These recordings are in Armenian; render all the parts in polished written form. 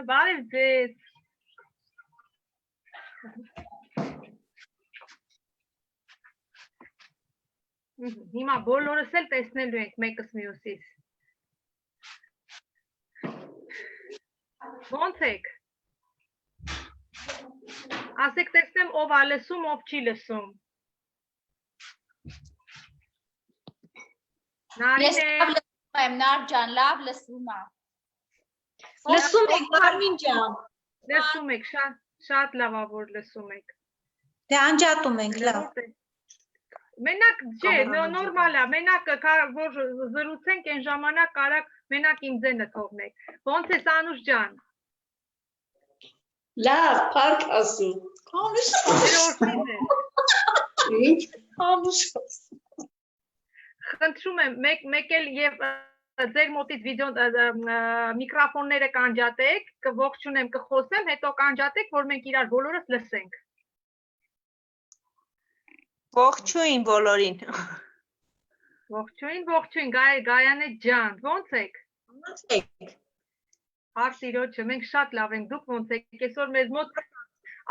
բարև ձեզ։ Հիմա բոլորս էլ տեսնելու ենք մեկս մյուսից։ Ոնց եք։ Ասեք տեսնեմ ով ա լսում, ով չի լսում։ Ես լավ լսում եմ, Նար ջան, լավ լսում եմ։ Լսում եք, Մարմին ջան։ Լսում եք, շատ լավ ա որ լսում եք։ Դե անջատում ենք, լավ։ Մենակ չէ, նորմալ է, մենակ որ զրուցենք այն ժամանակ կարակ մենակ իմ ձենը թողնեք։ Ոնց է Սանուշ ջան։ Լավ, փառք Աստծո։ Քանուշ։ Ինչ քանուշ։ Խնդրում եմ, մեկ էլ եւ ձեր մոտից վիդեո միկրոֆոնները կանջատեք, կողջունեմ, կխոսեմ, հետո կանջատեք, որ մենք իրար բոլորս լսենք։ Ողջույն բոլորին։ Ողջույն, Գայանե ջան, ոնց եք։ Ոնց եք։ Հարց իրոջը, մենք շատ լավ ենք, դուք ոնց եք, այսօր մեզ մոտ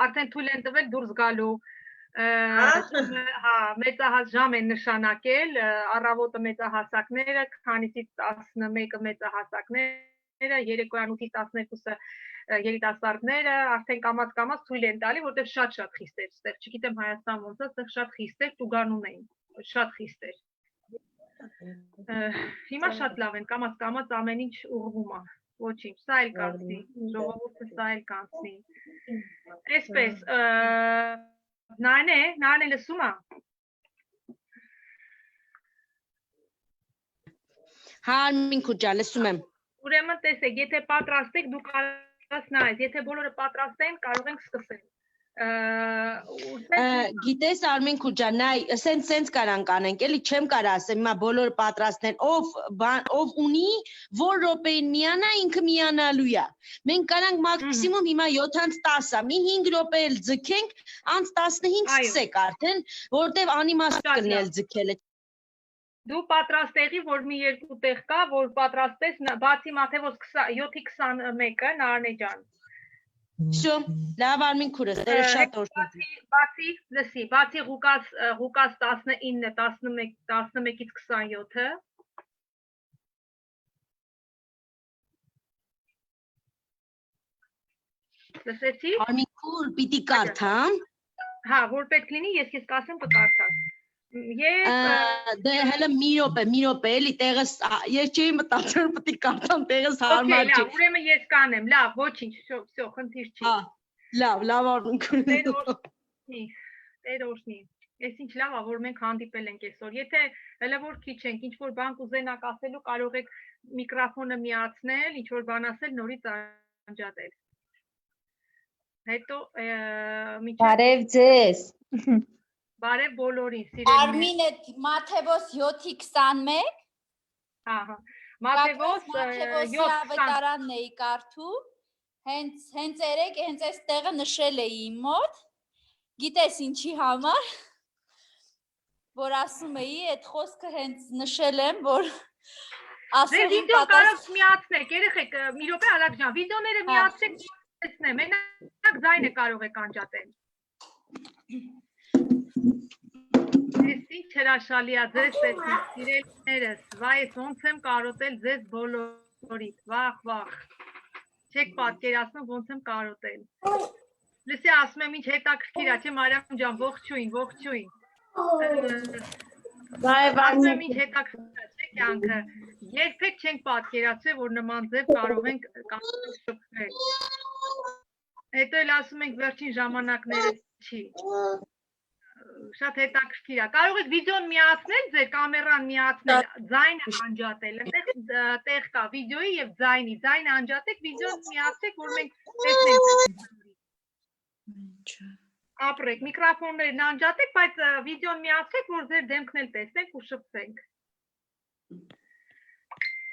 արդեն թույլ են տվել դուրս գալու, հա, մեծահաս ժամ են նշանակել, առավոտը մեծահասակները, քանիսից 11-ը մեծահասակները, երեկոյան 8-ից 12-ը երիտասարդները, արդեն կամաց թույլ են տալի, որտեղ շատ խիստ էր ստեղ, չգիտեմ Հայաստան ոնց է, ստեղ շատ խիստ էր, տուգանում էին, շատ խիստ էր։ Հիմա շատ լավ են, կամաց ամեն ինչ ուղղվում է, ոչինչ, սա էլ կանցնի, ժողովուրդը սա էլ կանցնի։ Այսպես, Նարնե լսում է։ Հա, Արմին ջան, լսում եմ։ Ուրեմն տեսեք, եթե պատրաստ եք, դուք կարաս նայեք, եթե բոլորը պատրաստ են, կարող ենք սկսել։ Գիտես Արմին ջան, նայ, սենց կարանք անենք, էլի չեմ կարա ասեմ, հիմա բոլորը պատրաստ են, ով ունի, որ րոպեին միանա, ինքը միանալու է։ Մենք կարանք մաքսիմում հիմա 7-10 է, մի 5 րոպե էլ ձգենք, անց 15 սկսեք արդեն, որտեվ անիմաստ կլինի էլ ձգելը։ Դու պատրաստ եղի, որ մի երկու տեղ կա, որ պատրաստես, բացի Մաթեոս 7-21-ը, Նարնե ջան։ Շո, լավ Արմին քուրս, դերը շատ օրհնություն։ Բացի Ղուկաս 19, 11-ից 27-ը։ Լսեցի։ Արմին քուր, պիտի կարդամ։ Հա, որ պետք լինի, ես կասեմ կկարդաս։ Դե հələ մի րոպե, էլի տեղս, ես չէի մտածում, պետք է կարդամ տեղս հարմար չի։ Լավ, ուրեմն ես կանեմ, լավ, ոչինչ, всё, խնդիր չի։ Լավ, Արմին քուր։ Տեր օրհնի։ Ես ինչ լավ է, որ մենք հանդիպել ենք այսօր։ Եթե հələ որ քիչ ենք, ինչ որ բան կուզենաք ասելու, կարող եք միկրոֆոնը միացնել, ինչ որ բան ասել, նորից անջատել։ Հետո Բարև ձեզ։ Բարև բոլորին, սիրելիներ։ Արմինը Մաթեոս 7:21։ Հա։ Մաթեոս 7:20 ավետարանն էի կարդում։ Հենց երեք հենց այս տեղը նշել էի իմ մոտ։ Գիտես ինչի համար, որ ասում էի, այդ խոսքը հենց նշել եմ, որ ասում եմ վիդեո կարող միացնեք, երեխեք, մի րոպե Ալակ ջան, վիդեոները միացեք, տեսնեմ, մենակ ձայնը կարող եք անջատել։ Ես ինչ հրաշալի է ձեզ տեսնել, սիրելիներս, վայ, ոնց եմ կարոտել ձեզ բոլորիդ, վախ, չեք պատկերացնում ոնց եմ կարոտել։ Լսի ասում եմ ինչ հետաքրքիր է, չէ Մարիամ ջան, ողջույն։ Ասում եմ ինչ հետաքրքիր է, չէ կյանքը, երբեք չենք պատկերացրել, որ նման ձև կարող ենք շփվել։ Հետո էլ ասում ենք վերջին ժամանակները չի։ Շատ հետաքրքիր է։ Կարող եք վիդեոն միացնել, ձեր կամերան միացնել, ձայնը անջատել։ Այնտեղ տեղ կա վիդեոյի եւ ձայնը անջատեք, վիդեոն միացեք, որ մենք տեսնենք։ Ապրեք, միկրոֆոններն անջատեք, բայց վիդեոն միացեք, որ ձեր դեմքն էլ տեսնենք ու շփվենք։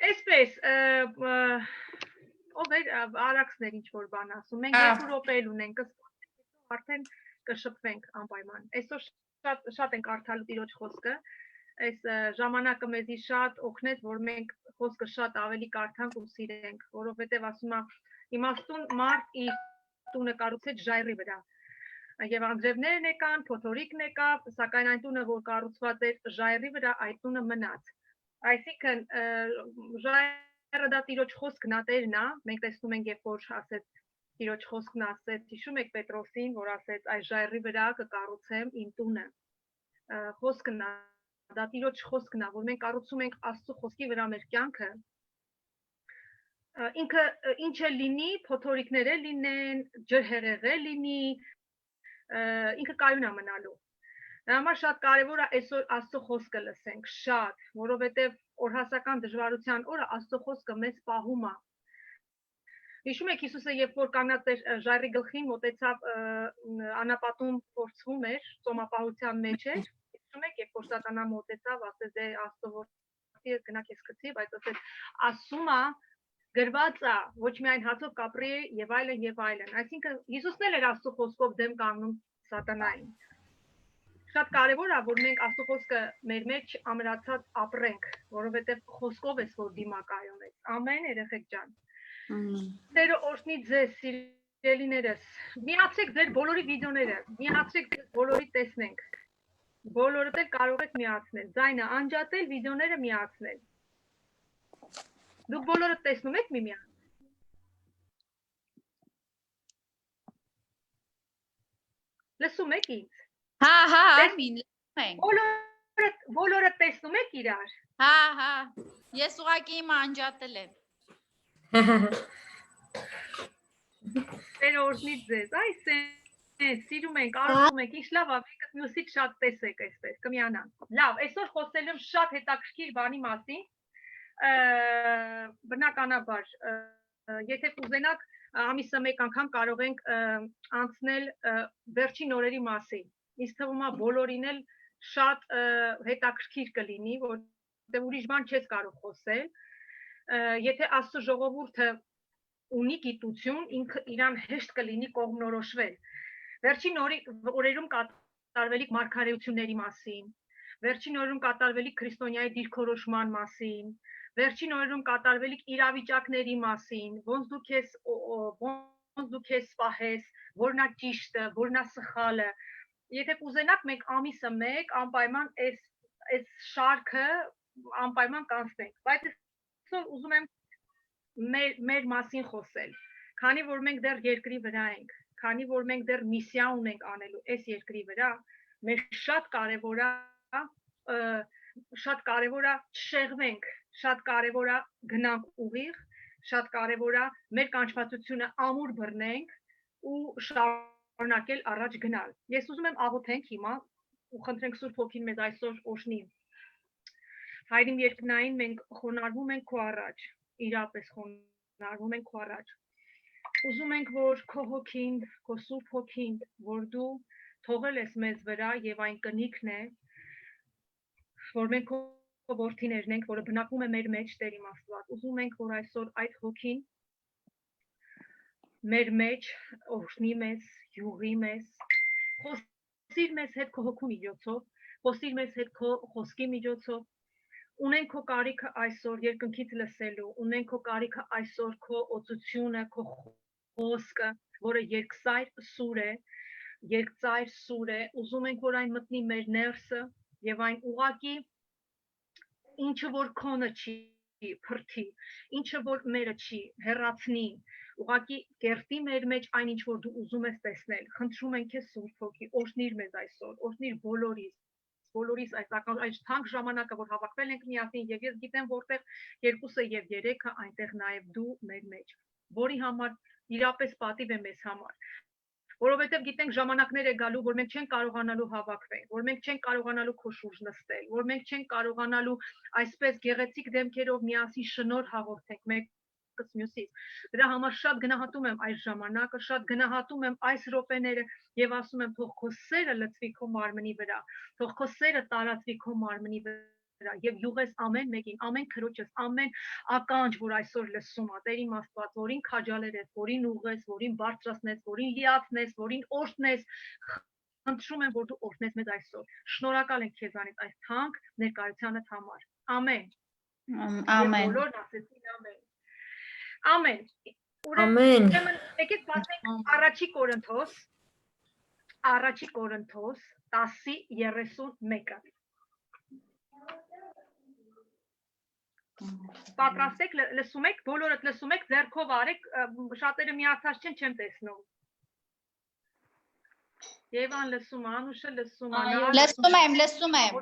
Այսպես, ով է Արաքսներ ինչ որ բան ասում, մենք 2 րոպե էլ ունենք, արդեն կշփվենք անպայման։ Այսօր շատ ենք կարդալու Տիրոջ խոսքը, այս ժամանակը մեզի շատ օգնեց, որ մենք խոսքը շատ ավելի կարդանք ու սիրենք, որովհետև ասում եմ, իմաստուն մարդ իր տունը կառուցեց ժայռի վրա եւ անձրևներն եկան, փոթորիկն եկավ, սակայն այն տունը, որ կառուցված էր ժայռի վրա, այդ տունը մնաց։ Այսինքն ժայռը դա Տիրոջ խոսքն ատերն է, մենք տեսնում ենք, երբ որ ասեց Տիրոջ խոսքն ասեց, հիշում եք Պետրոսին, որ ասեց, այս ժայռի վրա կկառուցեմ իմ տունը։ Խոսքն է, դա Տիրոջ խոսքն է, որ մենք կառուցում ենք Աստծո խոսքի վրա մեր կյանքը։ Ինքը ինչ է լինի, փոթորիկներ լինեն, ջրհեղեղ լինի, ինքը կայուն է մնալու։ Դա համար շատ կարևոր է այսօր Աստծո խոսքը լսենք, շատ, որովհետև օրհասական դժվարության օրը Աստծո խոսքը մեզ պահում է։ Հիշում եք Հիսուսը, երբ որ կանգնած էր ժայռի գլխին, մոտեցավ անապատում փորձվում էր, ծոմապահության մեջ էր։ Հիշում եք, երբ որ Սատանա մոտեցավ, ասեց դե Աստծո որդի գնա քեզ գցի, բայց ասեց ասում է գրված է, ոչ միայն հացով կապրի եւ այլն եւ այլն։ Այսինքն Հիսուսն էլ էր Աստծո խոսքով դեմ կանգնում Սատանային։ Շատ կարևոր է, որ մենք Աստծո խոսքը մեր մեջ ամրացած ապրենք, որովհետեւ խոսքով ես որ դիմակայում ես։ Ամեն երեխեք ջան։ Տերը օրհնի ձեզ, սիրելիներս։ Միացեք ձեր բոլորի վիդեոները, միացեք բոլորի տեսնենք։ Բոլորդ էլ կարող եք միացնել, ձայնը անջատել, վիդեոները միացնել։ Դուք բոլորը տեսնում եք միմյանց։ Լսում եք ինձ։ Հա, Արմին, լսում ենք։ Բոլորը տեսնում եք իրար։ Հա, ես ուղղակի իմ անջատել եմ։ Տերը օրհնի ձեզ, այս սիրում ենք, արվում ենք, ինչ լավ է, մեկը մյուսից շատ տեսեք այսպես, կմիանանք։ Լավ, այսօր խոսելու եմ շատ հետաքրքիր բանի մասին։ Բնականաբար, եթե կուզենաք, ամիսը մեկ անգամ կարող ենք անցնել վերջին օրերի մասին։ Ինձ թվում է բոլորին էլ շատ հետաքրքիր կլինի, որտեղ ուրիշ բան չես կարող խոսել։ Եթե Աստծո ժողովուրդը ունի գիտություն, ինքը իրան հեշտ կլինի կողմնորոշվել։ Վերջին օրերում կատարվելիք մարգարեությունների մասին, վերջին օրերում կատարվելիք քրիստոնյայի դիրքորոշման մասին, վերջին օրերում կատարվելիք իրավիճակների մասին, ոնց դուք ես սպահես, որն է ճիշտը, որն է սխալը։ Եթե կուզենաք, մենք ամիսը մեկ անպայման այս շարքը անպայման կանցնենք, բայց այսօր ուզում եմ մեր մասին խոսել, քանի որ մենք դեռ երկրի վրա ենք, քանի որ մենք դեռ միսիա ունենք անելու այս երկրի վրա, մեր շատ կարևոր է չշեղվենք, շատ կարևոր է գնանք ուղիղ, շատ կարևոր է մեր կանչվածությունը ամուր բռնենք ու շարունակել առաջ գնալ։ Ես ուզում եմ աղոթենք հիմա ու խնդրենք Սուրբ Հոգին մեզ այսօր օրհնի։ Հայրիմ երկնային, մենք խոնարհվում ենք քո առաջ, իրապես խոնարհվում ենք քո առաջ։ Ուզում ենք, որ քո հոգին, քո Սուրբ Հոգին, որ դու թողել ես մեզ վրա եւ այն կնիքն է, որ մենք քո որդիներն ենք, որը բնակվում է մեր մեջ, Տեր իմ Աստված։ Ուզում ենք, որ այսօր այդ հոգին մեր մեջ օրհնի մեզ, յուղի մեզ, խոսիր մեզ հետ քո հոգու միջոցով, խոսիր մեզ հետ քո խոսքի միջոցով։ Ունենք քո կարիքը այսօր երկնքից լսելու, ունենք քո կարիքը այսօր քո օծությունը, քո խոսքը, որը երկծայր սուր է, ուզում ենք, որ այն մտնի մեր ներսը եւ այն ուղակի ինչը որ քոնը չի փրթի, ինչը որ մերը չի հեռացնի, ուղակի կերտի մեր մեջ այն ինչ որ դու ուզում ես տեսնել։ Խնդրում ենք քեզ Սուրբ Հոգի, օրհնիր մեզ այսօր, օրհնիր բոլորիս այս թանկ ժամանակը, որ հավաքվել ենք միասին, եւ ես գիտեմ, որտեղ երկուսը եւ երեքը այնտեղ նաեւ դու մեր մեջ, որի համար իրապես պատիվ է մեզ համար, որովհետեւ գիտենք ժամանակներ է գալու, որ մենք չենք կարողանալու հավաքվել, որ մենք չենք կարողանալու քո շուրջ նստել, որ մենք չենք կարողանալու այսպես գեղեցիկ դեմքերով միասին շնորհ հաղորդենք մեկ մյուսից։ Դրա համար շատ գնահատում եմ այս ժամանակը, շատ գնահատում եմ այս րոպեները եւ ասում եմ թող քո սերը լցվի քո մարմնի վրա, թող քո սերը տարածվի քո մարմնի վրա եւ յուղես ամեն մեկին, ամեն քրոջս, ամեն ականջ, որ այսօր լսում է, Տեր իմ Աստված, որին քաջալերես, որին ուղես, որին բարձրացնես, որին լիացնես, որին օրհնես, խնդրում եմ, որ դու օրհնես մեզ այսօր։ Շնորհակալ ենք քեզանից այս թանկ ներկայությանդ համար։ Ամեն։ Ամեն։ Բոլորն ասեցին ամեն։ Ամեն։ Ամեն։ Ուրեմն եկեք բացենք առաջի Կորինթոս 10:31-ը։ Պատրաստեք, լսում եք, բոլորդ լսում եք, ձեռքով արեք, շատերը միացած չեմ տեսնում։ Եվան լսում, Անուշը լսում, Լսում եմ։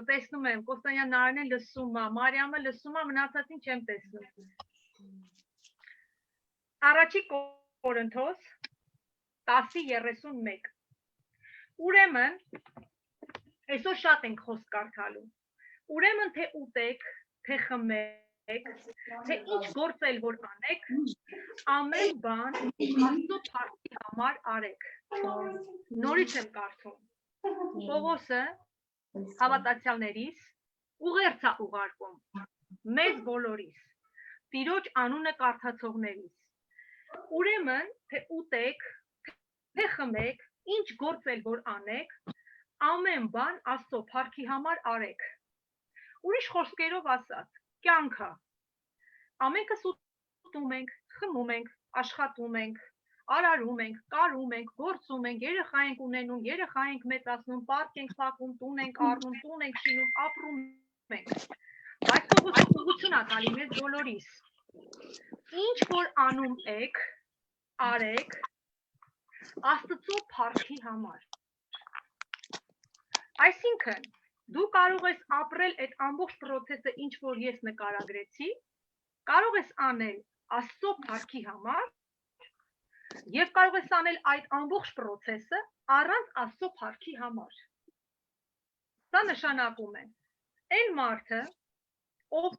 տեսնում եմ, Կոստանյան Նարինեն լսում է, Մարիամը լսում է, մնացածին չեմ տեսնում։ Առաջի Կորինթոս 10:31։ Ուրեմն, այսօր շատ ենք խոսք կարդալու։ Ուրեմն թե ուտեք, թե խմեք, թե ինչ գործել որ անեք, ամեն բան Աստծո փառքի համար արեք։ Նորից եմ կարդում։ Պողոսը հավատացյալներիս ուղերձ է ուղարկում մեզ բոլորիս, Տիրոջ անունը կարդացողներիս։ Ուրեմն թե ուտեք, թե խմեք, ինչ գործել որ անեք, ամեն բան Աստծո փառքի համար արեք։ Ուրիշ խոսքերով ասած, կյանքը ամենքս ուտում ենք, խմում ենք, աշխատում ենք, արարում ենք, կարում ենք, գործում ենք, երեխա ենք ունենում, երեխա ենք մեծացնում, պարկ ենք փակում, տուն ենք առնում, տուն ենք շինում, ապրում ենք։ Բայց ուղղություն է տալի մեզ բոլորիս։ Ինչ որ անում եք, արեք Աստծո փառքի համար։ Այսինքն, դու կարող ես ապրել այդ ամբողջ process-ը, ինչ որ ես նկարագրեցի, կարող ես անել Աստծո փառքի համար եւ կարող ես անել այդ ամբողջ process-ը առանց Աստծո փառքի համար։ Դա նշանակում է, այն մարդը, ով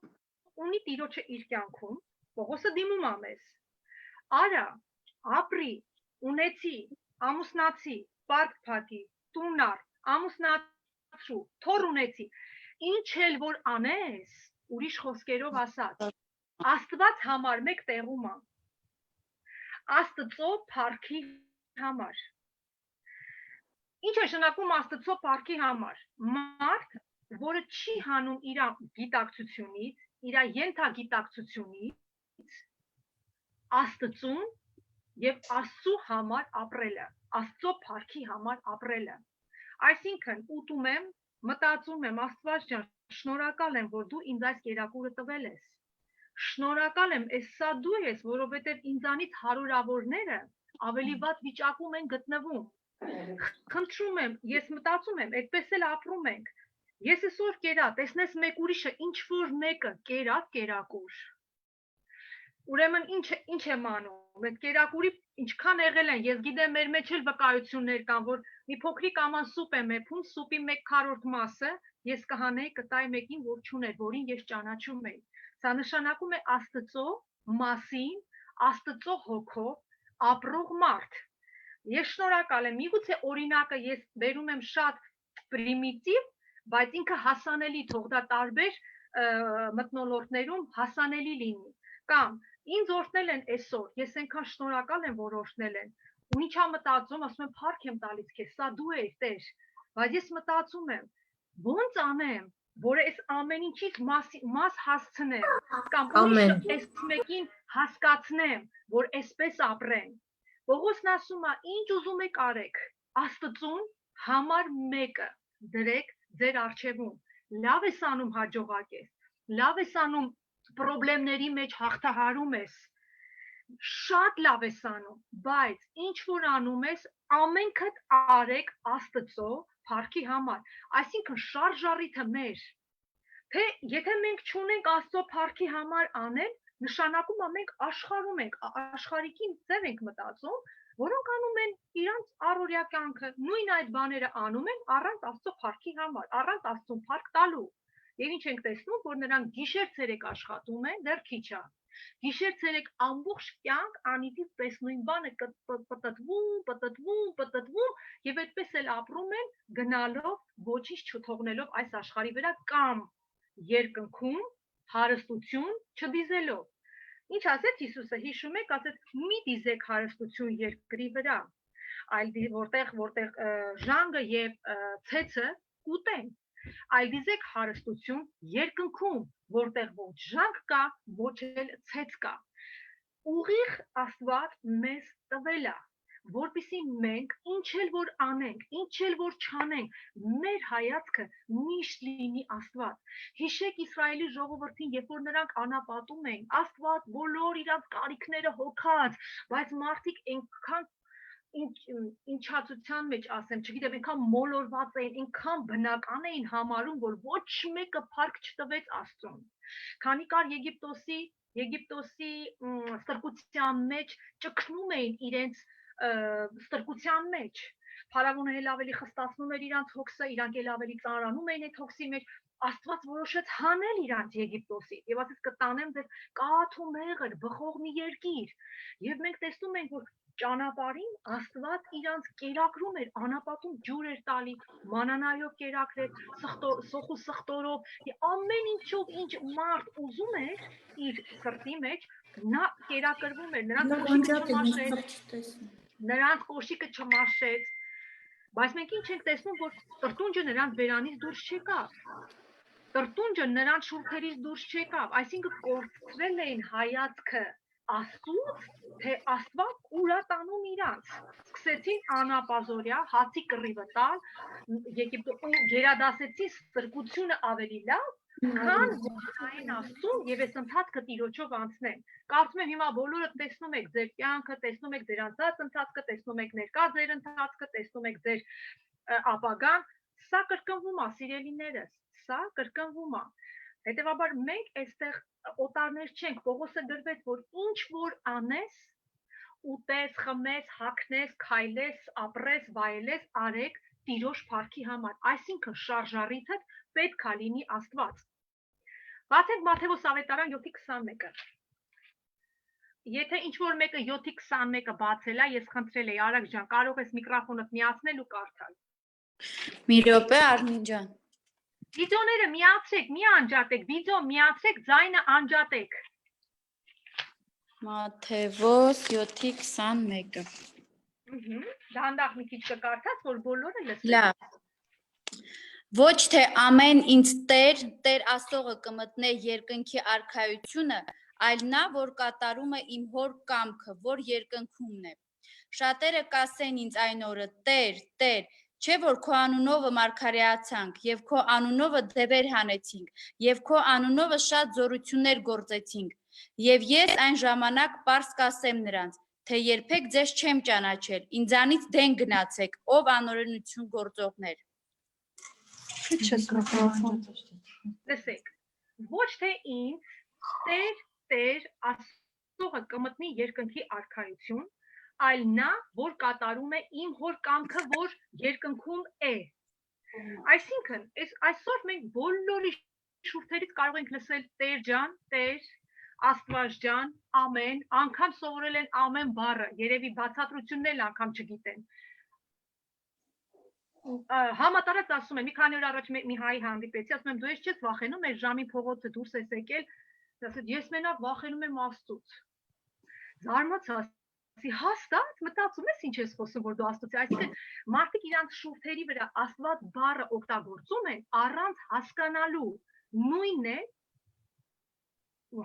ունի Տիրոջը իր կյանքում, Պողոսը դիմում է մեզ, արա, ապրի, ունեցի, ամուսնացի, պարկ փակի, տուն առ, ամուսնացրու, թոռ ունեցի, ինչ էլ որ անես, ուրիշ խոսքերով ասած, Աստված համար մեկ տեղում է, Աստծո փառքի համար։ Ինչ է նշանակում Աստծո փառքի համար։ Մարդ, որը չի հանում իր գիտակցությունից, իր ենթագիտակցությունից, Աստծուն եւ Աստծո համար ապրելը, Աստծո փառքի համար ապրելը։ Այսինքն ուտում եմ, մտածում եմ, Աստված ջան, շնորհակալ եմ, որ դու ինձ այս կերակուրը տվել ես։ Շնորհակալ եմ, այս սա դու ես, որովհետև ինձանից հարյուրավորները ավելի վատ վիճակում են գտնվում։ Խնդրում եմ, ես մտածում եմ, այդպես էլ ապրում ենք։ Ես այսօր կերա, տեսնես մեկ ուրիշը, ինչ որ մեկը կերավ կերակուր։ Ուրեմն ինչ եմ անում։ Այդ կերակուրի ինչքան եղել են, ես գիտեմ մեր մեջ էլ վկայություններ կան, որ մի փոքրիկ աման սուպ եմ եփում, սուպի 1/4 մասը ես կհանեի կտայի մեկին, որ չուներ, որին ես ճանաչում եի։ Սա նշանակում է Աստծո մասին, Աստծո հոգով ապրող մարդ։ Ես շնորհակալ եմ, միգուցե օրինակը ես բերում եմ շատ պրիմիտիվ, բայց ինքը հասանելի, թող դա տարբեր մթնոլորտներում հասանելի լինի։ Կամ ինձ օրհնել են այսօր, ես այնքան շնորհակալ եմ, որ օրհնել են։ Ու ինչ եմ մտածում, ասում եմ, փառք եմ տալիս քեզ, սա դու ես, Տեր։ Բայց ես մտածում եմ, ո՞նց անեմ, որ այս ամեն ինչից մաս հասցնեմ, կամ ուրիշը այս մեկին հասկացնեմ, որ այսպես ապրեն։ Պողոսն ասում է, ինչ ուզում եք արեք, Աստծուն համար մեկը դրեք ձեր առջևում։ Լավ ես անում հաջողակ ես, լավ ես անում պրոբլեմների մեջ հաղթահարում ես, շատ լավ ես անում, բայց ինչ որ անում ես, ամենքդ արեք Աստծո փառքի համար, այսինքն շարժառիթը մեր, թե եթե մենք չունենք Աստծո փառքի համար անել, նշանակում է մենք աշխարհում ենք, աշխարհիկի ձև ենք մտածում, որոնք անում են իրանց առօրյա կյանքը, նույն այդ բաները անում են առանց Աստծո փառքի համար, առանց Աստծուն փառք տալու։ Եվ ինչ ենք տեսնում, որ նրանք գիշեր-ցերեկ աշխատում են, դեռ քիչ է։ Գիշեր-ցերեկ ամբողջ կյանք անիծից պես նույն բանը պտտվում եւ այդպես էլ ապրում են, գնալով, ոչինչ չթողնելով այս աշխարհի վրա կամ երկնքում հարստություն չդիզելով։ Ինչ ասեց Հիսուսը, հիշում եք, ասեց՝ մի դիզեք հարստություն երկրի վրա, այլ որտեղ ժանգը եւ ցեցը կուտեն, այլ դիզեք հարստություն երկնքում, որտեղ ոչ ժանգ կա, ոչ էլ ցեց կա։ ուղիղ Աստված մեզ տվել է, որպեսզի մենք ինչ էլ որ անենք, ինչ էլ որ չանենք, մեր հայացքը միշտ լինի Աստված։ Հիշեք Իսրայելի ժողովրդին, երբ որ նրանք անապատում էին, Աստված բոլոր իրենց կարիքները հոգած, բայց մարդիկ այնքան ինչացության մեջ ասեմ, չգիտեմ, այնքան մոլորված էին, այնքան բնական էին համարում, որ ոչ մեկը փառք չտվեց Աստծուն։ Քանի կար Եգիպտոսի ստրկության մեջ ճգնում էին իրենց ստրկության մեջ, Փարավոնը էլ ավելի խստացնում էր իրանց հոգսը, իրանք էլ ավելի ծանրանում էին այդ հոգսի մեջ, Աստված որոշեց հանել իրանց Եգիպտոսից, եւ ասեց կտանեմ ձեզ կաթ ու մեղր, բխող մի երկիր, եւ մենք տեսնում ենք, որ ճանապարհին Աստված իրանց կերակրում էր, անապատում ջուր էր տալի, մանանայով կերակրեց, սոխու սխտորով, ամեն ինչով ինչ մարդ ուզում էր իր սրտի մեջ, նա կերակրվում էր, նրանց կոշիկը չմաշեց, բայց մենք ինչ ենք տեսնում, որ տրտունջը նրանց բերանից դուրս չեկավ, տրտունջը նրանց շուրթերից դուրս չեկավ, այսինքն կորցրել էին հայացքը Աստծուց, թե Աստված ուր է տանում իրանց, սկսեցին անապազորյա, հացի կռիվը տալ, Եգիպտոս գերադասեցին ստրկությունը ավելի լավ, քան այն Աստծուն եւ այս ընթացքը տիրոջով անցնեն։ Կարծում եմ հիմա բոլորը տեսնում եք ձեր կյանքը, տեսնում եք ձեր անցած ընթացքը, տեսնում եք ներկա ձեր ընթացքը, տեսնում եք ձեր ապագան, սա կրկնվում է, սիրելիներս, սա կրկնվում է։ Հետևաբար մենք այստեղ օտարներ չենք, Պողոսը գրվեց, որ ինչ որ անես, ուտես, խմես, հագնես, քայլես, ապրես, վայելես, արեք Տիրոջ փառքի համար, այսինքն շարժառիթը պետք է լինի Աստված։ Բացենք Մատթեոս ավետարան 7:21-ը։ Եթե ինչ որ մեկը 7:21-ը բացել է, ես խնդրել եի Արագ ջան, կարող ես միկրոֆոնդ միացնել ու կարդալ։ Մի րոպե Արմին ջան։ Վիդեոները միացեք, մի անջատեք, վիդեո միացեք, ձայնը անջատեք։ Մատթեոս 7:21-ը։ Դանդաղ մի քիչ կկարդաս, որ բոլորը լսեն։ Լավ։ Ոչ թե ամեն ինձ Տեր Աստողը կմտնե երկնքի արքայությունը, այլ նա, որ կատարում է իմ հոր կամքը, որ երկնքումն է։ Շատերը կասեն ինձ այն օրը. Տեր, չէ որ քո անունովը մարգարեացանք, եւ քո անունովը դևեր հանեցինք, եւ քո անունովը շատ զորություններ գործեցինք։ Եվ ես այն ժամանակ պարզ կասեմ նրանց, թե երբեք ձեզ չեմ ճանաչել, ինձանից դեն գնացեք, ով անօրենություն գործողներ։ Լսեք, ոչ թե ինձ Տեր Աստողը կմտնի երկնքի արքայություն, այլ նա, որ կատարում է իմ հոր կամքը, որ երկնքում է։ Այսինքն, այսօր մենք բոլորի շուրթերից կարող ենք լսել Տեր ջան, Տեր, Աստված ջան, ամեն, անգամ սովորել են ամեն բառը, երևի բացատրությունն էլ անգամ չգիտեն։ Համատարած ասում եմ, մի քանի օր առաջ մի հայ հանդիպեցի, ասում եմ, դու ես չես վախենում, այս ժամի փողոցը դուրս ես եկել, ասեց, ես մենակ վախենում եմ Աստծուց։ Զարմացա, հաստատ մտածում ես ինչ ես խոսում, որ դու Աստծուց ես, այսինքն մարդիկ իրանց շուրթերի վրա Աստված բառը օգտագործում են առանց հասկանալու, նույնն է,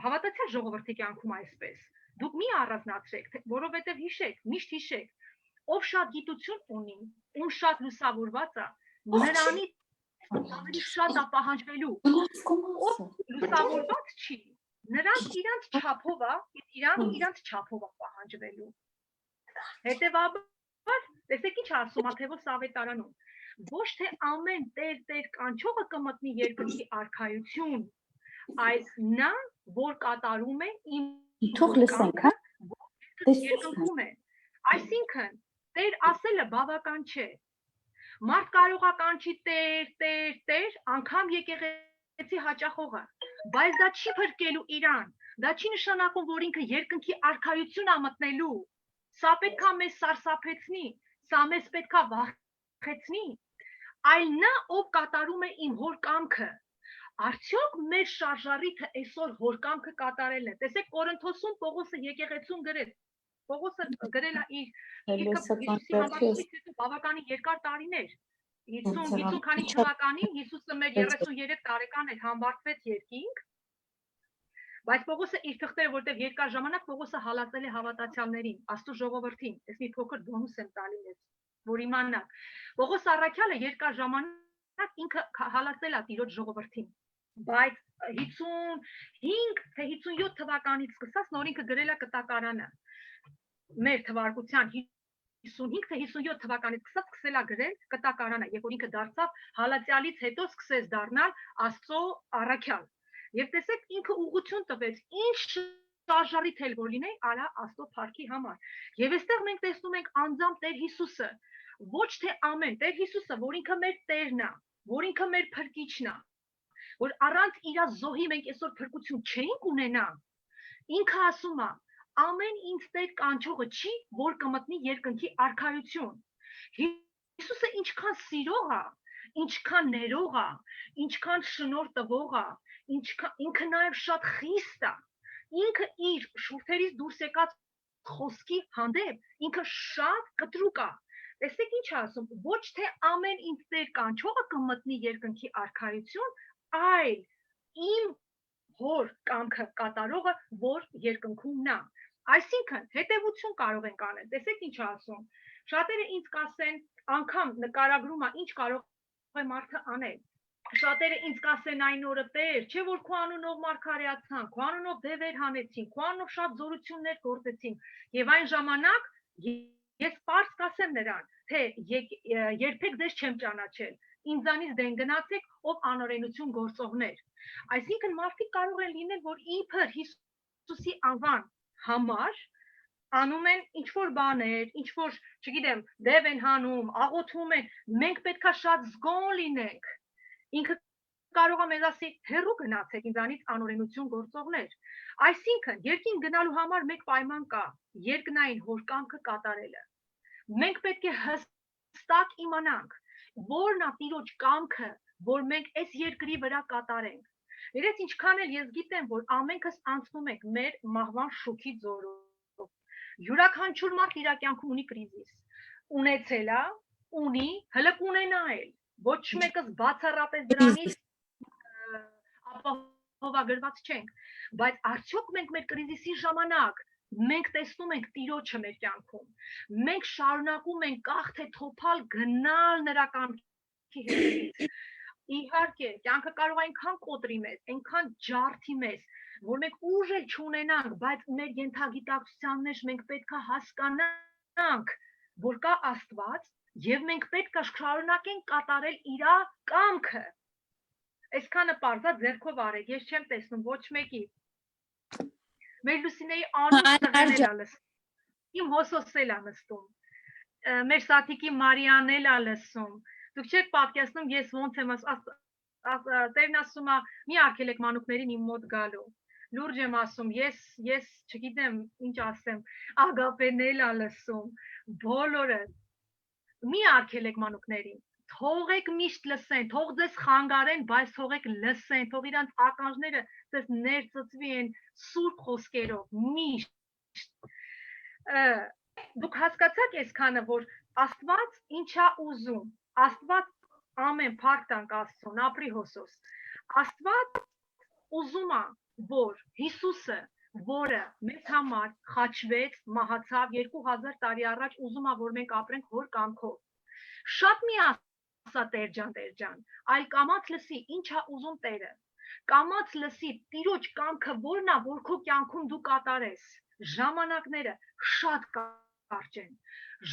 հավատացյալ ժողովրդի կյանքում այսպես։ Դուք մի առանձնացրեք, որովհետև հիշեք, միշտ հիշեք, ով շատ գիտություն ունի, ում շատ լուսավորված է, նրանից ավելի շատ է պահանջվելու, ով լուսավորված չի, նրանց իրանց չափով է, իրանց չափով է պահանջվելու։ Հետևաբար, տեսեք ինչ ասում Մատթեոս ավետարանում, ոչ թե ամեն Տեր կանչողը կմտնի երկնքի արքայություն, այլ նա, որ կատարում է իմ կամքը, երկնքում է։ Այսինքն, Տեր ասելը բավական չէ։ Մարդ կարող է կանչի Տեր, անգամ եկեղեցի հաճախողը, բայց դա չի փրկելու իրան, դա չի նշանակում, որ ինքը երկնքի արքայություն է մտնելու։ Սա պետք է մեզ սարսափեցնի, սա մեզ պետք է վախեցնի, այլ նա, ով կատարում է իմ հոր կամքը։ Արդյոք մեր շարժառիթը այսօր հոր կամքը կատարելն է։ Տեսեք Կորինթոսում Պողոսը եկեղեցուն գրեց։ Պողոսը գրել է իր բավականին երկար տարիներ, 50 քանի թվականին, Հիսուսը մեր 33 տարեկան էր համբարձվեց երկինք, Բայց Պողոսը իր թղթերը, որտեղ երկար ժամանակ Պողոսը հալածել է հավատացյալներին, Աստծո ժողովրդին, ես մի փոքր բոնուս եմ տալի մեզ, որ իմանաք։ Պողոս Առաքյալը երկար ժամանակ ինքը հալածել է Տիրոջ ժողովրդին, բայց 55 թե 57 թվականից սկսած նոր ինքը գրել է կտակարանը, մեր թվարկության 55 թե 57 թվականից սկսել է գրել կտակարանը, երբ որ ինքը դարձավ հալածյալից հետո սկսեց դառնալ Աստծո առաքյալ։ Եվ տեսեք ինքը ուղղություն տվեց, ինչ շարժարիթ էլ որ լինի, արա Աստծո փառքի համար։ Եվ այստեղ մենք տեսնում ենք անձամբ Տեր Հիսուսը, ոչ թե ամեն Տեր Հիսուսը, որ ինքը մեր Տերն է, որ ինքը մեր Փրկիչն է, որ առանց իր զոհի մենք այսօր փրկություն չէինք ունենա։ Ինքը ասում է. ամեն ինձ Տեր կանչողը չի, որ կմտնի երկնքի արքայություն։ Հիսուսը ինչքան սիրող է, ինչքան ներող է, ինչքան շնորհ տվող է, ինքը նաև շատ խիստ է, ինքը իր շուրթերից դուրս եկած խոսքի հանդեպ ինքը շատ կտրուկ է։ Տեսեք ինչ ասում, ոչ թե ամեն ինձ Տեր կանչողը կմտնի երկնքի արքայություն, այլ իմ հոր կամքը կատարողը, որ երկնքումն է։ Այսինքն հետևություն կարող ենք անել։ Տեսեք ինչ ասում։ Շատերը ինձ կասեն, անգամ նկարագրումը ինչ կարող է մարդը անել։ Շատերը ինձ կասեն այն օրը Տեր, չէ որ քո անունով մարգարեացան, քո անունով դևեր հանեցին, քո անունով շատ զորություններ գործեցին, եւ այն ժամանակ ես պարզ կասեմ նրան, թե երբեք ձեզ չեմ ճանաչել, ինձանից դեն գնացեք, ով անօրենություն գործողներ։ Այսինքն մարդիկ կարող են լինել, որ իբր Հիսուսի անվան համար անում են ինչ որ բաներ, ինչ որ, չգիտեմ, դև են հանում, աղոթում են, մենք պետքա շատ զգոն լինենք։ Ինքը կարող է մեզ ասի հեռու գնացեք ինձանից անօրենություն գործողներ։ Այսինքն երկին գնալու համար մեկ պայման կա՝ երկնային հոր կամքը կատարելը։ Մենք պետք է հստակ իմանանք, որն է Տիրոջ կամքը, որ մենք այս երկրի վրա կատարենք։ Երես ինչքան էլ ես գիտեմ, որ ամենքս անցնում ենք մեր մահվան շուքի ձորով։ Յուրաքանչյուր մարդ իր կյանքում ունի կրիզիս։ Ունեցել է, ունի, հələ կունենա էլ։ Ոչ մեկս բացառապես դրանից ապահովագրված չենք, բայց արդյոք մենք մեր կրիզիսի ժամանակ մենք տեսնում ենք Տիրոջը մեր կյանքում, մենք շարունակում ենք կախ թե թոփալ գնալ նրա կամքի հետևից։ Իհարկե, կյանքը կարող է այնքան կոտրի մեզ, այնքան ջարդի մեզ, որ մենք ուժ էլ չունենանք, բայց մեր ենթագիտակցության մեջ մենք պետք է հասկանանք, որ կա Աստված, եւ մենք պետք է շարունակենք կատարել իր կամքը։ Այսքանը պարզա ձեռքով արեք, ես չեմ տեսնում ոչ մեկի։ Մեր Լուսինեի անունն է լսում, իմ հոսոսել է նստում, մեր Սաթիկի Մարիանել է լսում։ Դուք չեք պատկերացնում ես ոնց եմ Տերն ասում է մի արգելեք մանուկներին իմ մոտ գալու։ Լուրջ եմ ասում, ես չգիտեմ ինչ ասեմ, Ագապենել է լսում, բոլորը մի արգելեք մանուկներին, թողեք միշտ լսեն, թող ձեզ խանգարեն, բայց թողեք լսեն, թող իրանց ականջները ձեզ ներծծվի են սուրբ խոսքերով, միշտ։ Դուք հասկացաք այսքանը, որ Աստված ինչա ուզում, Աստված ամեն փառք տանք Աստծուն, ապրի հոսոս, Աստված ուզում է, որ Հիսուսը, որը մեզ համար խաչվեց, մահացավ 2000 տարի առաջ, ուզում է, որ մենք ապրենք հոր կամքով։ Շատ մի ասա Տեր ջան, այլ կամաց լսի, ինչ է ուզում Տերը։ Կամաց լսի Տիրոջ կամքը որն է, որ քո կյանքում դու կատարես։ Ժամանակները շատ կարճ են։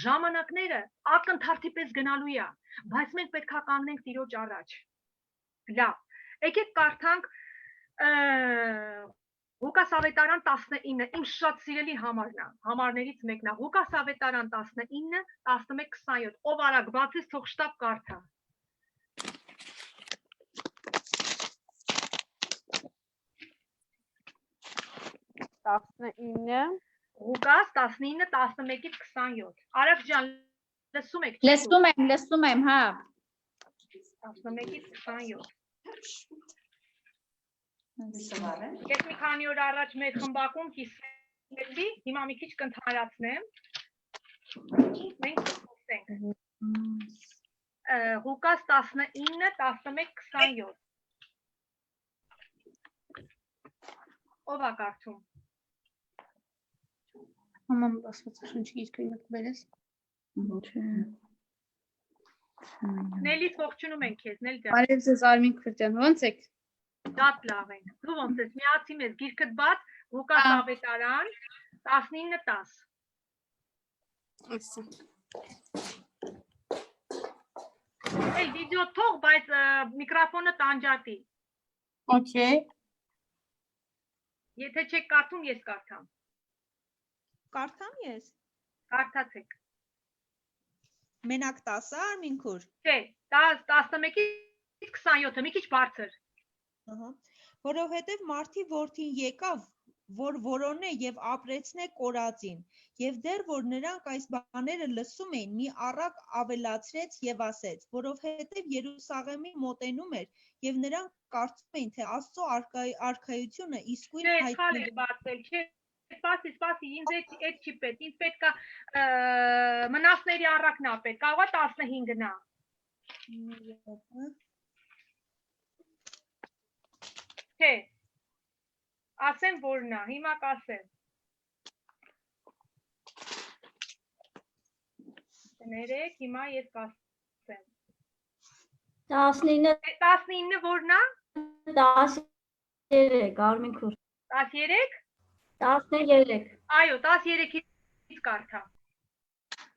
Ժամանակները ակնթարթի պես գնալու է, բայց մենք պետք է կանգնենք Տիրոջ առաջ։ Լավ, եկեք կարդանք Ղուկաս ավետարան 19, իմ շատ սիրելի համարն է, համարներից մեկն է, Ղուկաս ավետարան 19, 11, 27, ով արագ բացես թող շտապ կարդա։ Ղուկաս 19, 11-ից 27, արագ ջան, լսում եք։ Լսում եմ, հա։ 11-ից 27։ Ես մի քանի օր առաջ մեր խմբակում կիսվեցի, հիմա մի քիչ կընդհանրացնեմ, մենք կխոսենք, Ղուկաս 19, 11, 27, Ով է կարդում։ Համամ աստվածաշնչի գիրքը իրոք բերես։ Նելիս ողջունում ենք քեզ, Նել ջան։ Բարև ձեզ Արմին Քուրդյան, ո՞նց եք։ Շատ լավ ենք։ Դու ո՞նց ես։ Միացի մեզ գիրքդ բաց, Ղուկաս ավետարան 19:10։ Այսա։ Այ վիդեո թող, բայց միկրոֆոնը տանջատի։ Okay։ Եթե չեք կարդում, ես կարդամ։ Կարդամ ես։ Կարդացեք։ Մենակ 10-ը Արմին քուր։ Չէ, 11-ից 27-ը մի քիչ բարձր։ Ահա։ Որովհետև մարդի որդին եկավ, որ որոնե եւ ապրեցնե կորածին, եւ դեռ որ նրանք այս բաները լսում էին, մի առակ ավելացրեց եւ ասեց, որովհետև Երուսաղեմին մոտենում էր եւ նրանք կարծում էին, թե Աստծո արքայությունը իսկույն Չէ, հայտնի խալ է բացել, չէ, սպասի, ինձ այդ չի պետք, ինձ պետք է մնասների առակն է պետք, կարող է 15-ն է։ Չէ, ասեմ որն է, հիմա կասեմ։ Ներեք, հիմա ես կասեմ։ 19 19-ը որն է։ 13 Արմին քուր 13։ 13 Այո, 13-ից կարդա։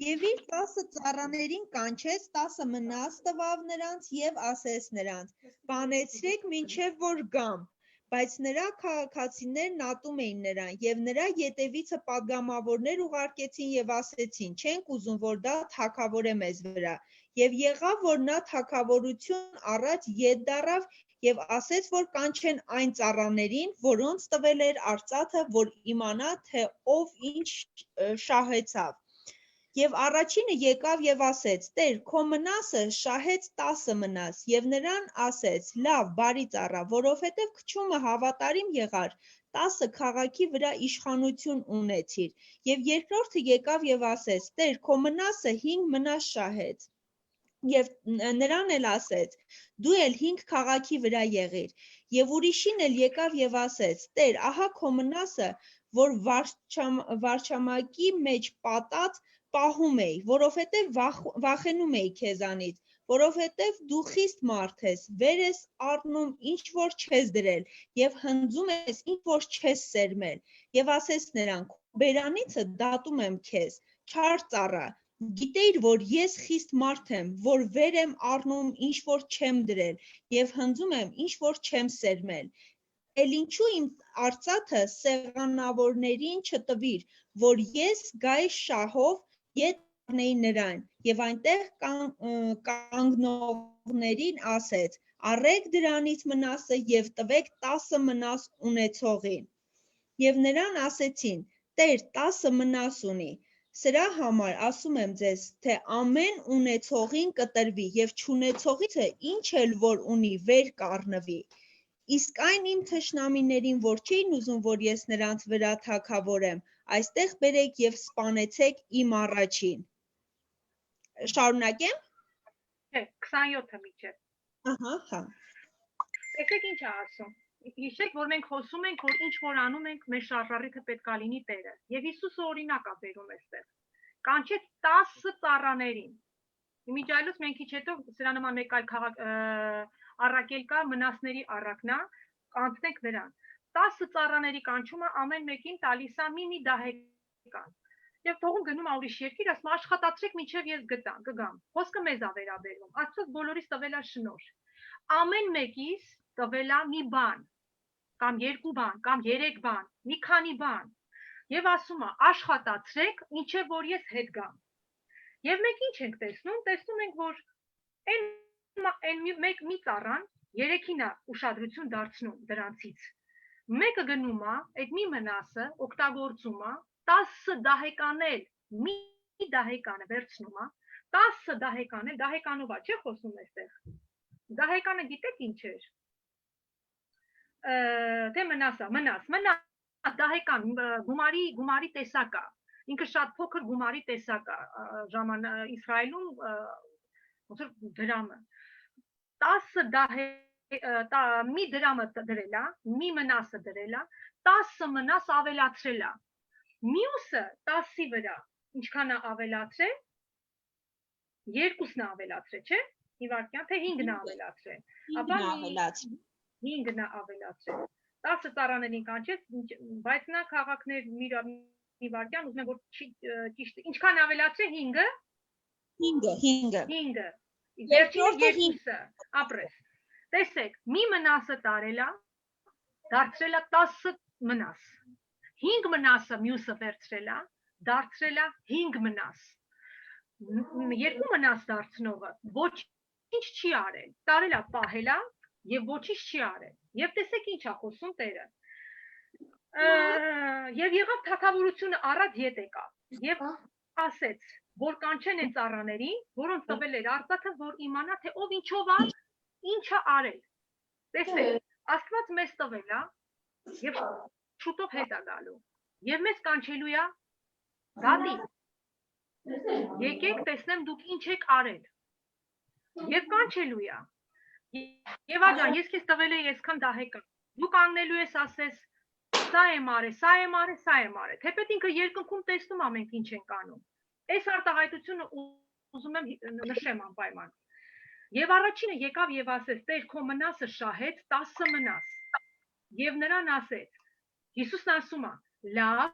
Եվ իր 10 ծառաներին կանչեց, 10 մնաս տվավ նրանց եւ ասեց նրանց. բանեցրեք մինչև որ գամ, բայց նրա քաղաքացիներն ատում էին նրան եւ նրա ետևիցը պատգամավորներ ուղարկեցին եւ ասեցին. չենք ուզում որ դա թագավորե մեզ վրա եւ եղավ որ նա թագավորություն առաջ ետ դառավ եւ ասեց որ կանչեն այն ծառաներին, որոնց տվել էր արծաթը, որ իմանա թե ով ինչ շահեցավ։ Եվ առաջինը եկավ եւ ասեց. Տեր, քո մնասը շահեց 10 մնաս, եւ նրան ասեց. լավ, բարի ծառա, որովհետեւ քչումը հավատարիմ եղար, 10 քաղաքի վրա իշխանություն ունեցիր։ Եվ երկրորդը եկավ եւ ասեց. Տեր, քո մնասը 5 մնաս շահեց։ Եվ նրան էլ ասեց. դու էլ 5 քաղաքի վրա եղիր։ Եվ ուրիշին էլ եկավ եւ ասեց. Տեր, ահա քո մնասը, որ վարչամակի մեջ պատած պահում էի, որովհետև վախենում էի քեզանից, որովհետև դու խիստ մարդ ես, վեր ես առնում ինչ որ չես դրել եւ հնձում ես ինչ որ չես սերմել եւ ասես նրան բերանիցը դատում եմ քեզ չար ծառա գիտեիր որ ես խիստ մարդ եմ որ վեր եմ առնում ինչ որ չեմ դրել եւ հնձում եմ ինչ որ չեմ սերմել էլ ինչու իմ արծաթը սեղանավորներին չտվիր որ ես գայի շահով ետ առնեի նրան եւ այնտեղ կանգնողներին ասեց առեք դրանից մնասը եւ տվեք 10 մնաս ունեցողին եւ նրան ասեցին Տեր 10 մնաս ունի սրա համար ասում եմ ձեզ թե ամեն ունեցողին կտրվի եւ չունեցողիցը ինչ էլ որ ունի վեր կառնվի իսկ այն իմ թշնամիներին որ չէին ուզում որ ես նրանց վրա թագավորեմ այստեղ բերեք եւ սպանեցեք իմ առաջին շարունակեմ Չէ, 27-ը միջև։ ահա հա Տեսեք ինչ է ասում։ Հիշեք, որ մենք խոսում ենք, որ ինչ որ անում ենք, մեր շարժառիթը պետք է լինի Տերը։ Եվ Հիսուսը օրինակ է բերում այստեղ։ Կանչեց 10 ծառաներին։ Իմիջիայլոց մենք ինչ հետո սրա նման մեկ այլ քաղաք առաքել կա մնասների առակնա, կանցնենք նրան։ 10 ծառաների կանչումը ամեն մեկին տալիս է մի դահեկան։ Եվ թողում գնում ուրիշ երկիր, ասում աշխատացրեք մինչև ես կգամ։ Խոսքը մեզ է վերաբերվում։ Աստծո բոլորիս տվել է շնորհ։ Ամեն մեկից տվել է մի բան, կամ 2 բան, կամ 3 բան, մի քանի բան։ Եվ ասում է աշխատացրեք, ինչև որ ես հետ գամ։ Եվ մենք ինչ ենք տեսնում։ Տեսնում ենք, որ այն մի ծառան 3-ին է ուշադրություն դարձնում դրանցից։ Մեկը գնում է, այդ մի մնասը օգտագործում է 10 դահեկանել, մի դահեկանը վերցնում է, 10 դահեկանել, դահեկանով է, չէ՞ խոսում այստեղ։ Դահեկանը գիտեք ինչ էր։ Թե մնաս դահեկան գումարի տեսակ է։ Ինքը շատ փոքր գումարի տեսակ է Իսրայելում ոնց որ դրամը 10 դահեկան մի դրամը դրել է, մի մնասը դրել է, 10 մնաս ավելացրել է։ Մյուսը 10-ի վրա ինչքան է ավելացրել, 2-ն է ավելացրել, չէ՞։ Իվարկյան, թե 5-ն է ավելացրել։ Ապա 5-ն է ավելացրել։ 10 ծառաներին կանչեց, բայց նա քաղաքներ Իվարկյան ուզում եմ որ ճիշտ ինչքան ավելացրել 5-ը 5-ը Երկրորդը 2-ը ապրես։ Տեսեք, մի մնասը տարել է, դարձրել է 10 մնաս։ 5 մնասը մյուսը վերցրել է, դարձրել է 5 մնաս։ 2 մնաս դարձնողը ոչինչ չի արել, տարել է պահել է եւ ոչինչ չի արել։ Եվ տեսեք ինչ է խոսում Տերը։ Եվ եղավ թագավորությունը առած ետ եկավ եւ ասեց, որ կանչեն են ծառաներին, որոնց տվել էր արձակը, որ իմանա թե ով ինչով է, ինչ է արել։ Տեսեք, Աստված մեզ տվել է եւ շուտով հետ է գալու։ Եվ մեզ կանչելու է դատի։ Եկեք տեսնեմ դուք ինչ եք արել։ Եվ կանչելու է։ Եվ աջան, ես քեզ տվել եմ այսքան դահեկան։ Դու կանգնելու ես ասես, սա եմ արել, սա եմ արել, սա եմ արել։ Թեպետ ինքը երկնքում տեսնում է մենք ինչ ենք անում։ Այս արտահայտությունը ուզում եմ նշեմ անպայման։ Եվ առաջինը եկավ եւ ասեց. Տեր քո մնասը շահեց 10 մնաս։ Եվ նրան ասեց. Հիսուսն ասում է. լավ,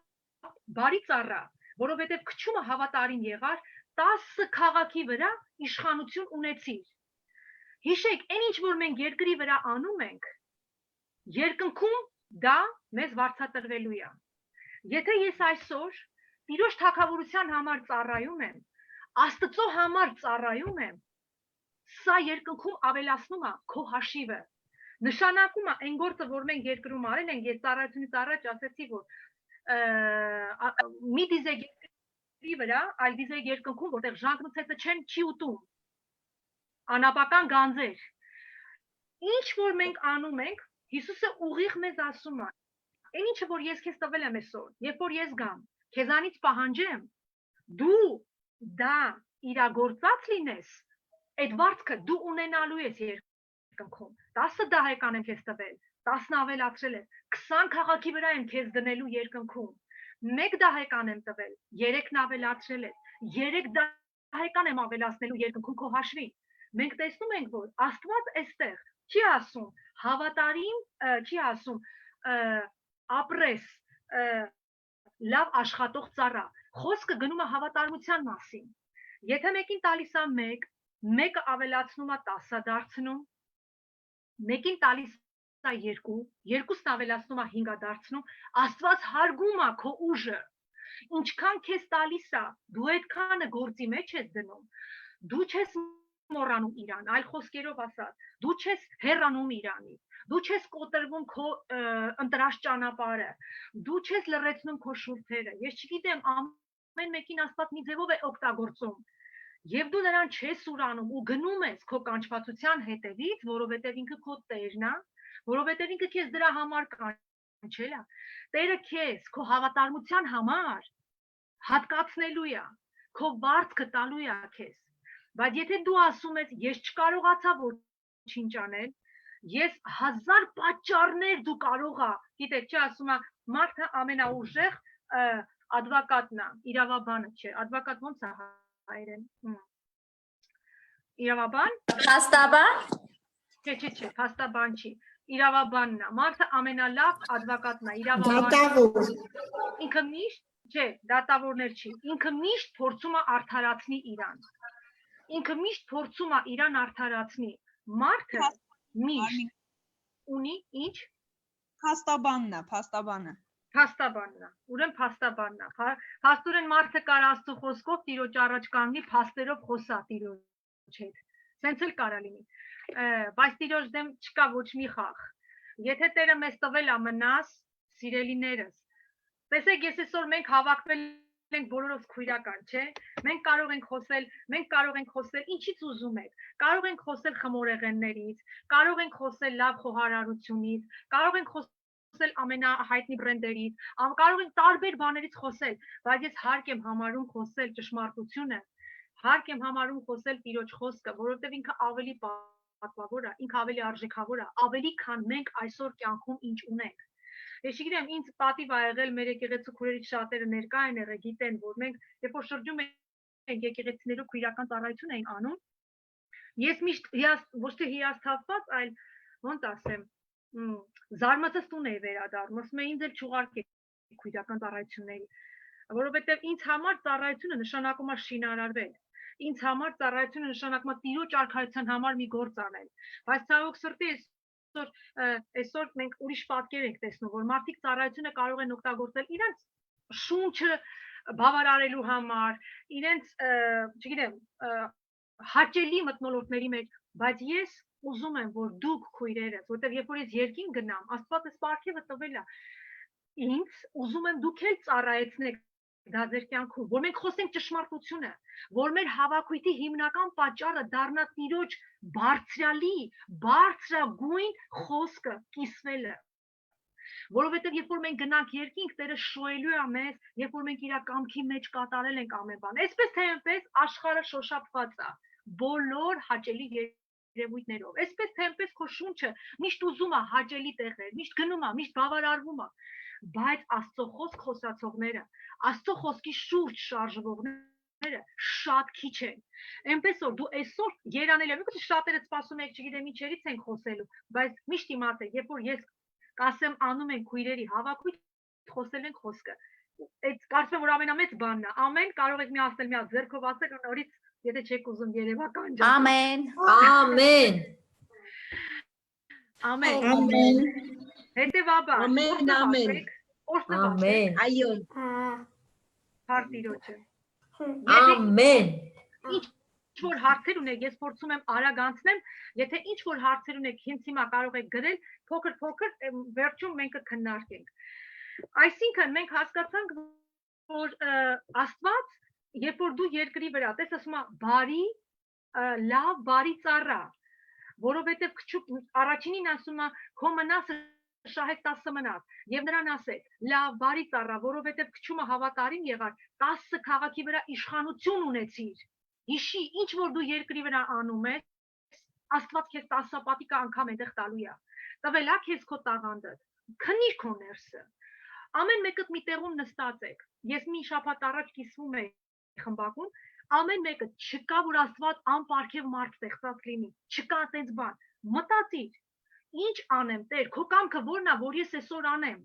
բարի ծառա, որովհետեւ քչումը հավատարիմ եղար 10 քաղաքի վրա իշխանություն ունեցիր։ Հիշեք, այն ինչ որ մենք երկրի վրա անում ենք, երկնքում դա մեզ վարձատրվելու է։ Եթե ես այսօր Տիրոջ թագավորության համար ծառայում եմ, Աստծո համար ծառայում եմ, սա երկնքում ավելացնում է քո հաշիվը։ Նշանակում է այն գործը, որ մենք երկրում արել ենք, ես ծառայությունից առաջ ասեցի, որ մի դիզեկ երկրի վրա, այլ դիզեկ երկնքում, որտեղ ժանգնուցեցը չեն չի ուտում։ Անապական գանձեր։ Ինչ որ մենք անում ենք, Հիսուսը ուղիղ մեզ ասում է. Այն ինչը որ ես քեզ տվել եմ այսօր, երբ որ ես գամ, քեզանից պահանջեմ, դու դա իրագործած լինես, այդ վարձքը դու ունենալու ես երկնքում։ 10 դահեկան եմ քեզ տվել, 10-ն ավելացրել եմ, 20 քաղաքի վրա եմ քեզ դնելու երկնքում։ 1 դահեկան եմ տվել, 3-ն ավելացրել եմ, 3 դահեկան եմ ավելացնելու երկնքում քո հաշվին։ Մենք տեսնում ենք, որ Աստված այստեղ չի ասում հավատարիմ, չի ասում ապրես լավ աշխատող ծառա, խոսքը գնում է հավատարմության մասին։ Եթե մեկին տալիս է 1, մեկը ավելացնում է 10 դարձնում, մեկին տալիս է 2, 2-ն ավելացնում է 5 դարձնում, Աստված հարգում է քո ուժը։ Ինչքան քեզ տալիս է, դու այդքանը գործի մեջ ես դնում։ Դու չես մոռանում իրան, այլ խոսքերով ասած, դու չես հեռանում իրանից, դու չես կոտրվում քո ընտրած ճանապարհը, դու չես լռեցնում քո շուրթերը։ Ես չգիտեմ, ամեն մեկին Աստված մի ձևով է օգտագործում, եւ դու նրան չես ուրանում ու գնում ես քո կանչվածության հետևից, որովհետեւ ինքը քո Տերն է, որովհետեւ ինքը քեզ դրա համար կանչել է։ Տերը քեզ քո հավատարմության համար հատկացնելու է, քո վարձքը տալու է քեզ։ Բայց եթե դու ասում ես, ես չկարողացա ոչինչ անել, ես 1000 պատճառներ դու կարող ես, գիտեք, չի ասում է, մարդը ամենաուժեղ advocatն է, իրավաբանը չէ, advocate ոնց է հայերեն։ Իրավաբան։ Փաստաբան։ Չէ, փաստաբան չի, իրավաբանն է, մարդը ամենալավ advocatն է, իրավաբանը։ Ինքը միշտ, չէ, դատավորներ չի, ինքը միշտ փորձում է արդարացնի իրան։ Ինքը միշտ փորձում է իրան արդարացնի։ Մարդը միշտ ունի ինչ? Փաստաբանն է, փաստաբանը։ Փաստաբանն է, ուրեմն փաստաբանն է։ Փաստորեն մարդը կար Աստծո խոսքով Տիրոջ առաջ կանգնի, փաստերով խոսա Տիրոջ հետ։ Սենց էլ կարա լինի։ Բայց Տիրոջ դեմ չկա ոչ մի խաղ։ Եթե Տերը մեզ տվել է մնաս, սիրելիներս, տեսեք, ես այսօր մենք հավաքվել ենք բոլորովս քույրական, չէ՞։ Մենք կարող ենք խոսել, ինչից ուզում եք։ Կարող ենք խոսել խմորեղեններից, կարող ենք խոսել լավ խոհարարությունից, կարող ենք խոսել ամենահայտնի բրենդերից, կարող ենք տարբեր բաներից խոսել, բայց ես հարկ եմ համարում խոսել ճշմարտությունը, հարկ եմ համարում խոսել Տիրոջ խոսքը, որովհետև ինքը ավելի պատվավոր է, ինքը ավելի արժեքավոր է, ավելի քան մենք այսօր կյանքում ինչ ունենք։ Ես չգիտեմ, ինձ պատիվ ա եղել մեր եկեղեցու քուրերից շատերը ներկա են եղել, գիտեն, որ մենք երբ որ շրջում ենք եկեղեցիներով քույրական ծառայություն էին անում, ես միշտ ոչ թե հիասթափված, այլ ոնց ասեմ, զարմացած տուն էի վերադառնում, ասում եմ ինձ էլ չուղարկեք քույրական ծառայությունների, որովհետև ինձ համար ծառայությունը նշանակում է շինարարվել։ Ինձ համար ծառայությունը նշանակում է Տիրոջ արքայության համար մի գործ անել։ Բայց ցավոք սրտի այսօր մենք ուրիշ պատկեր ենք տեսնում, որ մարդիկ ծառայությունը կարող են օգտագործել իրենց շունչը բավարարելու համար, իրենց, չգիտեմ, հաճելի մթնոլորտների մեջ, բայց ես ուզում եմ, որ դուք քույրերս, որտեղ երբ որ ես երկին գնամ, Աստված այս պարգևը տվել է ինձ, ուզում եմ դուք էլ ծառայեցնեք դա ձեր կյանքում, որ մենք խոսենք ճշմարտությունը, որ մեր հավաքույթի հիմնական պատճառը դառնա Տիրոջ բարձրալի, բարձրագույն խոսքը կիսվելը։ Որովհետև երբ որ մենք գնանք երկինք, Տերը շոյելու է մեզ, երբ որ մենք իր կամքի մեջ կատարել ենք ամեն բան։ Այսպես թե այնպես աշխարհը շոշափված է բոլոր հաճելի երևույթներով։ Այսպես թե այնպես քո շունչը միշտ ուզում է հաճելի տեղեր, միշտ գնում է, միշտ բավարարվում է, բայց Աստծո խոսք խոսացողները, Աստծո խոսքի շուրջ շարժվողները շատ քիչ են։ Այնպես որ դու այսօր երանել ես, միգուցե շատերը սպասում եք, չգիտեմ ինչերից ենք խոսելու, բայց միշտ իմացեք, երբ որ ես կասեմ անում են քույրերի հավաքույթ, խոսել ենք խոսքը։ Այդ կարծում եմ որ ամենամեծ բանն է։ Ամեն կարող եք միացնել մի հատ ձեռքով ասել ու նորից եթե չեք ուզում երևական ջան։ Ամեն։ Ամեն։ Ամեն։ Ամեն։ Հետևաբար։ Ամեն։ Ամեն։ Այո։ Հարցիրոջը։ Ամեն։ Ինչ որ հարցեր ունեք, ես փորձում եմ արագ անցնեմ, եթե ինչ որ հարցեր ունեք, հենց հիմա կարող եք գրել, փոքր վերջում մենք կքննարկենք։ Այսինքն մենք հասկացանք, որ Աստված, երբ որ դու երկրի վրա, տես ասում է բարի, լավ, բարի ծառա, որովհետև առաջինին ասում է քո մնասը շահեց 10 մնաս, եւ նրան ասեց, լավ, բարի ծառա, որովհետև քչումը հավատարիմ եղար, 10 քաղաքի վրա իշխանություն ունեցիր։ Հիշի, ինչ որ դու երկրի վրա անում ես, Աստված քեզ 10 պատիկ անգամ այնտեղ տալու է։ Տվել է քեզ քո տաղանդը։ Քնիր քո ներսը։ Ամեն մեկը մի տեղում նստած եք։ Ես մի շաբաթ առաջ կիսվում էի խմբակում, ամեն մեկը չկա որ Աստված անպարգև մարդ ստեղծած լինի։ Չկա այդպես բան։ Մտածիր, ինչ անեմ, Տեր, քո կամքը ո՞րն է, որ ես այսօր անեմ։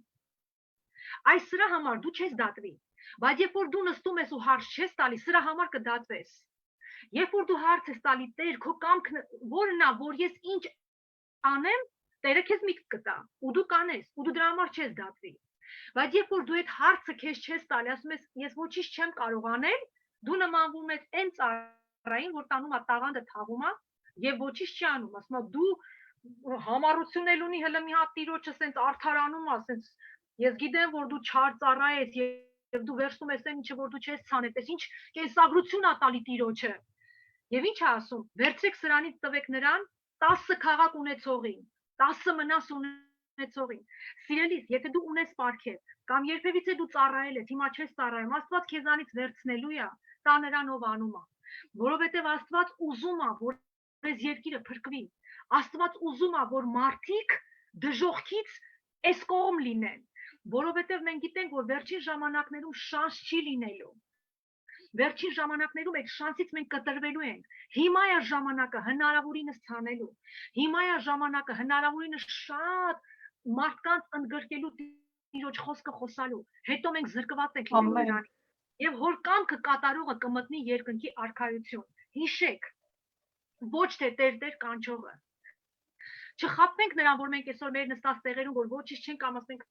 Այս սրա համար դու չես դատվի, բայց երբ որ դու նստում ես ու հարց չես տալի, սրա համար կդատվես։ Երբ որ դու հարց ես տալի, Տեր, քո կամքն ո՞րն է, որ ես ինչ անեմ, Տերը քեզ միտք կտա, ու դու կանես, ու դու դրա համար չես դատվի։ Բայց երբ որ դու այդ հարցը քեզ չես տալի, ասում ես, ես ոչինչ չեմ կարող անել, դու նմանվում ես այն ծառային, որ տանում է տաղանդը թաղում է եւ ոչինչ չի անում, ասում է դու համառություն էլ ունի հələ մի հատ Տիրոջը սենց արդարանում է, սենց ես գիտեմ, որ դու չար ծառա ես եւ դու վերցնում ես այն ինչը որ դու չես ցանել, ես ինչ կենսագրություն է տալի Տիրոջը։ Եվ ինչ է ասում, վերցրեք սրանից տվեք նրան 10 քաղաք ունեցողին, 10 մնաս ունեցողին։ Սիրելիս, եթե դու ունես պարգև, կամ երբևիցե դու ծառայել ես, հիմա չես ծառայում, Աստված քեզանից վերցնելու է, տա նրան ով անում է։ Որովհետև Աստված ուզում է, որ այս երկիրը փրկվի։ Աստված ուզում է, որ մարդիկ դժոխքից այս կողմ լինեն, որովհետև մենք գիտենք, որ վերջին ժամանակներում շանս չի լինելու։ Վերջին ժամանակներում այդ շանսից մենք կտրվելու ենք։ Հիմա է ժամանակը հնարավորինս ցանելու։ Հիմա է ժամանակը հնարավորինս շատ մարդկանց ընդգրկելու Տիրոջ խոսքը խոսալու։ Հետո մենք զրկված ենք նրանից։ Եվ հոր կամքը կատարողը կմտնի երկնքի արքայություն։ Հիշեք, ոչ թե Տեր կանչողը։ Չխաբվենք նրան, որ մենք այսօր մեր նստած տեղերում, որ ոչինչ չենք կամ ասենք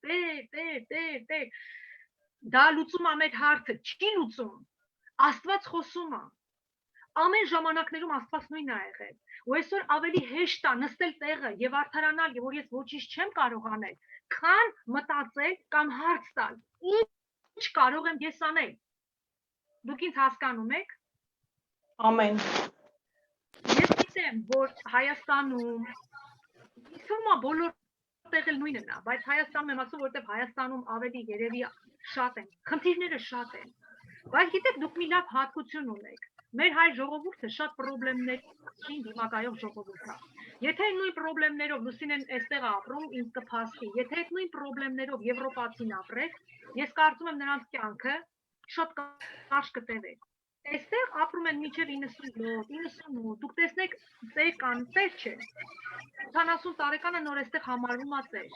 Տեր, դա լուծում է մեր հարցը, չի լուծում։ Աստված խոսում է։ Ամեն ժամանակներում Աստված նույնն է եղել։ Ու այսօր ավելի հեշտ է նստել տեղը եւ արդարանալ, որ ես ոչինչ չեմ կարող անել, քան մտածել կամ հարց տալ։ Ինչ կարող եմ ես անել։ Դուք ինձ հասկանում եք։ Ամեն։ Ես գիտեմ, որ Հայաստանում իսկույն բոլոր տեղել նույնն է, բայց Հայաստանում եմ ասում, որովհետև Հայաստանում ավելի երևի շատ են, խնդիրները շատ են։ Բայց գիտեք, դուք մի լավ հատկություն ունեք։ Մեր հայ ժողովուրդը շատ խնդիրների դիմակայող ժողովուրդ է։ Եթե այդ նույն խնդիրներով Լուսինեն այստեղ ապրում, ինձ կփաստի, եթե այդ նույն խնդիրներով Եվրոպացին ապրեք, ես կարծում եմ նրանց կյանքը շատ կարճ կտևի։ Այստեղ ապրում են մինչև 97, 98, դուք տեսնեք ծեր կան, ծեր չէ։ 80 տարեկանը նոր այստեղ համարվում է ծեր։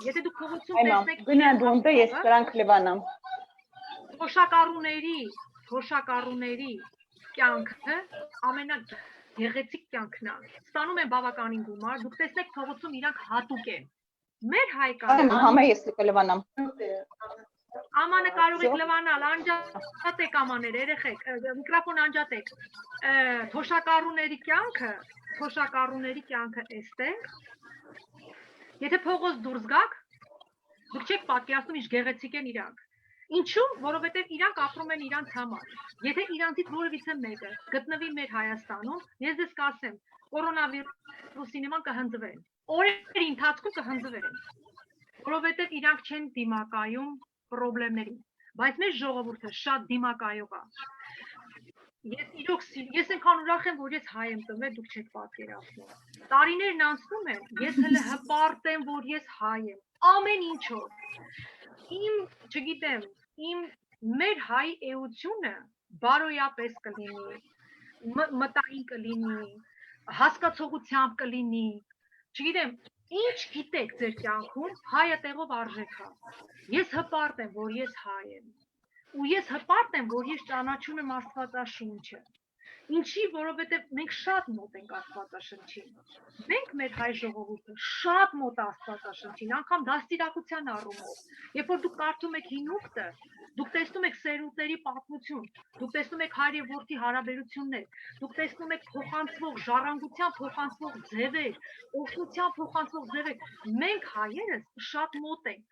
Եթե դուք փողոցում տեսնեք գնա դոնտե ես դրանք լվանամ։ Թոշակառուների կյանքը ամենագեղեցիկ կյանքն է։ Ստանում են բավականին գումար, դուք տեսնեք փողոցում իրանք հատուկ են։ Մեր հայկական Համա ես կլվանամ։ Ամանը կարող եք լվանալ, անջատեք ամաներ, երեխեք, միկրոֆոն անջատեք։ Թոշակառուների կյանքը էստեղ։ Եթե փողոց դուրս գաք, դուք չեք պատկերացնում ինչ գեղեցիկ են իրանք։ Ինչու՞, որովհետև իրանք ապրում են իրանց համար։ Եթե իրանցից որևիցե մեկը գտնվի մեր Հայաստանում, ես դες կասեմ, կորոնավիրուսի նման կհնձվեն։ Օրերի ընթացքում կհնձվեն։ Որովհետև իրանք չեն դիմակայում խնդիրներին, բայց մեր ժողովուրդը շատ դիմակայող է։ Ես այնքան ուրախ եմ, որ ես հայ եմ տվել, դուք չեք պատկերացնում։ Տարիներն անցնում են, ես հələ հպարտ եմ, որ ես հայ եմ։ Ամեն ինչով։ Չգիտեմ, մեր հայ էությունը բարոյապես կլինի, մտային կլինի, հասկացողությամբ կլինի, չգիտեմ, ինչ գիտեք ձեր կյանքում, հայը տեղով արժեք է։ Ես հպարտ եմ, որ ես հայ եմ։ Ու ես հպարտ եմ, որ ես ճանաչում եմ Աստվածաշունչը։ Ինչի, որովհետև մենք շատ մոտ ենք Աստվածաշնչին։ Մենք մեր հայ ժողովուրդը շատ մոտ Աստվածաշնչին, անգամ դաստիարակության առումով։ Երբ որ դուք կարդում եք Հին Ուխտը, դուք տեսնում եք սերունդների պատմություն, դուք տեսնում եք հայր եւ որդի հարաբերություններ, դուք տեսնում եք փոխանցվող ժառանգության փոխանցվող ձևեր, օգնության փոխանցվող ձևեր։ Մենք հայերս շատ մոտ ենք,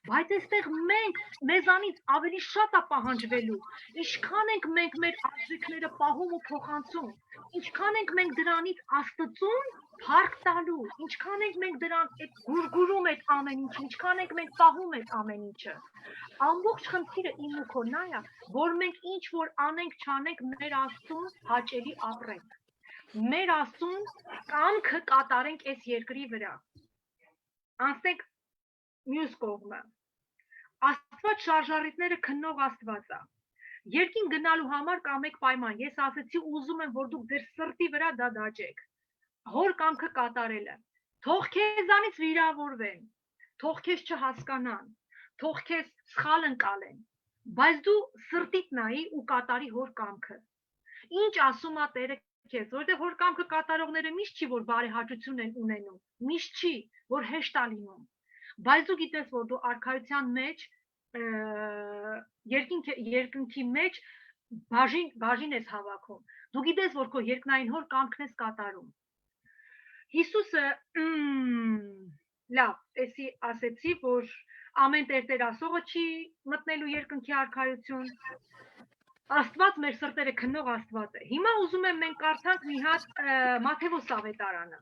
բայց այստեղ մենք մեզանից ավելի շատ է պահանջվելու։ Ինչքան ենք մենք մեր արժեքները պահում ու փոխանցում, ինչքան ենք մենք դրանից Աստծուն փառք տալու, ինչքան ենք մենք դրան գուրգուրում այդ ամեն ինչ, ինչքան ենք մենք պահում այդ ամեն ինչը։ Ամբողջ խնդիրը իմ ու քո նա է, որ մենք ինչ որ անենք, չանենք, մեր Աստծուն հաճելի ապրենք։ Մեր Աստծուն կամքը կատարենք այս երկրի վրա։ Անցնենք մյուս կողմը։ Աստված շարժառիթները քննող Աստված է։ Երկին գնալու համար կա մեկ պայման։ Ես ասեցի, ուզում եմ, որ դուք ձեր սրտի վրա դա դաջեք։ Հոր կամքը կատարելը։ Թող քեզանից վիրավորվեն, թող քեզ չհասկանան, թող քեզ սխալ ընկալեն, բայց դու սրտիդ նայի ու կատարի հոր կամքը։ Ինչ ասում է Տերը քեզ, որտեղ հոր կամքը կատարողները միշտ չի, որ բարեհաճություն են ունենում, միշտ չի, որ հեշտ է լինում։ Բայց դու գիտես, որ դու արքայության մեջ երկնքի մեջ բաժին ես հավաքում։ Դու գիտես, որ քո երկնային հոր կամքն ես կատարում։ Հիսուսը լավ, էսի ասեցի, որ ամեն Տեր ասողը չի մտնելու երկնքի արքայություն։ Աստված մեր սրտերը քննող Աստված է։ Հիմա ուզում եմ մենք կարդանք մի հատ Մատթեոս ավետարանը։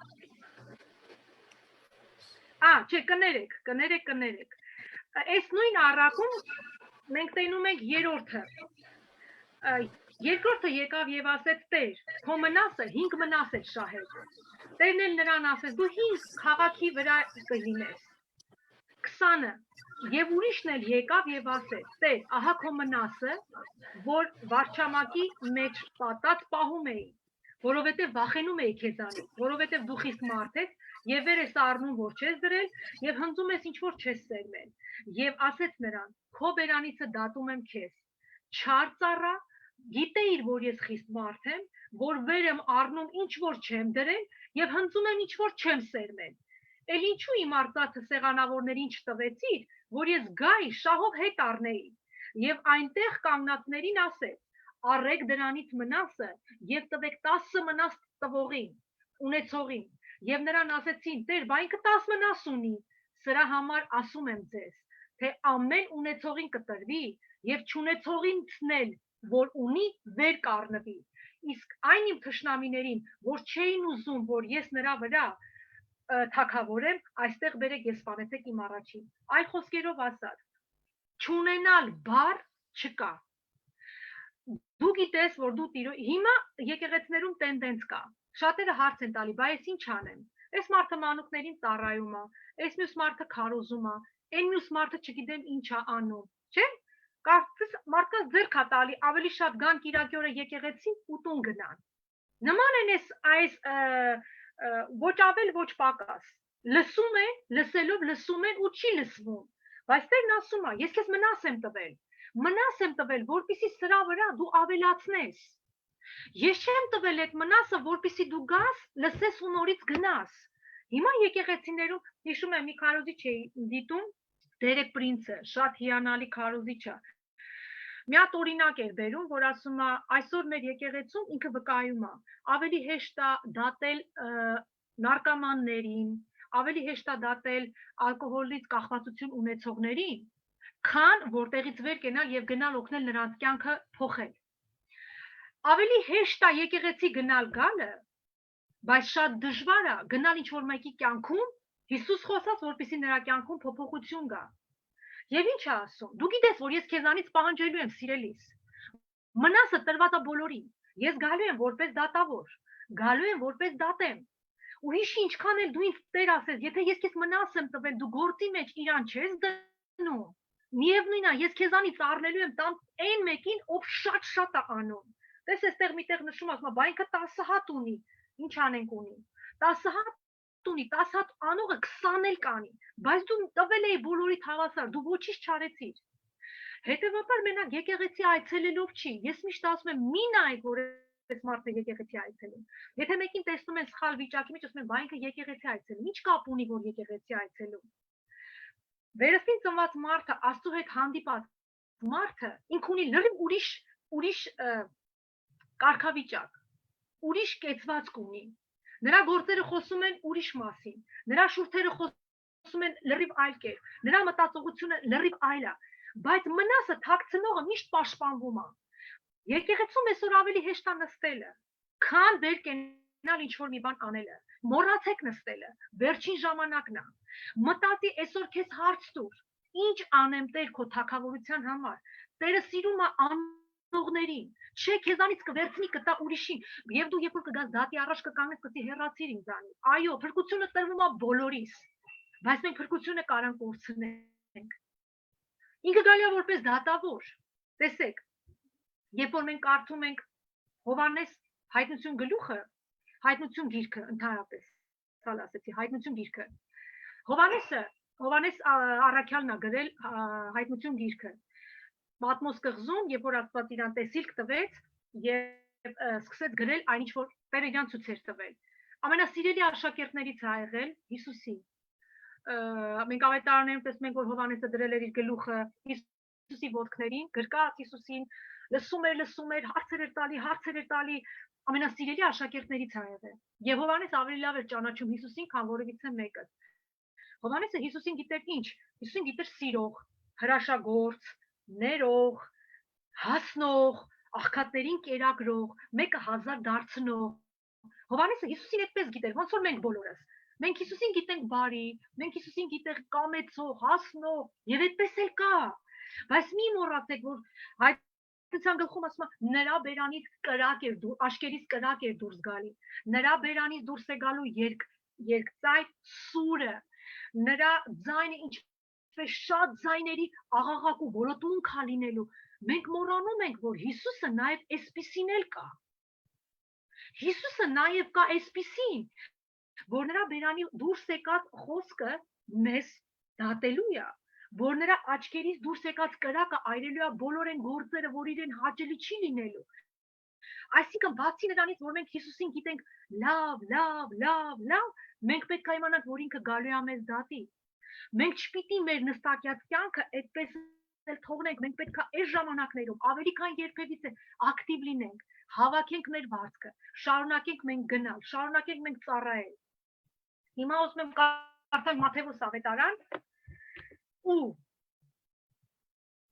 Չէ, կներեք։ Այս նույն առակում մենք տենում ենք երրորդը։ Երկրորդը եկավ եւ ասեց Տեր, քո մնասը 5 մնաս է շահել։ Տերն էլ նրան ասեց, դու 5 քաղաքի վրա կլինես։ 20-ը եւ ուրիշն էլ եկավ եւ ասեց, Տեր, ահա քո մնասը, որ վարչամակի մեջ պատած պահում էի, որովհետեւ վախենում էի քեզանից, որովհետեւ դու խիստ մարդ ես եւ վեր ես առնում, որ չես դրել եւ հնձում ես ինչ որ չես սերմել։ Եվ ասեց նրան, քո բերանիցը դատում եմ քեզ։ Չար ծառա, գիտեիր, որ ես խիստ մարդ եմ, որ վեր եմ առնում ինչ որ չեմ դրել եւ հնձում եմ ինչ որ չեմ սերմել։ Էլ ինչու իմ արծաթը սեղանավորներին չտվեցիր, որ ես գայի շահով հետ առնեի։ Եվ այնտեղ կանգնածներին ասեց. առեք դրանից մնասը եւ տվեք 10 մնաս տվողին, ունեցողին։ Եվ նրան ասեցին. Տեր, բա ինքը 10 մնաս ունի։ Սրա համար ասում եմ ձեզ, թե ամեն ունեցողին կտրվի եւ չունեցողինցն էլ, որ ունի, վեր կառնվի։ Իսկ այն իմ թշնամիներին, որ չէին ուզում, որ ես նրա վրա թագավորեմ, այստեղ բերեք ես սպանեցեք իմ առաջին։ Այլ խոսքերով ասած, չունենալ բառ չկա։ դու գիտես, որ դու տիրո հիմա եկեղեցիներում տենդենս կա։ Շատերը հարց են տալի, բայց ինչ անեմ։ Այս մարդը մանուկներին ծառայում է, այս մյուս մարդը քարոզում է, այն մյուս մարդը չգիտեմ ինչ է անում, չէ՞։ Կարծես մարդկանց ձեռք է տալի ավելի շատ գան Կիրակի օրը եկեղեցին ու տուն գնան։ Նման են այս ոչ ավել ոչ պակաս։ Լսում են, լսելով լսում են ու չի լսվում։ Բայց Տերն ասում է, ես քեզ մնաս եմ տվել, որպեսզի սրա վրա դու ավելացնես։ Ես չեմ տվել այդ մնասը, որպեսզի դու գաս, լսես ու նորից գնաս։ Հիմա եկեղեցիներում հիշում եմ մի քարոզիչ էի դիտում, Դերեկ Պրինցը, շատ հիանալի քարոզիչ է։ Մի հատ օրինակ էր բերում, որ ասում է, այսօր մեր եկեղեցում ինքը վկայում է, ավելի հեշտ է դատել նարկոմաններին, ավելի հեշտ է դատել ալկոհոլից կախվածություն ունեցողներին, քան որտեղից վեր կենալ եւ գնալ օգնել նրանց կյանքը փոխել։ Ավելի հեշտ է եկեղեցի գնալ գալը, բայց շատ դժվար է գնալ ինչ-որ մեկի կյանքում, Հիսուս խոսած, որպեսզի նրա կյանքում փոփոխություն գա։ Եվ ինչ է ասում, դու գիտես, որ ես քեզանից պահանջելու եմ սիրելիս, մնասը տրված է բոլորին, ես գալու եմ որպես դատավոր, գալու եմ որպես դատեմ, ու հիշի ինչքան էլ դու ինձ Տեր ասես, եթե ես քեզ մնաս եմ տվել, դու գործի մեջ իրան չես դնում, միևնույն է, ես քեզանից առնելու եմ տան այն մեկին, ով շատ է անում, տես այստեղ միտեղ նշում ասում, բա ինքը 10 հատ ունի, ինչ անենք ունի, 10 հատ ունի, 10 հատ անողը 20 էլ կանի, բայց դու տվել էի բոլորիդ հավասար, դու ոչինչ չարեցիր։ Հետևաբար մենակ եկեղեցի այցելելով չի, ես միշտ ասում եմ, մի նայեք, որ այս մարդը եկեղեցի այցելում։ Եթե մեկին տեսնում են սխալ վիճակի մեջ, ասում են, բա ինքը եկեղեցի այցելում, ինչ կապ ունի, որ եկեղեցի այցելում։ Վերստին ծնված մարդը, Աստծո հետ հանդիպած մարդը, ինքը ունի լրիվ ուրիշ կարգավիճակ, ուրիշ կեցվածք ունի։ Նրա գործերը խոսում են ուրիշ մասին, նրա շուրթերը խոսում են լրիվ այլ կերպ, նրա մտածողությունը լրիվ այլ է, բայց մնասը թաքցնողը միշտ պաշտպանվում է։ Եկեղեցում այսօր ավելի հեշտ է նստելը, քան վեր կենալ ինչ-որ մի բան անելը, մոռացեք նստելը, վերջին ժամանակն է, մտածի այսօր քեզ հարց տուր, ինչ անեմ Տեր քո թագավորության համար, Տերը սիրում է անողներին, չէ քեզանից կվերցնի կտա ուրիշին, եւ դու երբ որ կգաս դատի առաջ կկանգնես կսի հեռացիր ինձանից, այո, փրկությունը տրվում է բոլորիս, բայց մենք փրկությունը կարանք կորցնենք։ Ինքը գալի է որպես դատավոր, տեսեք, երբ որ մենք կարդում ենք Հովհաննես հայտնություն գլուխը, հայտնություն գիրքը ընդհանրապես, սալ ասեցի, հայտնություն գիրքը, Հովհաննես առաքյալն է գրել հայտնություն գիրքը, Պատմոս կղզում, երբ որ Աստված իրան տեսիլք տվեց եւ սկսեց գրել այն ինչ որ Տերը իրան ցույց էր տվել։ Ամենասիրելի աշակերտներից է եղել Հիսուսին։ Մենք ավետարաններում տեսնում ենք, որ Հովհաննեսը դրել էր իր գլուխը Հիսուսի ոտքներին, գրկած Հիսուսին, լսում էր, հարցեր էր տալի, ամենասիրելի աշակերտներից է եղել։ Եվ Հովհաննեսը ավելի լավ էր ճանաչում Հիսուսին, քան որևիցե մեկը։ Հովհաննեսը Հիսուսին գիտեր ինչ։ Հիսուսին գիտեր սիրող, հրաշագործ, ներող, հասնող, աղքատներին կերակրող, մեկը 1000 դարձնող։ Հովհաննեսը Հիսուսին այդպես գիտեր, ոնց որ մենք բոլորս։ Մենք Հիսուսին գիտենք բարի, մենք Հիսուսին գիտենք կամեցող, հասնող, եւ այդպես էլ կա։ Բայց մի մոռացեք, որ հայտնության գլխում ասում է նրա բերանից կրակ էր աշկերից կրակ էր դուրս գալի։ Նրա բերանից դուրս է գալու երկծայր սուրը։ Նրա ձայնը ինչ շատ ձայների աղաղակ ու որոտուն քա լինելու, մենք մոռանում ենք, որ Հիսուսը նաև այսպիսին էլ կա։ Հիսուսը նաև կա այսպիսին, որ նրա բերանի դուրս եկած խոսքը մեզ դատելու է, որ նրա աչքերից դուրս եկած կրակը այրելու է բոլոր այն գործերը, որ իրեն հաճելի չի լինելու։ Այսինքն բացի նրանից, որ մենք Հիսուսին գիտենք լավ, մենք պետք է իմանանք, որ ինքը գալու է մեզ դատի։ Մենք չպիտի մեր նստակյաց կյանքը այդպես էլ թողնենք, մենք պետք է այս ժամանակներում ավելի քան երբևիցե ակտիվ լինենք, հավաքենք մեր վարձքը, շարունակենք մենք գնալ, շարունակենք մենք ծառայել։ Հիմա ուզում եմ կարդալ Մատթեոս ավետարան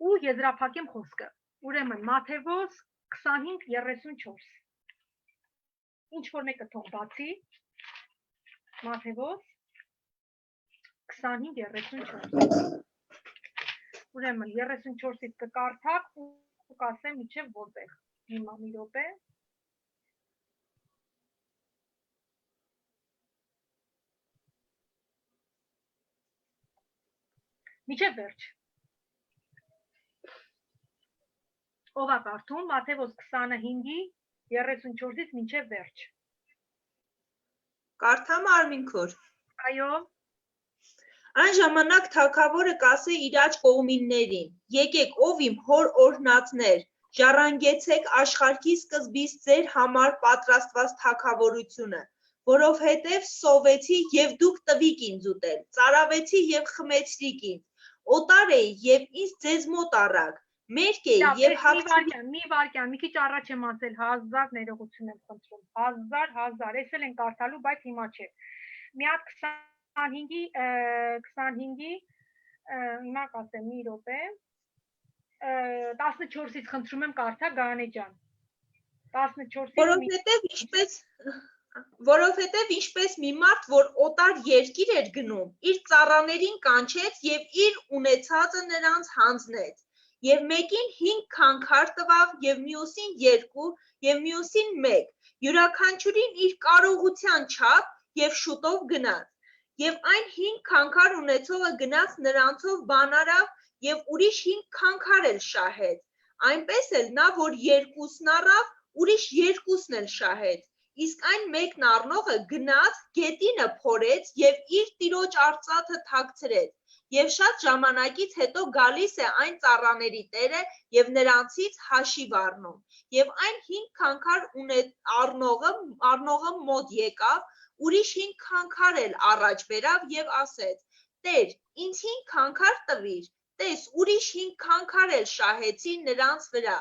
ու եզրափակեմ խոսքը։ Ուրեմն Մատթեոս 25:34։ Ինչ որ մեկը թող բացի Մատթեոս 25:34։ Ուրեմն 34-ից կկարդակ ու ու կասեմ միջև որտեղ։ Հիմա մի րոպե։ Միջև վերջ։ Ով է կարդում Մատթեոս 25-ի 34-ից մինչև վերջ։ Կարդամ Արմինքուր։ Այո, Այն ժամանակ թագավորը կասե իր աջ կողմիններին. եկեք ով իմ հոր օրհնածներ, ժառանգեցեք աշխարհի սկզբից ձեր համար պատրաստված թագավորությունը, որովհետև սովեցի եւ դուք տվիք ինձ ուտել, ծարավեցի եւ խմեցրիք ինձ, օտար էի եւ ինձ ձեզ մոտ առաք, մերկ էի եւ մի վարքյան, մի քիչ առաջ եմ ասել 1000 ներողություն եմ խնդրում, 1000, էսել են կարդալու, բայց հիմա չէ։ Մի հատ 25-ի, հիմա կասեմ մի րոպե, 14-ից խնդրում եմ կարդա Գարանե ջան։ 14-ից Որովհետև ինչպես մի մարդ, որ օտար երկիր էր գնում, իր ծառաներին կանչեց եւ իր ունեցածը նրանց հանձնեց, եւ մեկին 5 քանքար տվավ, եւ մյուսին 2, եւ մյուսին 1, յուրաքանչյուրին իր կարողության չափ եւ շուտով գնաց, եւ այն 5 քանքար ունեցողը գնաց նրանցով բան արավ եւ ուրիշ 5 քանքար էլ շահեց, այնպես էլ նա, որ 2-ն առավ, ուրիշ 2-ն էլ շահեց, իսկ այն մեկն առնողը գնաց, գետինը փորեց եւ իր տիրոջ արծաթը թաքցրեց եւ շատ ժամանակից հետո գալիս է այն ծառաների տերը եւ նրանցից հաշիվ առնում եւ այն 5 քանքար առնողը մոտ եկավ ուրիշ 5 քանքար էլ առաջ բերավ եւ ասեց Տեր ինձ 5 քանքար տվիր տես ուրիշ 5 քանքար էլ շահեցի նրանց վրա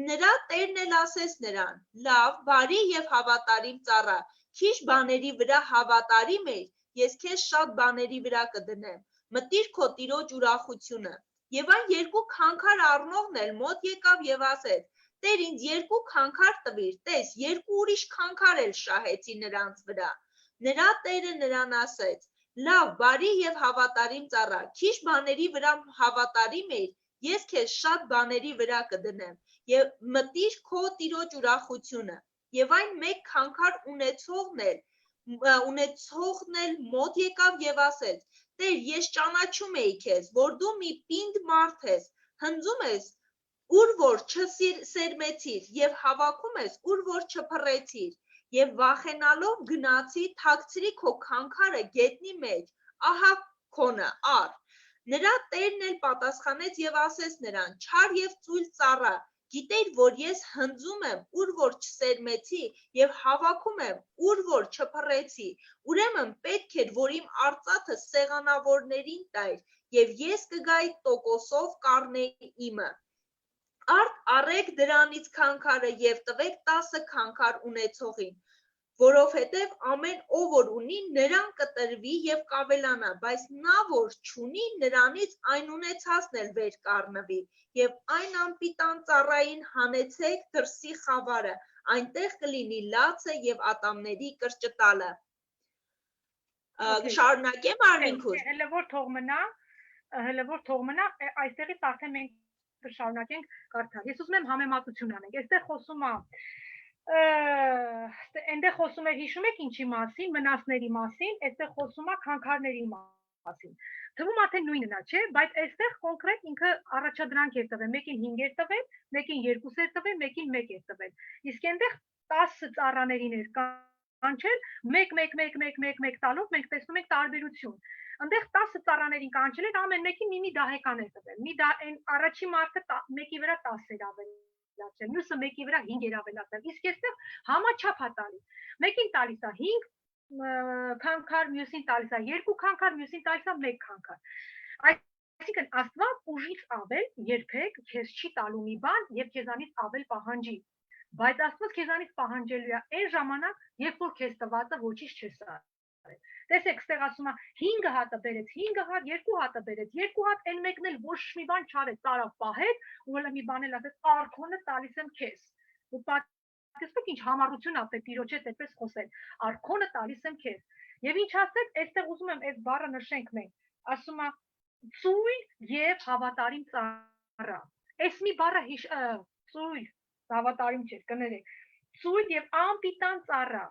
Նրա տերն էլ ասեց նրան. լավ, բարի եւ հավատարիմ ծառա, քիչ բաների վրա հավատարիմ ես, ես քեզ շատ բաների վրա կդնեմ, մտիր քո տիրոջ ուրախությունը։ Եվ այն 2 քանքար առնողն էլ մոտ եկավ եւ ասեց. Տեր ինձ 2 քանքար տվիր, տես 2 ուրիշ քանքար էլ շահեցի նրանց վրա։ Նրա տերը նրան ասեց. լավ, բարի եւ հավատարիմ ծառա, քիչ բաների վրա հավատարիմ ես, ես քեզ շատ բաների վրա կդնեմ եւ մտիր քո տիրոջ ուրախությունը եւ այն մեկ քանքար ունեցողն էլ մոտ եկավ եւ ասեց Տեր ես ճանաչում էի քեզ որ դու մի պինդ մարդ ես հնձում ես ուր որ չսերմեցիր եւ հավաքում ես ուր որ չփռեցիր եւ վախենալով գնացի թաքցրի քո քանքարը գետնի մեջ ահա քոնը առ Նրա տերն էլ պատասխանեց եւ ասեց նրան. Չար եւ ծույլ ծառա, գիտեր, որ ես հնձում եմ, ուր որ չսերմեցի եւ հավաքում եմ, ուր որ չփռեցի, ուրեմն պետք էր, որ իմ արծաթը սեղանավորներին տայր եւ ես կգայի տոկոսով կառնեի իմը։ Արդ առեք դրանից քանքարը եւ տվեք 10 քանքար ունեցողին Որովհետև ամեն ով որ ունի նրան կտրվի եւ կավելանա, բայց նա որ չունի նրանից այն ունեցածն էլ վեր կառնվի եւ այն անպիտան ծառային հանեցեք դրսի խավարը, այնտեղ կլինի լացը եւ ատամների կրճտալը։ Շարունակեմ Արմինքուր։ Հələ որ թող մնա, այստեղից արդեն մենք կշարունակենք կարդալ։ Ես ուզում եմ համեմատություն անենք։ Այստեղ խոսում է Այնտեղ խոսում էր հիշում եք ինչի մասին, մնացների մասին, այստեղ խոսում է քանքարների մասին։ Թվում է թե նույնն է, չէ, բայց այստեղ կոնկրետ ինքը առաջադրանք էր տվել, մեկին 5 էր տվել, մեկին 2 էր տվել, մեկին 1 էր տվել։ Իսկ այնտեղ 10 ծառաներին էր կանչել, 1 տալով մենք տեսնում ենք տարբերություն։ Այնտեղ 10 ծառաներին կանչել էր, ամեն մեկին մի դահեկան էր տվել։ Առաջի մարդը մեկի վրա 10 էր ավել Մյուսը մեկի վրա 5 էր ավելացել, իսկ այստեղ համաչափ է տալիս։ Մեկին տալիս է 5 քանքար, մյուսին տալիս է 2 քանքար, մյուսին տալիս է 1 քանքար։ Այսինքն Աստված ուժից ավել երբեք քեզ չի տալու մի բան եւ քեզանից ավել պահանջի։ Բայց Աստված քեզանից պահանջելու է այն ժամանակ, երբ որ քեզ տվածը ոչինչ չես արել։ Տեսեք, ստեղ ասում է 5 հատը բերեց, 5 հատ, 2 հատը բերեց, 2 հատ այն մեկն էլ ոչ մի բան չարեց, տարավ պահեց, ու հələ մի բան էլ ասեց, արքոնը տալիս եմ քեզ։ Ու պատկերացրեք ինչ համառություն ա Տիրոջ հետ այդպես խոսել, արքոնը տալիս եմ քեզ։ Եվ ինչ ասեց, այստեղ ուզում եմ այս բառը նշենք մենք։ Ասում է ծույլ եւ հավատարիմ ծառա։ Այս մի բառը ծույլ, հավատարիմ չէր, կներեք։ Ծույլ եւ անպիտան ծառա։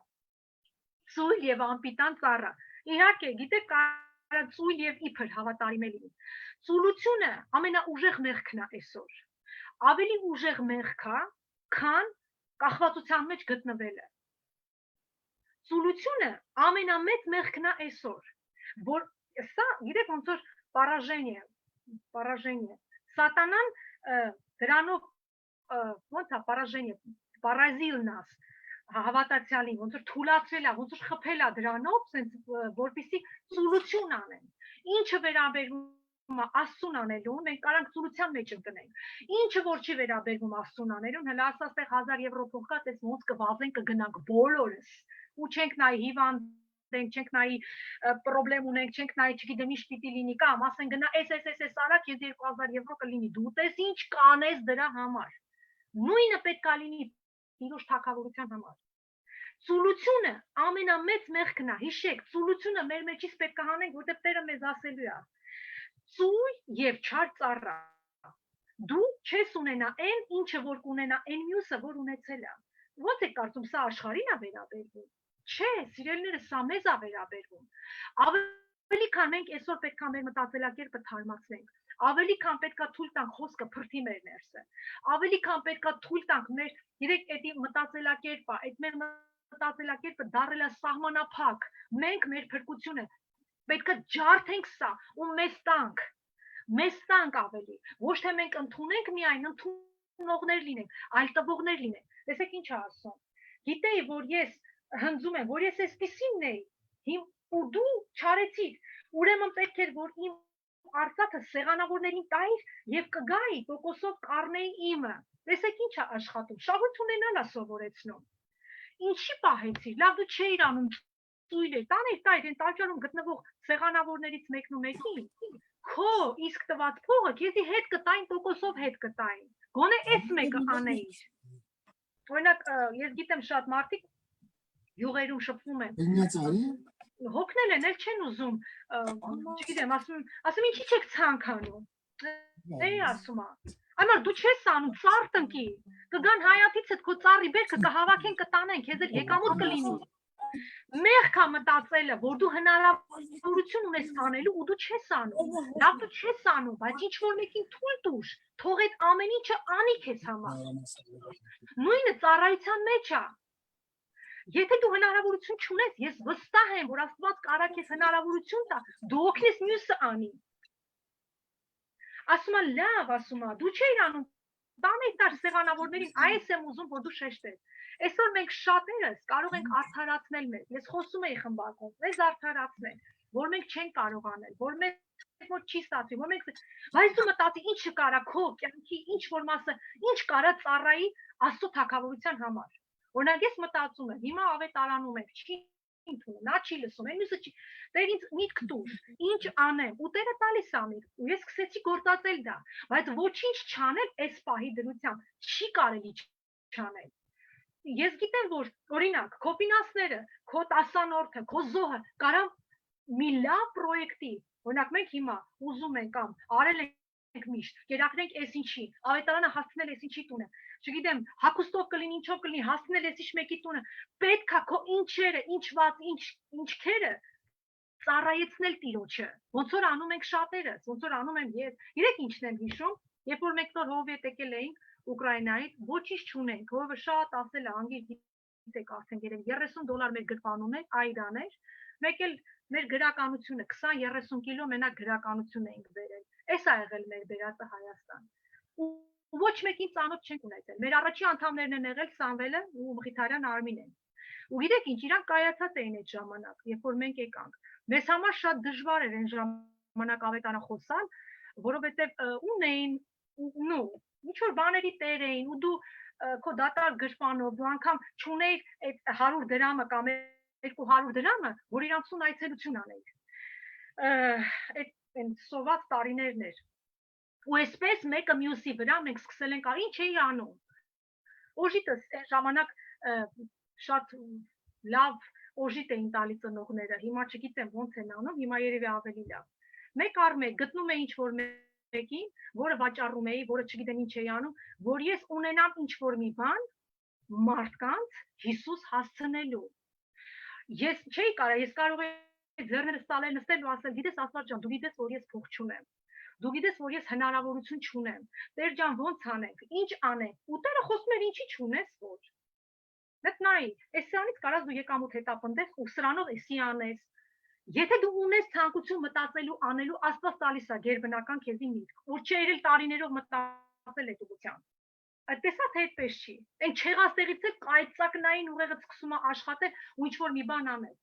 Ծույլ եւ անպիտան ծառա։ Իհարկե, գիտեք, կարա ծույլ եւ իբր հավատարիմ է լինի։ Ծուլությունը ամենաուժեղ մեղքն է այսօր։ Ավելի ուժեղ մեղք է, քան կախվածության մեջ գտնվելը։ Ծուլությունը ամենամեծ մեղքն է այսօր, որ սա, գիտեք, ոնց որ поражение։ Սատանան դրանով ոնց է поражение, поразил нас, հավատացյալին, ոնց որ թուլացրել է, ոնց որ խփել է դրանով, ասենց որպեսզի ծուլություն անեն։ Ինչը վերաբերում է Աստծուն անելուն, մենք կարանք ծուլության մեջ ընկնենք։ Ինչը որ չի վերաբերվում Աստծուն անելուն, հələ ասած տեղ 1000 եվրո փող կա, դες ոնց կվազեն կգնանք բոլորս։ Ու չենք նայի հիվանդ ենք, չենք նայի պրոբլեմ ունենք, չենք նայի, չգիտեմ ինչ պիտի լինի, կամ ասեն գնա այս արագ, ես 2000 եվրո կլինի, դու տես ինչ կանես դրա համար։ Նույնը պետք է լինի Տիրոջ թագավորության համար։ Ծուլությունը ամենամեծ մեղքն է, հիշեք, ծուլությունը մեր մեջից պետք է հանենք, որտեղ Տերը մեզ ասելու է։ Ծույլ եւ չար ծառա։ Դու չես ունենա այն, ինչը որ կունենա այն մյուսը, որ ունեցել է։ Ո՞նց է կարծում, սա աշխարհին է վերաբերվում։ Չէ, սիրելիները, սա մեզ է վերաբերվում։ Ավելի քան մենք այսօր պետք է մեր մտածելակերպը թարմացնենք։ Ավելի քան պետք է թույլ տանք խոսքը փրթի մեր ներսը։ Ավելի քան պետք է թույլ տանք մեր, երեք էդի մտածելակերպը, այդ մեր մտածելակերպը դառել է սահմանափակ։ Մենք մեր փրկությունը պետք է ջարդենք սա ու մեզ տանք ավելի։ Ոչ թե մենք ընդունենք միայն, ընդունողներ լինենք, այլ տվողներ լինենք։ Տեսեք ինչ է ասում։ Գիտեի, որ ես հնձում եմ, որ ես այսպեսինն էի, ու դու չարեցիր։ Ուրեմն պետք էր, որ իմ արծաթը սեղանավորներին տայր եւ կգայի տոկոսով կառնեի իմը։ Տեսեք ինչ է աշխատում։ Շահույթ ունենալա սովորեցնում։ Ինչի պահեցիր։ Լավ դու չէիր անում ծույլ էր, տանիր այն տաճարում գտնվող սեղանավորներից մեկն ու մեկին։ Քո իսկ տված փողը քեզի հետ կտային տոկոսով հետ կտային։ Գոնե այս մեկը անեիր։ Օրինակ, ես գիտեմ շատ մարդիկ յուղերում շփվում են։ Հոգնել են, էլ չեն ուզում, չգիտեմ, ասում ինչի չեք ցանկանում։ Էի ասում է։ Այմար դու չես անում, ծառ տնկի։ Կգան հայացիցդ քո ծառի բերքը կհավաքեն կտանեն, քեզ էլ եկամուտ կլինի։ Մեղք է մտածելը, որ դու հնարավորություն ունես անելու ու դու չես անում։ Լավ դու չես անում, բայց ինչ որ մեկին թույլ տուր, թող այդ ամեն ինչը անի քեզ համար։ Նույնը ծառայության մեջ է։ Եթե դու հնարավորություն չունես, ես վստահ եմ, որ Աստված կարա քեզ հնարավորություն տա, դու օգնես մյուսը անի։ Ասում է, լավ, ասում է, դու չէիր անում, տանեք տար սեղանավորներին, այս եմ ուզում, որ դու շեշտես։ Այսօր մենք շատերս կարող ենք արդարացնել մեզ։ Ես խոսում էի խմբակում, մեզ արդարացնել, որ մենք չենք կարող անել, որ մենք որ չի ստացվի, որ մենք բայց դու մտածի ինչը կարա քո կյանքի ինչ որ մասը, ինչ կարա ծառայի Աստծո թագավորության համար։ Օրինակ ես մտածում եմ, հիմա ավետարանում եմ, չի ընդունում, նա չի լսում, այն մյուսը չի։ Տեր ինձ միտք տուր, ինչ անեմ, ու Տերը տալիս է միտք, ու ես սկսեցի գործածել դա, բայց ոչինչ չանել այս պահի դրությամբ չի կարելի չանել։ Ես գիտեմ, որ օրինակ քո ֆինանսները, քո տասանորդը, քո զոհը կարա մի լավ պրոյեկտի, օրինակ մենք հիմա ուզում ենք կամ արել ենք միշտ, կերակրենք այս ինչի, ավետարանը հասցնել այս ինչի տունը, չգիտեմ, հագուստով կլինի, ինչով կլինի, հասցնել այս ինչ մեկի տունը, պետք է քո ինչերը, ինչքերը ծառայեցնել Տիրոջը, ոնց որ անում ենք շատերս, ոնց որ անում եմ ես, երեք ինչն եմ հիշում, երբ որ մեկ նոր հովիետ եկել էինք Ուկրաինայից, ոչինչ չունենք, հովը շատ ասել է, անգիր գիտեք արդեն $30 մեր գրպանում էր, այրաներ, մեկ էլ մեր գրականությունը 20-30 կիլո մենակ գրականություն էինք բերել, այս է եղել մեր բերածը Հայաստան, ու ոչ մեկին ծանոթ չենք ունեցել, մեր առաջի անդամներն են եղել Սամվելը ու Մխիթարյան Արմինեն, ու գիտեք ինչ, իրանք կայացած էին այդ ժամանակ, երբ որ մենք եկանք, մեզ համար շատ դժվար էր այն ժամանակ ավետարան խոսալ, որովհետև ունեին, ինչ որ բաների տեր էին, ու դու քո դատարկ գրպանով, դու անգամ չունեիր այդ 100 դրամը կամ 200 դրամը, որ իրանցուն այցելություն անեիր, այդ սոված տարիներն էր, ու այսպես մեկը մյուսի վրա մենք սկսել ենք ինչ էի անում, օժիտս այն ժամանակ շատ լավ օժիտ էին տալի ծնողները, հիմա չգիտեմ ոնց են անում, հիմա երևի ավելի լավ, մեկ առ մեկ գտնում է ինչ որ մեկին, որը վաճառում էի, որը չգիտեմ ինչ էի անում, որ ես ունենամ ինչ-որ մի բան մարդկանց Հիսուս հասցնելու։ Ես չէի կարող, ես կարող եի ձեռներս տալել, նստել ու ասել, գիտես Աստված ջան, դու գիտես, որ ես փող չունեմ։ Դու գիտես, որ ես հնարավորություն չունեմ։ Տեր ջան, ո՞նց անենք, ինչ անենք։ Ու Տերը խոսում էր, ինչի չունես, որ։ Դտնայի, էսյանից կարաս դու եկամուտ հետապնդես ու սրանով էսի անես։ Եթե դու ունես ցանկություն մտածելու, անելու, Աստված տալիս է գերբնական քեզի միտք, որ չերել տարիներով մտածել այդ ուղղությամբ։ Այդպես է թե այդպես չի։ Այն չեղաստեղից էլ կայծակնային ուղեղը սկսում է աշխատել ու ինչ-որ մի բան անել։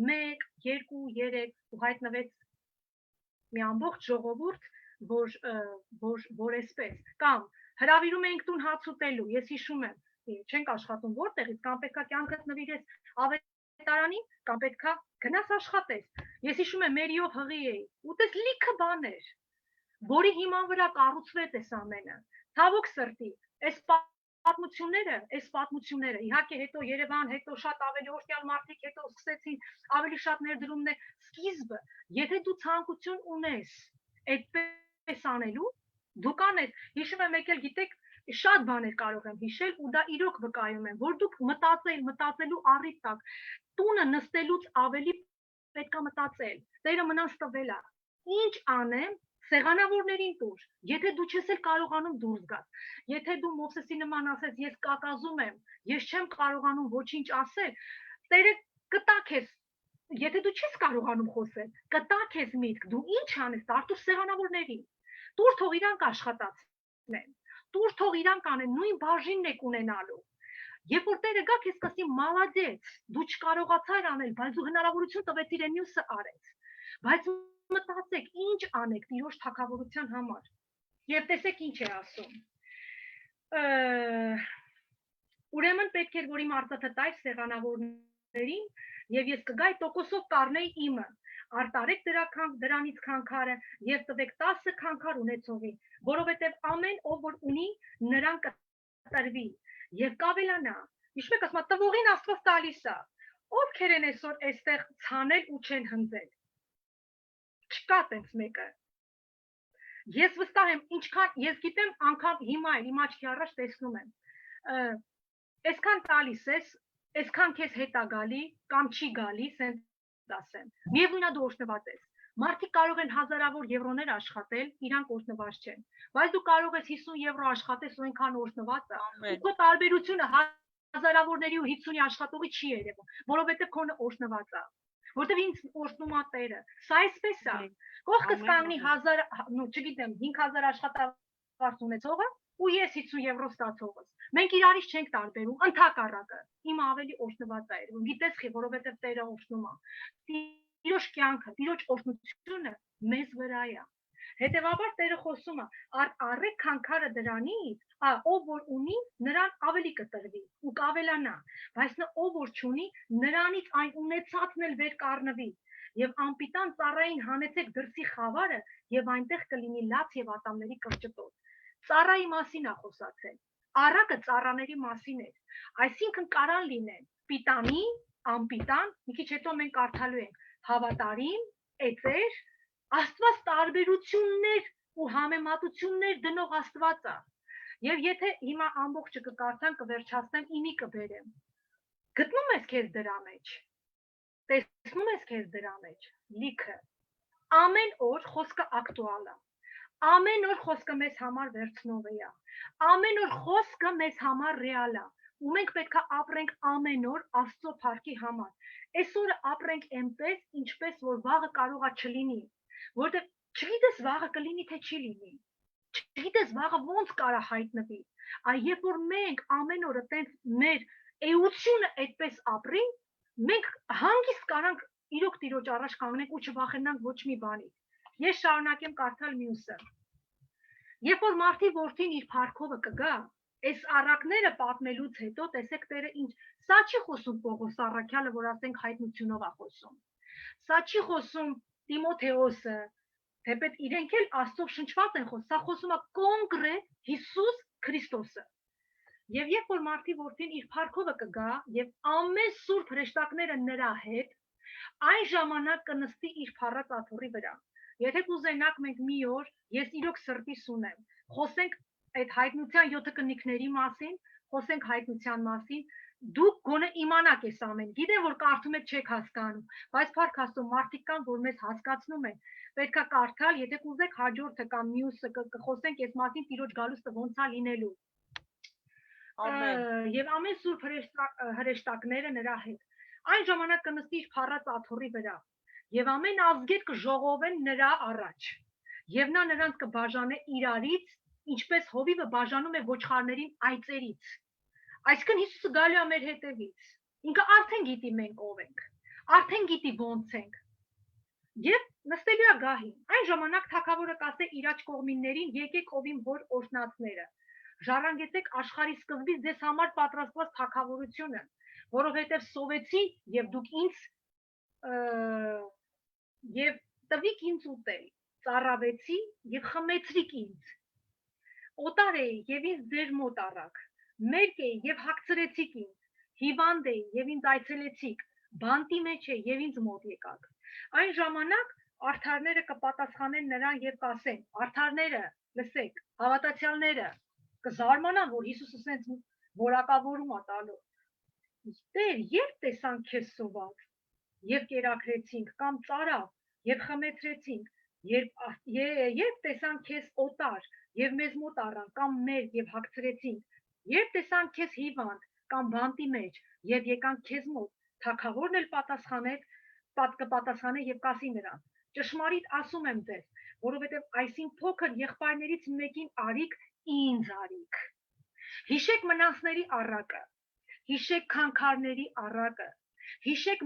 1, 2, 3 ու հայտնվեց մի ամբողջ ժողովուրդ, որ էսպես կամ հրավիրում էինք տուն հաց ուտելու, ես հիշում եմ, չենք աշխատում որտեղից, կամ պետքա կյանքդ նվիրես ավետարանին, կամ պետքա գնաս աշխատես։ Ես հիշում եմ մերիով հղի էի, ուտես լիքը բաներ, որի հիման վրա կառուցվեց այս ամենը։ Ցավոք սրտի, այս պատմությունները, իհարկե հետո Երևան, հետո շատ ավելի օրհնյալ մարդիկ, հետո սկսեցին ավելի շատ ներդրումներ, սկիզբը, եթե դու ցանկություն ունես այդպես անելու, դու կանես, հիշում եմ եկել, գիտեք, շատ բաներ կարող եմ հիշել ու դա իրոք վկայում եմ, որ դուք մտածելու առիթ տակ, տունը նստելուց ավելի պետքա մտածել, Տերը մնաս տվել է, ինչ անեմ, սեղանավորներին տուր, եթե դու չես էլ կարողանում դուրս գալ, եթե դու Մովսեսի նման ասես, ես կակազում եմ, ես չեմ կարողանում ոչինչ ասել, Տերը կտա քեզ, եթե դու չես կարողանում խոսել, կտա քեզ միտք, դու ինչ անես, տարտուր սեղանավորներին, տուր թող իրանք աշխատացնեն, տուր թող իրանք անեն, նույն բաժինն եք ունենալու, երբ որ Տերը գա քեզ կասի մալադեց, դու չկարողացար անել, բայց դու հնարավորություն տվեցիր այն մյուսը արեց, բայց մտածեք, ինչ անեք Տիրոջ թագավորության համար։ Եվ տեսեք ինչ է ասում։ Ուրեմն պետք էր, որ իմ արծաթը տայր սեղանավորներին, եւ ես կգայի տոկոսով կառնեի իմը։ Արտարեք դրանից քանքարը եւ տվեք 10 քանքար ունեցողին, որովհետեւ ամեն ով որ ունի, նրան կտրվի եւ կավելանա։ Հիշում եք, ասում տվողին Աստված տալիս է։ Ովքեր են այսօր այստեղ ցանել ու չեն հնձել։ Չկա տենց մեկը։ Ես վստահ եմ, ինչքան ես գիտեմ, անգամ հիմա էլ իմ աչքի առաջ տեսնում եմ։ Այսքան տալիս ես, այսքան քեզ հետ է գալի կամ չի գալի, ասենք ասեմ։ Միևնույն է դու օրհնված ես։ Մարդիկ կարող են հազարավոր եվրոներ աշխատել, իրանք օրհնված չեն։ Բայց դու կարող ես 50 եվրո աշխատես ու այնքան օրհնված ես։ Ու քո տարբերությունը հազարավորների ու 50-ի աշխատողի չի երևում, որովհետև քոնը օրհնված է։ Որտեւ ինձ օրհնում է Տերը։ Սա էսպես է։ Կողքս կանգնի 1000, չգիտեմ, 5000 աշխատավարձ ունեցողը ու ես 50 եվրո ստացողս։ Մենք իրարից չենք տարբերում, ընդհակառակը։ Իմ ավելի օրհնված է երևում։ Գիտես խի, որովհետև Տերը օրհնում է։ Տիրոջ կյանքը, Տիրոջ օրհնությունը մեզ վրա է։ Հետևաբար Տերը խոսում է, առեք քանքարը դրանից, ով որ ունի, նրան ավելի կտրվի ու կավելանա, բայց ով որ չունի, նրանից այն ունեցածն էլ վեր կառնվի։ Եվ անպիտան ծառային հանեցեք դրսի խավարը եւ այնտեղ կլինի լաց եւ ատամների կրճտոտ։ Ծառայի մասին է խոսացել։ Առակը ծառաների մասին է։ Այսինքն կարան լինեն պիտանի, անպիտան, մի քիչ հետո մենք կարդալու ենք հավատարիմ, էծեր, Աստված տարբերություններ ու համեմատություններ դնող Աստված է։ Եվ եթե հիմա ամբողջը կկարդան, կվերջացնեմ, իմի կբերեմ։ Գտնում ես քեզ դրա մեջ։ Տեսնում ես քեզ դրա մեջ, լիքը։ Ամեն օր խոսքը ակտուալ է։ Ամեն օր խոսքը մեզ համար վերցնող է։ Ամեն օր խոսքը մեզ համար ռեալ է։ Ու մենք պետք է ապրենք ամեն օր Աստծո փառքի համար։ Այսօրը ապրենք այնպես, ինչպես որ վաղը կարող է չլինի, որտեղ չգիտես վաղը կլինի թե չի լինի։ Չգիտես վաղը ոնց կարա հայտնվի։ Այ երբ որ մենք ամեն օրը տենց մեր էությունը այդպես ապրենք, մենք հանգիստ կարանք իրոք Տիրոջ առաջ կանգնենք ու չվախենանք ոչ մի բանի։ Ես շարունակեմ կարդալ մյուսը։ Երբ որ մարդի որդին իր փառքովը կգա, այս առակները պատմելուց հետո տեսեք Տերը ինչ, սա չի խոսում Պողոս առաքյալը, որ ասենք հայտնությունով է խոսում։ Սա չի խոսում Տիմոթեոսը, թեպետ իրենք էլ Աստծով շնչված են խոսում, սա խոսում է կոնկրետ Հիսուս Քրիստոսը։ Եվ երբ որ մարդի որդին իր փառքովը կգա եւ ամեն սուրբ հրեշտակները նրա հետ, այն ժամանակ կնստի իր փառած աթոռի վրա Եթե կուզենաք մենք մի օր, ես իրոք սրտիս ունեմ, խոսենք այդ հայտնության 7 կնիկների մասին, խոսենք հայտնության մասին, դուք գոնե իմանաք այս ամեն։ Գիտեմ, որ կարդում եք չեք հասկանում, բայց փառք Աստծո, մարդիկ կան, որ մեզ հասկացնում են։ Պետքա կարդալ, եթե կուզեք հաջորդը կամ մյուսը կխոսենք այս մասին, Տիրոջ գալուստը ոնց է լինելու։ Եվ ամեն սուրբ հրեշտակները նրա հետ։ Այն ժամանակ կնստի իր փառած աթոռի վրա, եւ ամեն ազգեր կժողովեն նրա առաջ։ Եվ նա նրանց կբաժանե իրարից, ինչպես հովիվը բաժանում է ոչխարներին այծերից։ Այսինքն Հիսուսը գալու է մեր հետևից։ Ինքը արդեն գիտի մենք ով ենք, արդեն գիտի ոնց ենք։ Եվ նստելու է գահին։ Այն ժամանակ թագավորը կասե իր աջ կողմիններին, եկեք ով իմ հոր օրհնածները։ Ժառանգեցեք աշխարհի սկզբից ձեզ համար պատրաստված թագավորությունը, որովհետև սովեցի եւ դուք ինձ եւ տվիք ինձ ուտել, ծառավեցի եւ խմեցրիք ինձ։ Օտար էի եւ ինձ ձեր մոտ առաք, մերկ էի եւ հագցրեցիք ինձ, հիվանդ էի եւ ինձ այցելեցիք, բանտի մեջ էի եւ ինձ մոտ եկաք։ Այն ժամանակ արդարները կպատասխանեն նրան եւ կասեն. Արդարները, լսեք, հավատացյալները կզարմանան, որ Հիսուսը սենց որակավորում է տալու։ Տեր, երբ տեսանք քեզ սոված եւ կերակրեցինք կամ ծարավ եւ խմեցրեցինք, երբ տեսանք քեզ օտար եւ մեզ մոտ առան կամ մերկ եւ հագցրեցինք, երբ տեսանք քեզ հիվանդ կամ բանտի մեջ եւ եկանք քեզ մոտ, թագավորն էլ կպատասխանե եւ կասի նրան. ճշմարիտ ասում եմ ձեզ, որովհետեւ այսին փոքր եղբայրներից մեկին արիք ինձ արիք։ Հիշեք մնացների առակը, հիշեք քանքարների առակը, հիշեք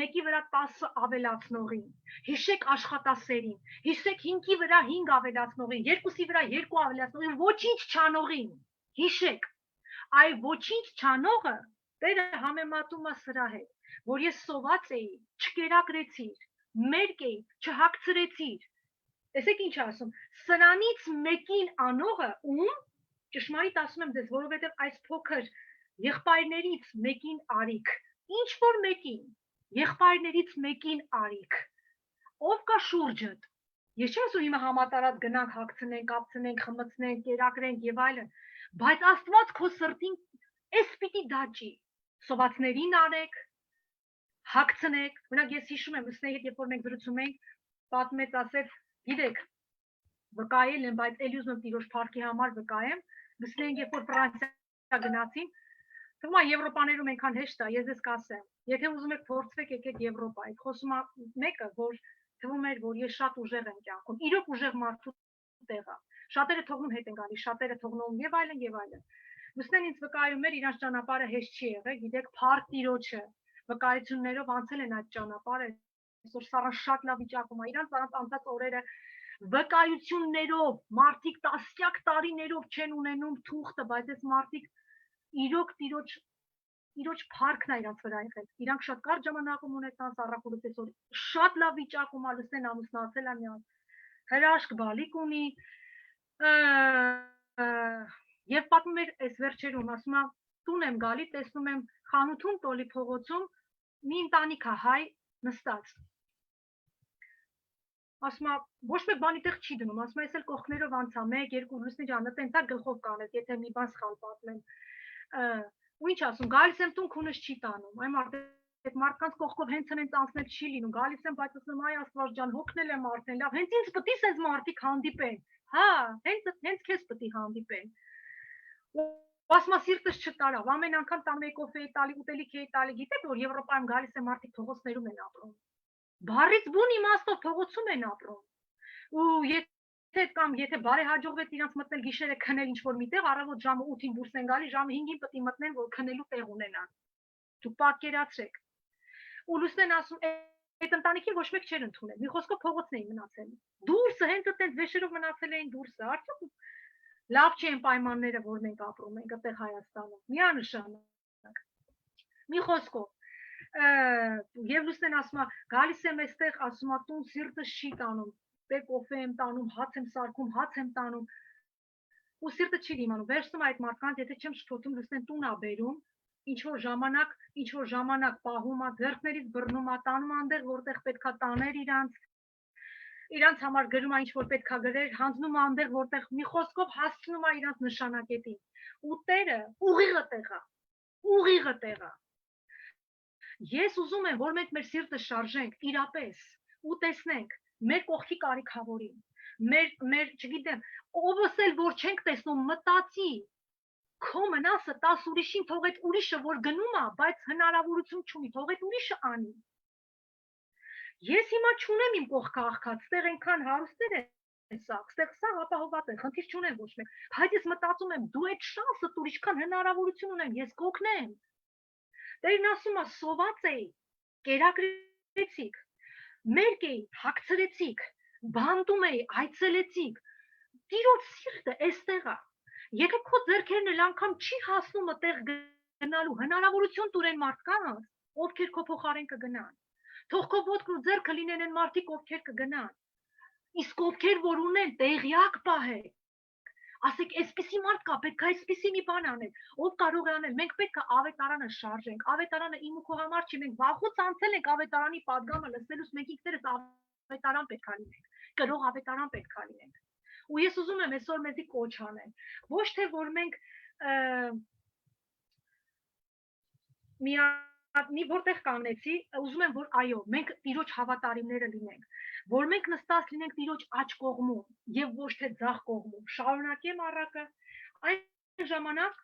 մեկի վրա 10 ավելացնողին, հիշեք աշխատասերին, հիշեք 5-ի վրա 5 ավելացնողին, 2-ի վրա 2 ավելացնողին, ոչինչ չանողին, հիշեք, այ ոչինչ չանողը Տերը համեմատում է սրա հետ, որ ես սոված էի, չկերակրեցիր, մերկ էի, չհագցրեցիր։ Տեսեք ինչ ասում, սրանից մեկին անողը ում, ճշմարիտ ասում եմ ձեզ, որովհետև այս փոքր եղբայրներից մեկին արիք, ինչ որ մեկին, եղբայրներից մեկին արիք, ով կա շուրջդ, ես չեմ ասում հիմա համատարած գնանք, հագցնենք, կապցնենք, խմցնենք, կերակրենք եւ այլն, բայց Աստված քո սրտին էս պիտի դաջի, սովածներին արեք, հագցնեք, մենակ ես հիշում եմ, ուսնեի հետ երբ որ մենք զրուցում ենք, պատմեց ասեց, գիտեք, վկայել եմ, բայց էլի ուզում եմ Տիրոջ փառքի համար վկայեմ, ուսնեինք երբ որ Ֆրանսիա գնացին, թվում է Եվրոպաներում այնքան հեշտ է, ես ձեզ կասեմ, եթե ուզում եք փորձվեք եկեք Եվրոպա, այդ խոսում է մեկը, որ թվում էր, որ ես շատ ուժեղ եմ կյանքում, իրոք ուժեղ մարդու տեղ է, շատերը թողնում հետ են գալիս, շատերը թողնում եւ այլն եւ այլն։ Ուսնեն ինձ վկայում էր, իրանց ճանապարհը հեշտ չի եղել, գիտեք, փառք Տիրոջը, վկայություններով անցել են այդ ճանապարհը, այսօր սառան շատ լավ վիճակում է, իրանց անցած օրերը վկայություններով, մարդիկ տասնյակ տարիներով չեն ունենում թուղթը, բայց այս մարդիկ իրոք Տիրոջ փառքն է իրանց վրա եղել, իրանք շատ կարճ ժամանակում ունեցան սառաքուլուց այսօր, շատ լավ վիճակում է, լսեն ամուսնացել է միան, հրաշք բալիկ ունի, եւ պատմում էր այս վերջերում, ասում է, տուն եմ գալի, տեսնում եմ խանութում, Տոլի փողոցում մի ընտանիք է հայ նստած։ Ասում է, ոչ մեկ բանի տեղ չի դնում, ասում է, ես էլ կողքներով անցա, 1-2 լուսնի ջան, տենց է գլխով կանես, եթե մի բան սխալ պատմեմ։ Ու ինչ ասում, գալիս եմ տուն, քունս չի տանում, այ այդ մարդկանց կողքով հենց հենց անցնել չի լինում, գալիս եմ, բայց ասում եմ, այ Աստված ջան, հոգնել եմ արդեն, լավ, հենց ինձ պիտի սենց մարդիկ հանդիպեն, հա, հենց քեզ պիտի հանդիպեն։ Ասում է, սիրտս չտարավ, ամեն անգամ տանում էի կոֆե էի տալի, ուտելիք էի տալի, գիտեք, որ Եվրոպայում գալիս են մարդիկ փողոցներում են ապրում, բառից բուն իմաստով փողոցում են ապրում, ու եթե բարեհաջողվեց իրանց մտնել գիշերը քնել ինչ-որ միտեղ, առավոտ ժամը 8-ին դուրս են գալի, ժամը 5-ին պետք է մտնեն, որ քնելու տեղ ունենան, դուք պատկերացրեք, ու լուսնեն ասում, այդ ընտանիքին ոչ մեկ չէր ընդունել, մի խոսքով փողոցն էին մնացել, դուրսը հենց այդպես վեշերով մնացել էին դուրսը, արդյոք լավ չեն պայմանները, որ մենք ապրում ենք այդտեղ Հայաստանում, միանշանակ, մի խոսքով, եւ լուսնեն ասում է, գալիս եմ այստեղ, ասում է, տուն սիրտս չի տանում, կոֆե եմ տանում, հաց եմ սարքում, հաց եմ տանում, ու սիրտը չի դիմանում, վերցնում այդ մարդկանց, եթե չեմ շփոթում, լուսնեն տուն ա բերում, ինչ որ ժամանակ պահում ա, ձեռքներից բռնում ա, տանում անդեղ, որտեղ պետքա տաներ իրանց, իրանց համար գրում է ինչ որ պետքա գրեր, հանձնում է այնտեղ որտեղ մի խոսքով հասցնում է իրանց նշանակետին։ Ու Տերը ուղիղը տեղա։ Ես ուզում եմ, որ մենք մեր սիրտը շարժենք իրապես ու տեսնենք մեր կողքի կարիքավորին, մեր, չգիտեմ, ովս էլ որ չենք տեսնում մտածի, քո մնասը 10 ուրիշին թող այդ ուրիշը որ գնում է, բայց հնարավորություն չունի, թող այդ ուրիշը անի։ Ես հիմա չունեմ իմ կողքը աղքատ, ստեղ այնքան հարուստներ են սաղ, ստեղ սա ապահոված են, խնդիր չունեմ ոչ մեկ, բայց ես մտածում եմ, դու այդ շանսը տուր, ինչքան հնարավորություն ունեմ, ես կօգնեմ։ Տերն ասում է, սոված էի, կերակրեցիք, մերկ էի, հագցրեցիք, բանտում էի, այցելեցիք, Տիրոջ սիրտը էստեղ է։ Եթե քո ձեռքերն էլ անգամ չի հասնում այդտեղ գնալու, հնարավորություն տուրեն մարդկանց, ովքեր քո փոխարեն կգնան։ Թող քո ոտքն ու ձեռքը լինեն այն մարդիկ, ովքեր կգնան։ Իսկ ովքեր որ ունեն, տեղյակ պահեք։ Ասեք, այսպիսի մարդ կա, պետք է այսպիսի մի բան անել, ով կարող է անել, մենք պետք է ավետարանը շարժենք, ավետարանը իմ ու քո համար չի, մենք վաղուց անցել ենք ավետարանի պատգամը լսելուց, մենք ինքներս ավետարան պետք է լինենք, կրող ավետարան պետք է լինենք։ Ու ես ուզում եմ այսօր մեզի կոչ անեմ, ոչ թե որ մենք մի որտեղ կանեցի, ուզում եմ որ այո, մենք Տիրոջ հավատարիմները լինենք, որ մենք նստած լինենք Տիրոջ աջ կողմում եւ ոչ թե ձախ կողմում, շարունակեմ առակը, այն ժամանակ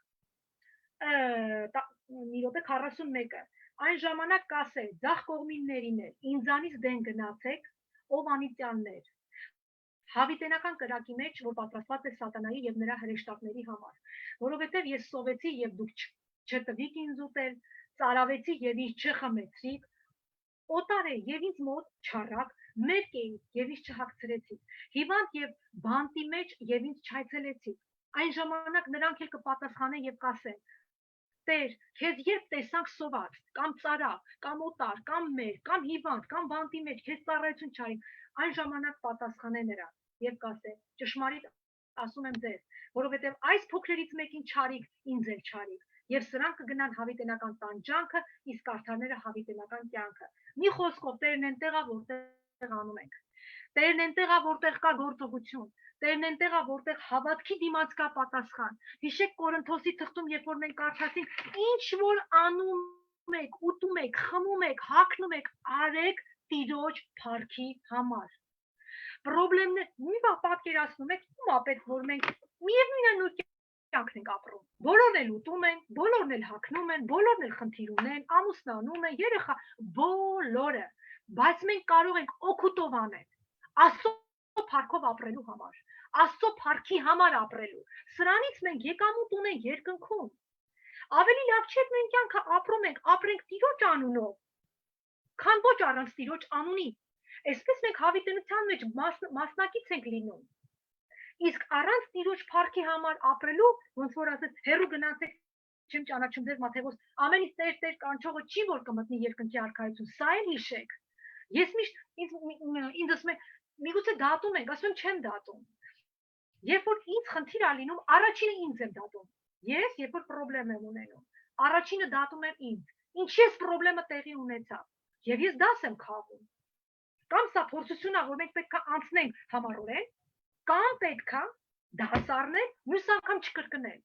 մի րոպե 41-ը, այն ժամանակ կասե ձախ կողմիններին էլ, ինձանից դեն գնացեք, ով անիծյալներ, հավիտենական կրակի մեջ, որ պատրաստված է սատանայի եւ նրա հրեշտակների համար, որովհետեւ ես սովեցի եւ դուք չտվիք ինձ ուտել, ծարավեցի եւ ինձ չխմեցիք, օտար է եւ ինձ մոտ չառակ, մերկ էի եւ ինձ չհագցրեցիք, հիվանդ եւ բանտի մեջ եւ ինձ չայցելեցիք, այն ժամանակ նրանք էլ կպատասխանեն եւ կասեն. Տեր, քեզ երբ տեսանք սոված, կամ ծարա, կամ օտար, կամ մերկ, կամ հիվանդ, կամ բանտի մեջ, քեզ ծառայություն չարինք, այն ժամանակ պատասխանե նրան եւ կասե. Ճշմարիտ ասում եմ ձեզ, որովհետեւ այս փոքրերից մեկին չարիք, ինձ էլ չարիք, եւ սրանք կգնան հավիտենական տանջանքը, իսկ արդարները հավիտենական կյանքը։ Մի խոսքով Տերն այնտեղ է, որտեղ անում ենք։ Տերն այնտեղ է, որտեղ կա գործողություն։ Տերն այնտեղ է, որտեղ հավատքի դիմաց կա պատասխան։ Հիշեք Կորինթոսի թղթում, երբ որ մենք կարդացինք, ինչ որ անում եք, ուտում եք, խմում եք, հագնում եք, արեք Տիրոջ փառքի համար։ Պրոբլեմներ մի բան պատկերացնում եք, ում է պետք որ մենք միևնույն է նույն կյանքն ենք ապրում։ Բոլորն էլ ուտում են, բոլորն էլ հագնում են, բոլորն էլ խնդիր ունեն, ամուսնանում են, երեխա, բոլորը, բայց մենք կարող ենք օգուտով անել, Աստծո փառքով ապրելու համար, Աստծո փառքի համար ապրելու։ Սրանից մենք եկամուտ ունենք երկնքում։ Ավելի լավ չէ մենք կյանքը ապրում ենք, ապրենք Տիրոջ անունով, քան ոչ առանց Տիրոջ անունի։ Այսպես մենք հավիտենության մեջ մասնակից ենք լինում։ Իսկ առանց Տիրոջ փառքի համար ապրելու, ոնց որ ասած, հերու գնացեք, չեմ ճանաչում ձեզ Մատթեոս, ամենից Տեր կանչողը չի որ կմտնի երկնքի արքայություն, սա էլ հիշեք։ Ես միշտ ինձ ասում եմ, միգուցե դատում ենք, ասում եմ չեմ դատում։ Երբ որ ինձ խնդիր է լինում, առաջինը ինձ եմ դատում։ Ես երբ որ խնդրեմ եմ ունենում, առաջինը դատում եմ ինձ։ Ինչի՞ էս խնդրեմը տեղի ունեցավ։ Եվ ես դաս եմ քաղում։ Կամ սա փորձություն է, որ մենք պետք է անցնենք համառորեն, կամ պետք է դաս առնել, մյուս անգամ չկրկնել։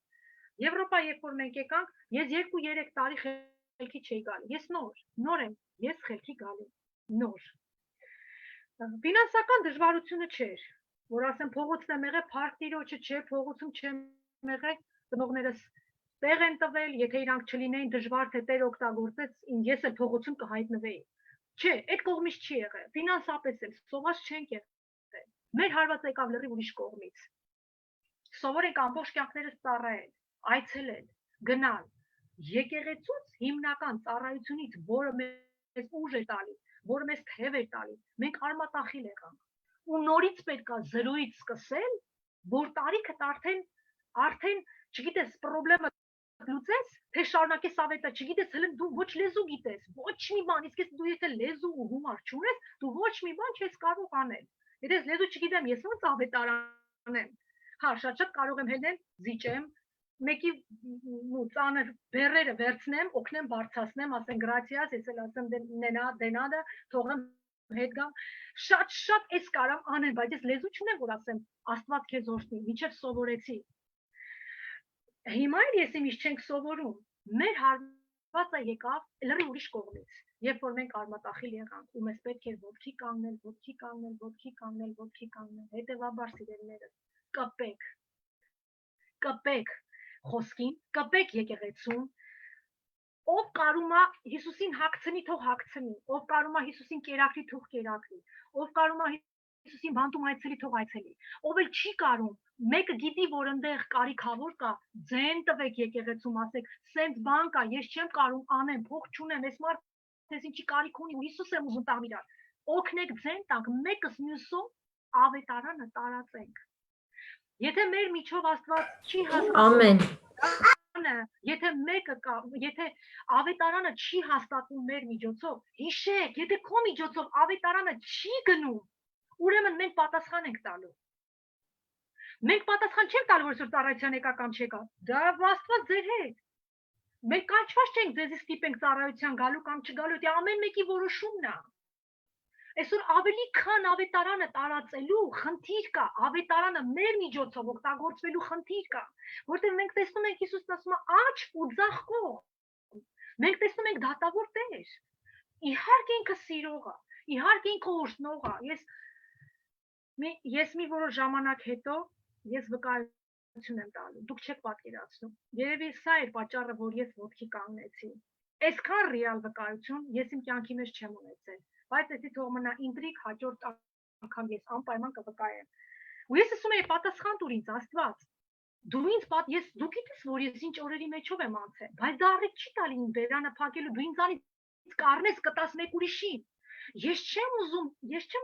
Եվրոպա երբ որ մենք եկանք, ես 2-3 տարի խելքի չէի գալի։ Ես նոր եմ, ես խելքի գալի, նոր։ Ֆինանսական դժվարությունը չէր, որ ասեմ փողոցն եմ եղել, փառք Տիրոջը չէ, փողոցում չեմ եղել, ծնողներս տեղ են տվել, եթե իրանք չլինեին դժվար թե Տեր օգտագործեց, ես էլ փողոցում կհայտնվեի։ Չէ, այդ կողմից չի եղել, ֆինանսապես էլ սոված չենք եղել։ Մեր հարվածը եկավ լրիվ ուրիշ կողմից։ Սովոր ենք ամբողջ կյանքներս ծառայել, այցելել, գնալ։ Եկեղեցուց հիմնական ծառայությունից, որը մեզ ուժ է տալիս, որը մեզ թև է տալիս, մենք արմատախիլ եղանք։ Ու նորից պետք է զրոյից սկսել, որ տարիքդ արդեն, չգիտես, խնդրեմը լուծես, թե շարունակես ավետը, չգիտես, հենց դու ոչ լեզու գիտես, ոչ մի բան, իսկ դու եթե լեզու ու հումար չունես, դու ոչ մի բան չես կարող անել։ Եթե լեզու չգիտեմ, ես ոնց ավետարանեմ։ Հա, շատ կարող եմ հելնել, զիջեմ, մեկի ծանր բեռերը վերցնեմ, օգնեմ բարձրացնեմ, ասեն գրացիաս, ես էլ ասեմ դենադը, թողեմ հետ գամ, շատ էս կարամ անեմ, բայց ես լեզու չունեմ, որ ասեմ, Աստված քեզ օրհնի, մինչև սովորեցի։ Հիմա էլ ես իմիշ չենք սովորում։ Մեր հարվածը եկավ լրի ուրիշ կողմից։ Երբ որ մենք արմատախիլ եղանք, ու մեզ պետք էր ոտքի կանգնել, ոտքի կանգնել, ոտքի կանգնել, ոտքի կանգնել, հետևաբար սիրելիներս, կպեք խոսքին, կպեք եկեղեցուն, ով կարում է Հիսուսին հագցնի, թող հագցնի, ով կարում է Հիսուսին կերակրի, թող կերակրի, ով կարում է Հիսուսին բանտում այցելի, թող այցելի, ով էլ չի կարում, մեկը գիտի, որ ընդեղ կարիքավոր կա, ձեն տվեք եկեղեցում, ասեք, սենց բան կա, ես չեմ կարում անեմ, փող չունեմ, ես մարդ ես ինչի կարիք ունի, ու Հիսուս եմ ուզում տամ իրար, օգնեք ձեն տանք, մեկս մյուսով ավետարանը տարածենք։ Եթե մեր միջով Աստված չի Ամեն։ Եթե մեկը կա, եթե ավետարանը չի հաստատվում մեր միջոցով, հիշեք, եթե քո միջոցով ավետարանը չի գնում, ուրեմն մենք պատասխան ենք տալու։ Մենք պատասխան չենք տալու, որ ծառայության եկա կամ չեկա։ Դա Աստված ձեր հետ։ Մենք կանչված չենք ձեզի ստիպենք ծառայության գալու կամ չգալու, դա ամեն մեկի որոշումն է։ Այսօր ավելի քան ավետարանը տարածելու խնդիր կա, ավետարանը մեր միջոցով օգտագործվելու խնդիր կա, որտեղ մենք տեսնում ենք Հիսուսն ասում է աճ ու ձախ կողմ։ Մենք տեսնում ենք դատավոր Տեր։ Իհարկե ինքը սիրող է, իհարկե ինքը օրհնող է։ Ես մի որոշ ժամանակ հետո ես վկայություն եմ տալու։ Դուք չեք պատկերացնում։ Երևի սա էր պատճառը, որ ես ոտքի կանգնեցի։ Այսքան ռեալ վկայություն ես իմ կյանքի մեջ չեմ ունեցել։ Բայց էսի թող մնա ինտրիգ, հաջորդ անգամ ես անպայման կվկայեմ։ Ու ես ասում եմ, պատասխան տուր ինձ Աստված։ Դու ինձ դու գիտես, որ ես ինչ օրերի մեջով եմ անցել, բայց դա առիթ չի տալի ինձ բերանը փակելու, դու ինձանից կառնես կտաս մեկ ուրիշին։ Ես չեմ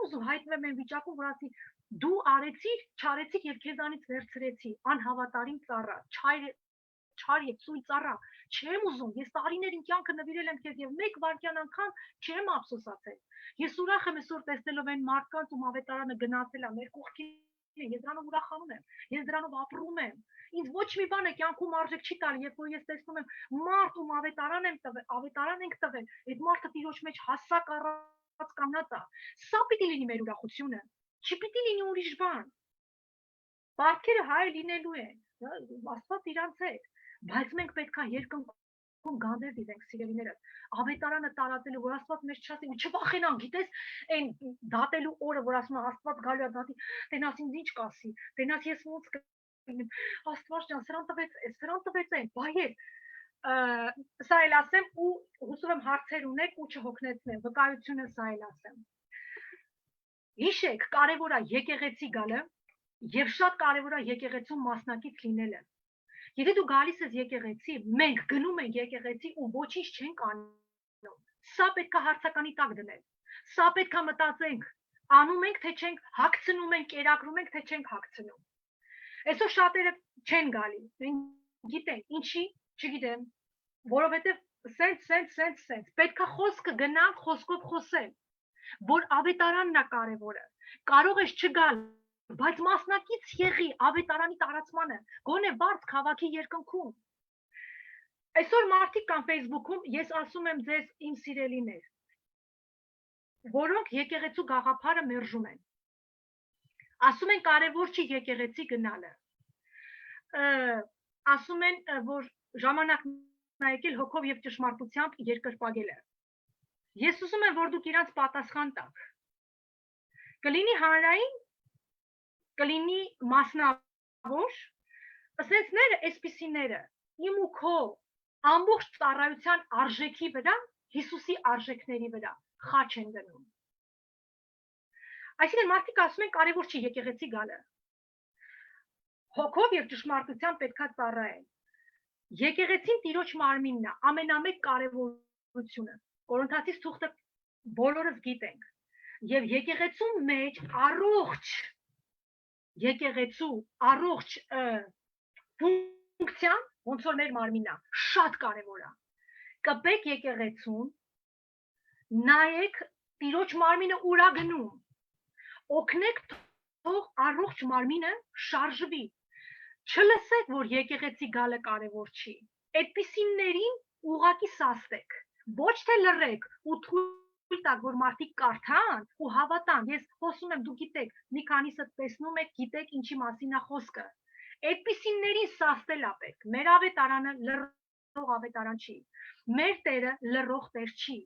ուզում հայտնվեմ այն վիճակում, որ ասի դու արեցիր, չարեցիր եւ քեզանից վերցրեցի, անհավատարիմ ծառա, չար եւ ծույլ ծառա, չեմ ուզում, ես տարիներին կյանքը նվիրել եմ քեզ եւ մեկ վայրկյան անգամ չեմ ափսոսացել։ Ես ուրախ եմ այսօր տեսնելով այն մարդկանց, ում ավետարանը գնացել է մեր կողքին, ես դրանով ուրախանում եմ, ես դրանով ապրում եմ։ Ինձ ոչ մի բան է կյանքում արժեք չի տալի, երբ որ ես տեսնում եմ մարդ, ում ավետարան ենք տվել, այդ մարդը Տիրոջ մեջ հասակ առած կանած է։ Սա պիտի լինի մեր ուրախությունը, չպիտի լինի ուրիշ բան։ Բարքերը հայ լինելու են, Աստված իրանց հետ, բայց մենք պետք է երկնքում գանդեր դիվենք սիրելիներս, ավետարանը տարածելու, որ Աստված մեզ չասի ու չվախենան, գիտես, այն դատելու օրը, որ ասում է Աստված գալու է դատի, տենաս ինձ ինչ կասի, տենաս ես ոնց կլինեմ, Աստված ջան, սրան տվեց այն, բայեր, սա էլ ասեմ ու հուսով եմ հարցեր ունեք ու չհոգնեցնեմ, վկայությունը սա էլ ասեմ։ Հիշեք, կարևոր է եկեղեցի գալը եւ շատ կարևոր է եկեղեցում մասնակից լինելը։ Եթե դու գալիս ես եկեղեցի, մենք գնում ենք եկեղեցի ու ոչինչ չենք անում։ Սա պետք է հարցականի տակ դնել։ Սա պետք է մտածենք, անում ենք թե չենք, հագցնում ենք, կերակրում ենք թե չենք հագցնում։ Այսօր շատերը չեն գալի։ Մենք գիտենք, ինչի, չգիտեմ, որովհետեւ սենց պետք է խոսքը գնալ, խոսքով խոսել, որ ավետարանն է կարևորը։ Կարող ես չգալ, բայց մասնակից եղի ավետարանի տարածմանը, գոնե բարձ քաղաքի երկնքում։ Այսօր մարդիկ կան Facebook-ում, ես ասում եմ ձեզ իմ սիրելիներ, որոնք եկեղեցու գաղափարը մերժում են։ Ասում են կարևոր չի եկեղեցի գնալը։ Ասում են, որ ժամանակն է եկել հոգով եւ ճշմարտությամբ երկրպագելը։ Ես ուզում եմ, որ դուք իրանց պատասխան տաք։ Կլինի հանրային, կլինի մասնավոր, ասեցները, այսպիսիները, իմ ու քո ամբողջ ծառայության արժեքի վրա, Հիսուսի արժեքների վրա խաչ են դնում։ Այսինքն մարդիկ ասում են կարևոր չի եկեղեցի գալը։ Հոգով եւ ճշմարտությամբ պետքա ծառայեն։ Եկեղեցին Տիրոջ մարմինն է, ամենամեծ կարևորությունը։ Կորինթացիս թուղթը բոլորս գիտենք։ Եվ եկեղեցու մեջ առողջ ֆունկցիան, ոնց որ մեր մարմինն է, շատ կարևոր է։ Կպեք եկեղեցուն, նայեք Տիրոջ մարմինը ուր է գնում։ Օգնեք թող առողջ մարմինը շարժվի։ Չլսեք, որ եկեղեցի գալը կարևոր չի։ Այդպիսիներին ուղղակի սաստեք։ Ոչ թե լռեք ու տակ, որ մարդիկ կարդան ու հավատան։ Ես խոսում եմ, դուք գիտեք, մի քանիսը տեսնում եք, գիտեք ինչի մասին է խոսքը։ Այդպիսիներին սաստել է պետք։ Մեր ավետարանը լռող ավետարան չի։ Մեր Տերը լռող Տեր չի։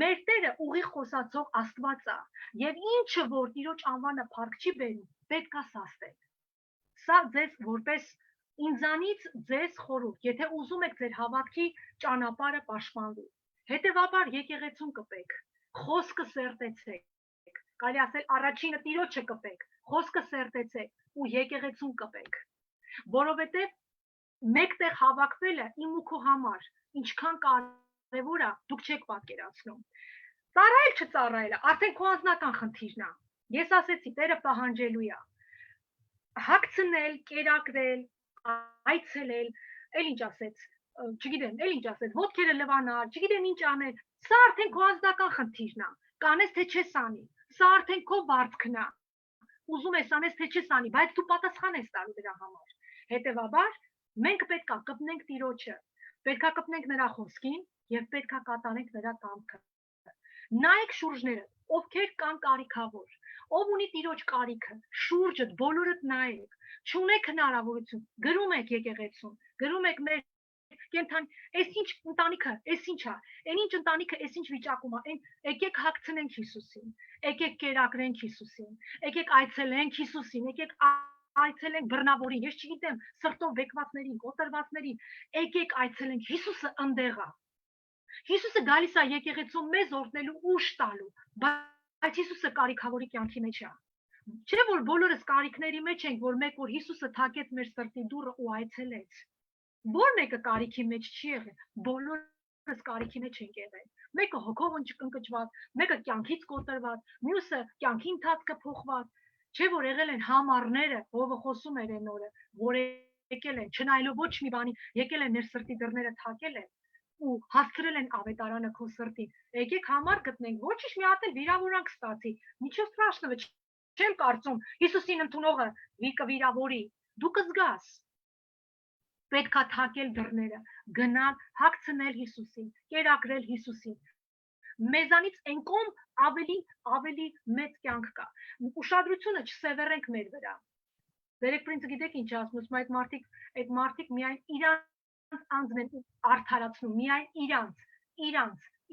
Մեր Տերը ուղիղ խոսացող Աստված է, եւ ինչը որ Տիրոջ անվանը փառք չի բերում, պետք է սաստել։ Սա ձեզ որպես ինձանից ձեզ խորհուրդ, եթե ուզում եք ձեր հավատքի ճանապարհը պաշտպանվի։ Հետևաբար եկեղեցուն կպեք, խոսքը սերտեցեք։ Կարելի ասել առաջինը Տիրոջը կպեք, խոսքը սերտեցեք ու եկեղեցուն կպեք։ Որովհետև մեկտեղ հավաքվելը իմ ու քո համար ինչքան կարևոր է, դուք չեք պատկերացնում։ Ծառայել չծառայելը, արդեն քո անձնական խնդիրն է։ Ես ասեցի, Տերը պահանջելու է։ Հագցնել, կերակրել, այցելել, էլ ինչ ասեց, չգիտեմ, էլ ինչ ասեց, ոտքերը լվանալ, չգիտեմ ինչ անել, սա արդեն քո անձնական խնդիրն է, կանես թե չես անի, սա արդեն քո վարձքն է, ուզում ես անես թե չես անի, բայց դու պատասխան ես տալու դրա համար։ Հետևաբար, մենք պետք է կպնենք Տիրոջը, պետք է կպնենք նրա խոսքին եւ պետք է կատարենք նրա կամքը։ Նայեք շուրջները, ովքեր կան կարիքավոր, ով ունի Տիրոջ կարիքը, շուրջդ բոլորդ նայեք, չունեք հնարավորություն, գրում եք եկեղեցուն, գրում եք մեր կենթան, այս ինչ ընտանիքը, այս ինչ է, այն ինչ ընտանիքը, այս ինչ վիճակում է, եկեք հագցնենք Հիսուսին, եկեք կերակրենք Հիսուսին, եկեք այցելենք Հիսուսին, եկեք այցելենք բռնավորին, ես չգիտեմ, սրտով վեկվածներին, կոտրվածներին, եկեք այցելենք, Հիսուսը ընդեղ է։ Հիսուսը գալիս է եկեղեցում մեզ օրհնելու ուժ տալու, բայց Հիսուսը կարիքավորի կյանքի մեջ է։ Չէ՞ որ բոլորս կարիքների մեջ ենք, որ մեկ օր Հիսուսը թակեց մեր սրտի դուռը ու այցելեց։ Որ մեկը կարիքի մեջ չի եղել, բոլորս կարիքի մեջ ենք եղել։ Մեկը հոգով ընկճված, մեկը կյանքից կոտրված, մյուսը կյանքի ընթացքը փոխված։ Չէ՞ որ եղել են համառները, ովը խոսում էր այն օրը, որ եկել են, չնայելով ոչ մի բանի, եկել են մեր սրտի դռները թակել են ու հասցրել են ավետարանը քո սրտին։ Եկեք համար գտնենք, ոչինչ մի հատ էլ վիրավորանք ստացի։ Ничего страшного, չեմ կարծում, Հիսուսին ընդունողը կվիրավորի, դու կզգաս։ Պետք է թակել դռները, գնալ, հագցնել Հիսուսին, կերակրել Հիսուսին։ Մեզանից այնքան ավելի մեծ կյանք կա։ Ուշադրությունը չսևեռենք մեր վրա։ Դերեկ պրինցը գիտեք ինչ ասում, այդ մարդիկ միայն իրանց անձն են արդարացնում, միայն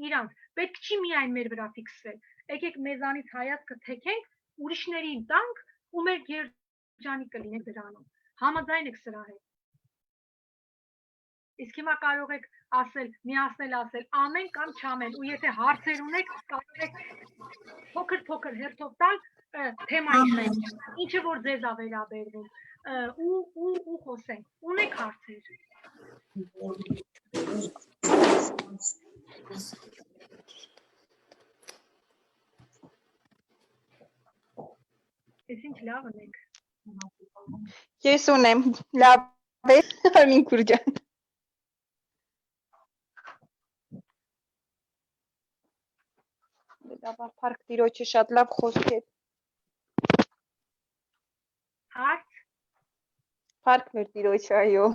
իրանց։ Պետք չի միայն մեր վրա ֆիքսվել։ Եկեք մեզանից հայացքը թեքենք, ուրիշներին տանք ու մեր երջանիկ կլինենք դրանում։ Համաձայն եք սրա հետ։ Իսկ հիմա կարող եք ասել, միացնել ասել, ամեն կամ չամեն, ու եթե հարցեր ունեք, կարող եք փոքր հերթով տալ թեմային, ինչը որ ձեզ է վերաբերվում, ու խոսենք, ունեք հարցեր։ Ես ինչ լավ ունեք։ Ես ունեմ, լավ է, Արմին Քուրջան։ Փառք Տիրոջը, շատ լավ խոսք է։ Հարց։ Փառք մեր Տիրոջը, այո։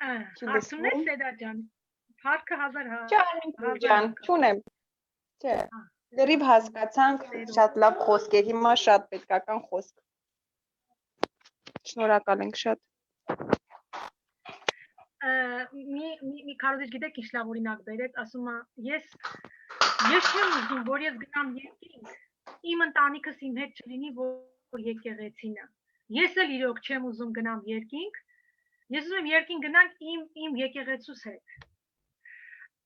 Հարցումներ Սեդա ջան։ Փառքը 1000 Չէ, Արմին Քուրջան, չունեմ։ Չէ։ Լրիվ հասկացանք, շատ լավ խոսք է, հիմա շատ պետքական խոսք։ Շնորհակալ ենք շատ։ Մի քարոզիչ գիտեք ինչ լավ օրինակ բերեց, ասում է, ես չեմ ուզում, որ ես գնամ երկինք, իմ ընտանիքս իմ հետ չլինի, որ եկեղեցին է։ Ես էլ իրոք չեմ ուզում գնամ երկինք, ես ուզում եմ երկինք գնանք իմ եկեղեցուս հետ։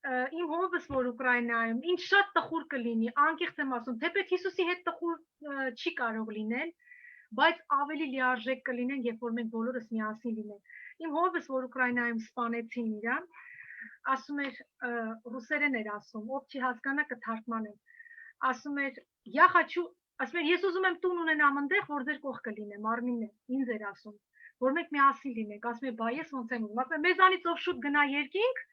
Իմ հովս որ Ուկրաինայում, ինչ շատ տխուր կլինի, անկեղծ եմ ասում, թեպետ Հիսուսի հետ տխուր չի կարող լինել, բայց ավելի լիարժեք կլինեն, երբ որ մենք բոլորս միասին լինենք։ Իմ հովս որ Ուկրաինայում սպանեցին իրան, ասում էր ռուսերեն էր ասում, ով չի հասկանա կթարգմանեմ։ Ասում էր, я хочу, ասում էր, ես ուզում եմ տուն ունենամ այնտեղ, որ ձեր կողքը լինեմ, Արմինն է, ինձ էր ասում, որ մենք միասին լինենք, ասում է, բա ես ոնց եմ ուզում, ասում է, մեզանից ով շուտ գնա երկինք,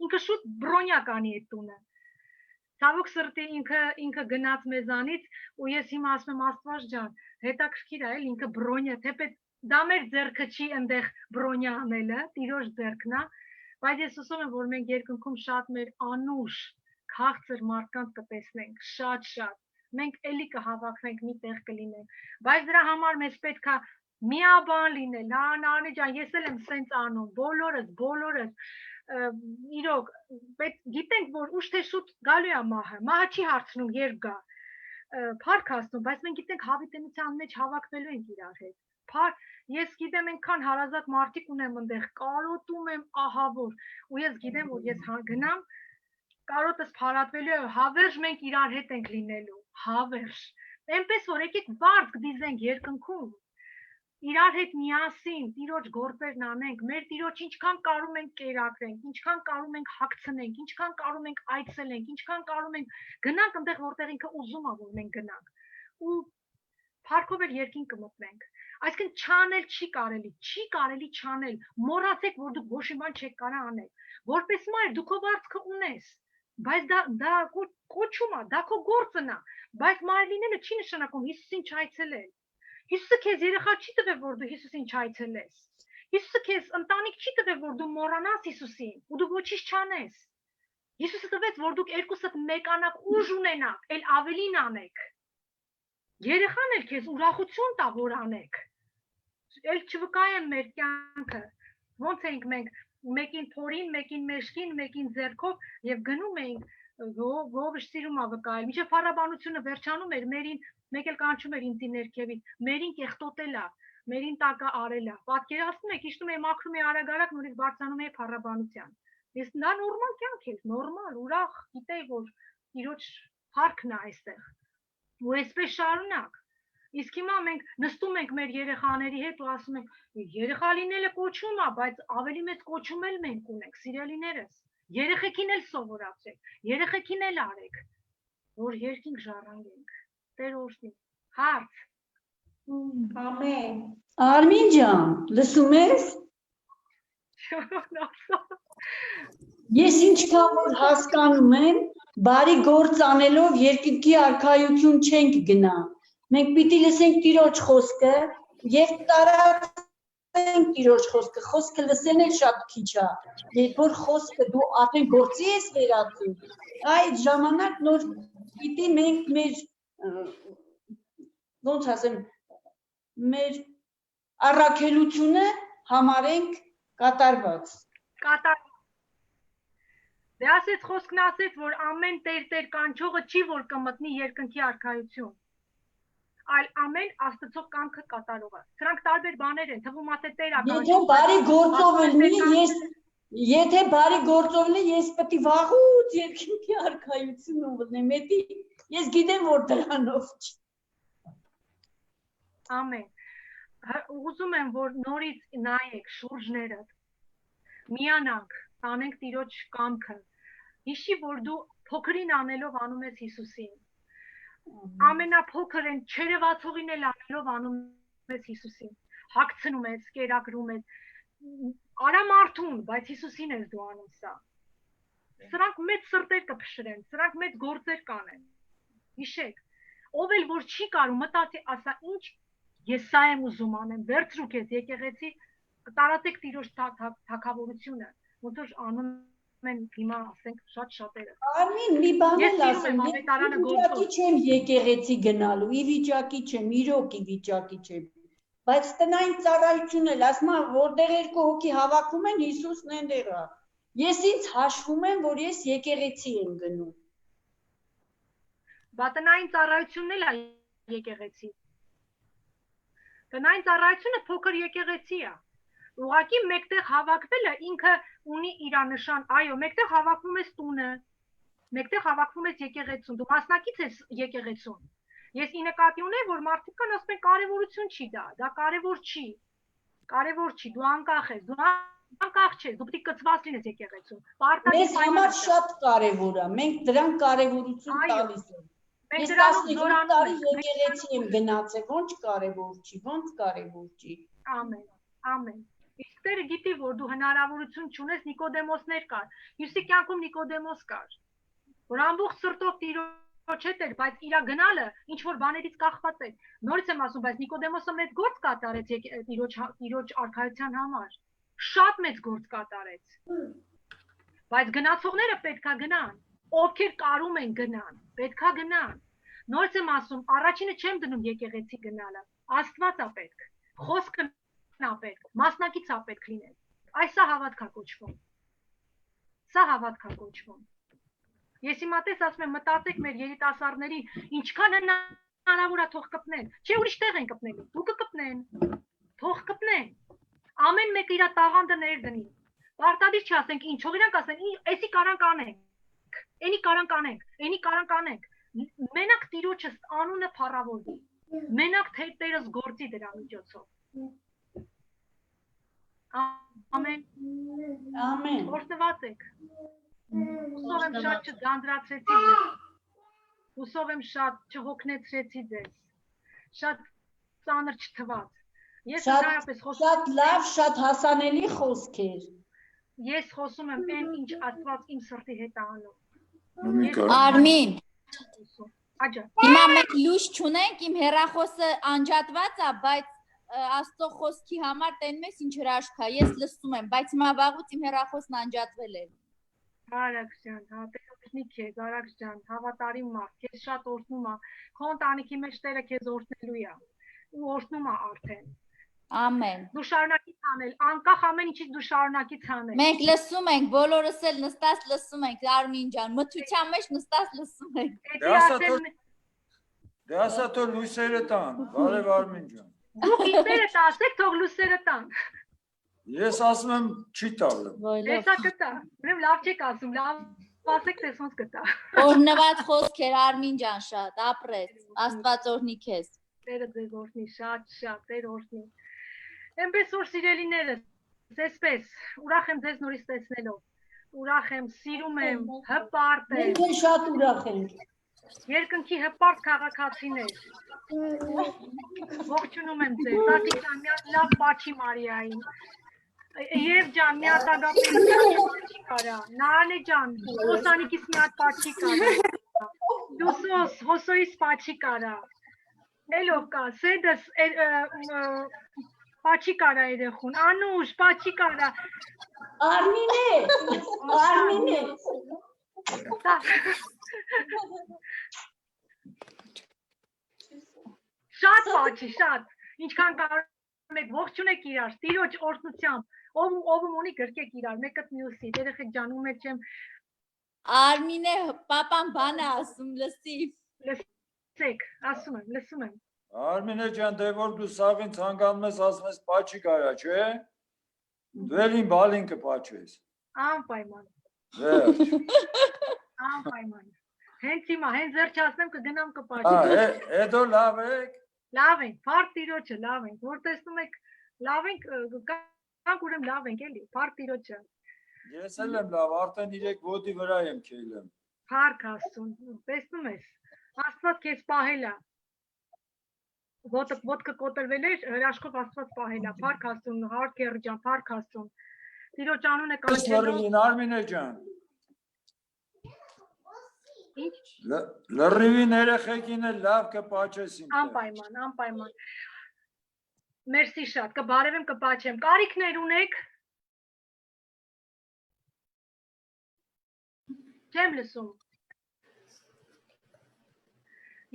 ինքը շուտ բրոնյա կանի այդ տունը։ Ցավոք սրտի ինքը գնաց մեզանից ու ես հիմա ասում եմ Աստված ջան, հետաքրքիր է, էլ ինքը բրոնյա, թեպետ դա մեր ձեռքը չի այնտեղ բրոնյա անելը, Տիրոջ ձեռքն է, բայց ես ուզում եմ, որ մենք երկնքում շատ մեր անուշ քաղցր մարդկանց կտեսնենք, շատ, մենք էլի կհավաքվենք մի տեղ կլինենք, բայց դրա համար մեզ պետք է միաբան լինել, Նարինե ջան, ես էլ եմ սենց անում, բոլորս, իրոք, գիտենք, որ ուշ թե շուտ գալու է մահը չի հարցնում երբ գա, փառք Աստծուն, բայց մենք գիտենք հավիտենության մեջ հավաքվելու ենք իրար հետ, ես գիտեմ այնքան հարազատ մարդիկ ունեմ ընդեղ, կարոտում եմ ահավոր, ու ես գիտեմ, որ ես գնամ, կարոտս փարատվելու է, հավերժ մենք իրար հետ ենք լինելու, հավերժ, այնպես որ եկեք վարձ կդիզենք երկնքում, իրար հետ միասին Տիրոջ գործերն անենք, մեր Տիրոջ ինչքան կարում ենք կերակրենք, ինչքան կարում ենք հագցնենք, ինչքան կարում ենք այցելենք, ինչքան կարում ենք գնանք այնտեղ, որտեղ ինքը ուզում է, որ մենք գնանք, ու փառքով էլ երկին կմտնենք, այսինքն չանել չի կարելի չանել, մոռացեք, որ դուք ոչ մի բան չեք կարա անել, որպես մայր դու քո վարձքը ունես, բայց դա կոչում է, դա քո գործն է, բայց մայր լինելը չի նշանակում Հիսուսին չայցելել, Հիսուսը քեզ երեխա չի տվել, որ դու Հիսուսին չայցելես, Հիսուսը քեզ ընտանիք չի տվել, որ դու մոռանաս Հիսուսին, ու դու ոչինչ չանես, Հիսուսը տվեց, որ դուք երկուսդ մեկանաք, ուժ ունենաք, էլ ավելին անեք, երեխան էլ քեզ ուրախություն տա, որ անեք, էլ չվկայեմ մեր կյանքը, ոնց էինք մենք, մեկին փորին, մեկին մեջքին, մեկին ձեռքով եւ գնում էինք, ով սիրում ա վկայել, մինչեւ փառաբանությունը վերջանում էր, մեկ էլ կանչում էր ինձի ներքևից, մերին կեղտոտել ա, մերին տակա արել ա, պատկերացնում եք, իջնում էի մաքրում էի արագ, նորից բարձրանում էի փառաբանության, ես դա նորմալ կյանք էր, նորմալ, ուրախ, գիտեի, որ Տիրոջ փառքն է այստեղ, ու այսպես շարունակ, իսկ հիմա մենք նստում ենք մեր երեխաների հետ ու ասում ենք, երեխա լինելը կոչում է, բայց ավելի մեծ կոչում էլ մենք ունենք, սիրելիներս, երեխեքին էլ սովորացրեք, երեխեքին էլ արեք, որ երկինք ժառանգենք, Տեր օրհնի, հարց, Ամեն, Արմին ջան, լսում ես, ես ինչքան որ հասկանում եմ, բարի գործ անելով երկինքի արքայություն չենք գնա, մենք պիտի լսենք Տիրոջ խոսքը և տարածենք Տիրոջ խոսքը լսելն էլ շատ քիչ է, երբ որ խոսքը դու արդեն գործի ես վերածում, այդ ժամանակ նոր պիտի մենք մեր, ոնց ասեմ, մեր առաքելությունը համարենք կատարված։ Դե ասեց խոսքն ասեց, որ ամեն տեր կանչողը չի, որ կմտնի երկնքի արքայություն, այլ ամեն Աստծո կամքը կատարողը, սրանք տարբեր բաներ են, թվում ասե Տեր Եթե բարի գործով լինի, ես պետք է վաղուց երկնքի արքայություն ունեմ, ես գիտեմ, որ դրանով չի։ Ամեն, ուզում եմ, որ նորից նայեք շուրջները, միանանք, անենք Տիրոջ կամքը, հիշի, որ դու փոքրին անելով անում ես Հիսուսին, ամենափոքրն չերևացողին էլ անելով անում ես Հիսուսին, հագցնում ես, կերակրում ես, արամարդուն, բայց Հիսուսին ես դու անում սա, սրանք մեծ սրտեր կփշրեն, սրանք մեծ գործեր կանեն, հիշեք, ով էլ որ չի կարում մտածի, ասա ինչ ես սա եմ ուզում անեմ, վերցրու քեզ եկեղեցի, տարածեք Տիրոջ թագավորությունը, ոնց որ անում են հիմա ասենք շատ շատերը։ Արմին, մի բան էլ ասեմ, ես վիճակի չեմ եկեղեցի գնալու, ի վիճակի չեմ, իրոք ի վիճակի չեմ, բայց տնային ծառայություն էլ, ասում եմ, որտեղ երկու հոգի հավաքվում են, Հիսուսն այնտեղ է։ Ես ինձ հաշվում եմ, որ ես եկեղեցի եմ գնում։ Բա տնային ծառայությունն էլ է եկեղեցի։ Տնային ծառայությունը փոքր եկեղեցի է։ Ուղղակի մեկտեղ հավաքվելը ինքը ունի իր նշան, այո, մեկտեղ հավաքվում ես տունը, մեկտեղ հավաքվում ես եկեղեցուն, դու մասնակից ես եկեղեցուն։ Ես ի նկատի ունեմ, որ մարդիկ կան ասում են կարևորություն չի դա կարևոր չի, դու անկախ ես, դու անկախ չես, դու պետք է կցված լինես եկեղեցում։ Մեզ համար շատ կարևոր է, մենք դրան կարևորություն տալիս ենք։ Ես 15 տարի եկեղեցի եմ գնացել, ոնց կարևոր չի։ Ամեն։ Իսկ Տերը գիտի, որ դու հնարավորություն չունես, Նիկոդեմոսներ կար, Հիսուսի կյանքում Նիկոդեմոս կար, որ ամբողջ սրտով Տիրոջ հետ էր, բայց իր գնալը ինչ որ բաներից կախված էր։ Նորից եմ ասում, բայց Նիկոդեմոսը մեծ գործ կատարեց Տիրոջ արքայության համար, շատ մեծ գործ կատարեց։ Բայց գնացողները պետք է գնան, ովքեր կարում են գնան, պետքա գնան։ Նորից եմ ասում, առաջինը չեմ դնում եկեղեցի գնալը, Աստված է պետք, խոսքն է պետք, մասնակից է պետք լինել։ Այս է հավատք է կոչվում։ Սա հավատք է կոչվում։ Ես հիմա տես ասում եմ, մտածեք մեր երիտասարդներին, ինչքան հնարավոր է թող կպնեն։ Չէ, ուրիշ տեղ են կպնելու, դու կկպնեն, թող կպնեն։ Ամեն մեկը իր տաղանդը ներդնի։ Պարտադիր չասենք ինչ, թող իրանք ասեն, էսի կարանք անենք, էնի կարանք անենք, էնի կարանք անենք։ Մենակ Տիրոջը անունը փառավորվի։ Մենակ Տերս գործի դրա միջոցով։ Ամեն։ Ամեն։ Օրհնված եք։ Հուսով եմ շատ չձանձրացրեցի ձեզ։ Հուսով եմ շատ չհոգնեցրեցի ձեզ։ Շատ ծանր չթվաց։ Ես ընդհանրապես Շատ լավ, շատ հասանելի խոսք էր։ Ես խոսում եմ այն, ինչ Աստված իմ սրտի հետ է անում։ Արմին, Աջա։ հիմա մենք լույս չունենք, իմ հեռախոսը անջատված է, բայց Աստծո խոսքի համար տենում ես ինչ հրաշք է, ես լսում եմ, բայց հիմա վաղուց իմ հեռախոսն անջատվել է։ Արաքս ջան, հա, տեխնիկ է, Արաքս ջան, հավատարիմ մարդ, քեզ շատ օրհնում է, քո ընտանիքի մեջ Տերը քեզ օրհնելու է, ու օրհնում է արդեն։ Ամեն։ Դու շարունակիր անել, անկախ ամեն ինչից դու շարունակիր անել։ Մենք լսում ենք, բոլորս էլ նստած լսում ենք, Արմին ջան, մթության մեջ նստած լսում ենք։ Դե ասա թող լույսերը տան, բարև Արմին ջան։ Դուք ինքներդ ասեք, թող լույսերը տան։ Ես ասում եմ չի տալու։ Տեսա կտա։ Ուրեմն լավ չեք ասում, լավ ասեք, տես ոնց կտա։ Օրհնված խոսք էր Արմին ջան, շատ ապրես, Աստված օրհնի քեզ։ Տերը ձեզ օրհնի, շատ, Տեր օրհնի։ Էնպես որ սիրելիներս, այսպես, ուրախ եմ ձեզ նորից տեսնելով։ Ուրախ եմ, սիրում եմ, հպարտ եմ։ Մենք էլ շատ ուրախ ենք։ Երկնքի հպարտ քաղաքացիներ։ Ողջունում եմ ձեզ, Տատիկ ջան, մի հատ լավ պաչի Մարիային։ Եվ ջան, մի հատ պաչի կարա։ Նարանե ջան, Հոսանիկիս մի հատ պաչի կարա։ Դուսոս, Հոսոյիս պաչի կարա։ Էլով կա, Սեդս պաչի կարա երեխուն, Անուշ, պաչի կարա։ Արմին է։ Շատ պաչի, շատ, ինչքան կարող եք ողջունեք իրար, Տիրոջ օրհնությամբ, ով ունի գրկեք իրար, մեկըդ մյուսի, երեխեք ջան, ում հետ չեմ։ Արմինե, պապան բան է ասում, լսի։ Լսեք, ասում եմ, լսում եմ։ Արմինե ջան, դե որ դու սաղին ցանկանում ես ասում ես պաչի կարա, չէ՞։ Դու էլ իմ բալին կպաչես։ Անպայման։ Վերջ։ Անպայման։ Հենց հիմա, հենց վերջ ասնեմ կգնամ կպաչի։ Հետո լավ եք։ Լավ ենք, փառք Տիրոջը, լավ ենք, որ տեսնում եք, լավ ենք, կանք ուրեմն լավ ենք էլի, փառք Տիրոջը։ Ես էլ եմ լավ, արդեն 3 ոտի վրա եմ քեյլեմ։ Փառք Աստծուն, տեսնում ես, Աստված քեզ պահել է։ Ոտքը կոտրվել էր, հրաշքով Աստված պահել է, փառք Աստծուն, հարկ Հերի ջան, փառք Աստծուն։ Տիրոջ անունը կանչելով։ Արմինե ջան։ Լրիվին երեխեքին էլ լավ կպաչես իմ։ Անպայման, անպայման։ Մերսի շատ, կբարևեմ, կպաչեմ։ Կարիքներ ունեք։ Չեմ լսում։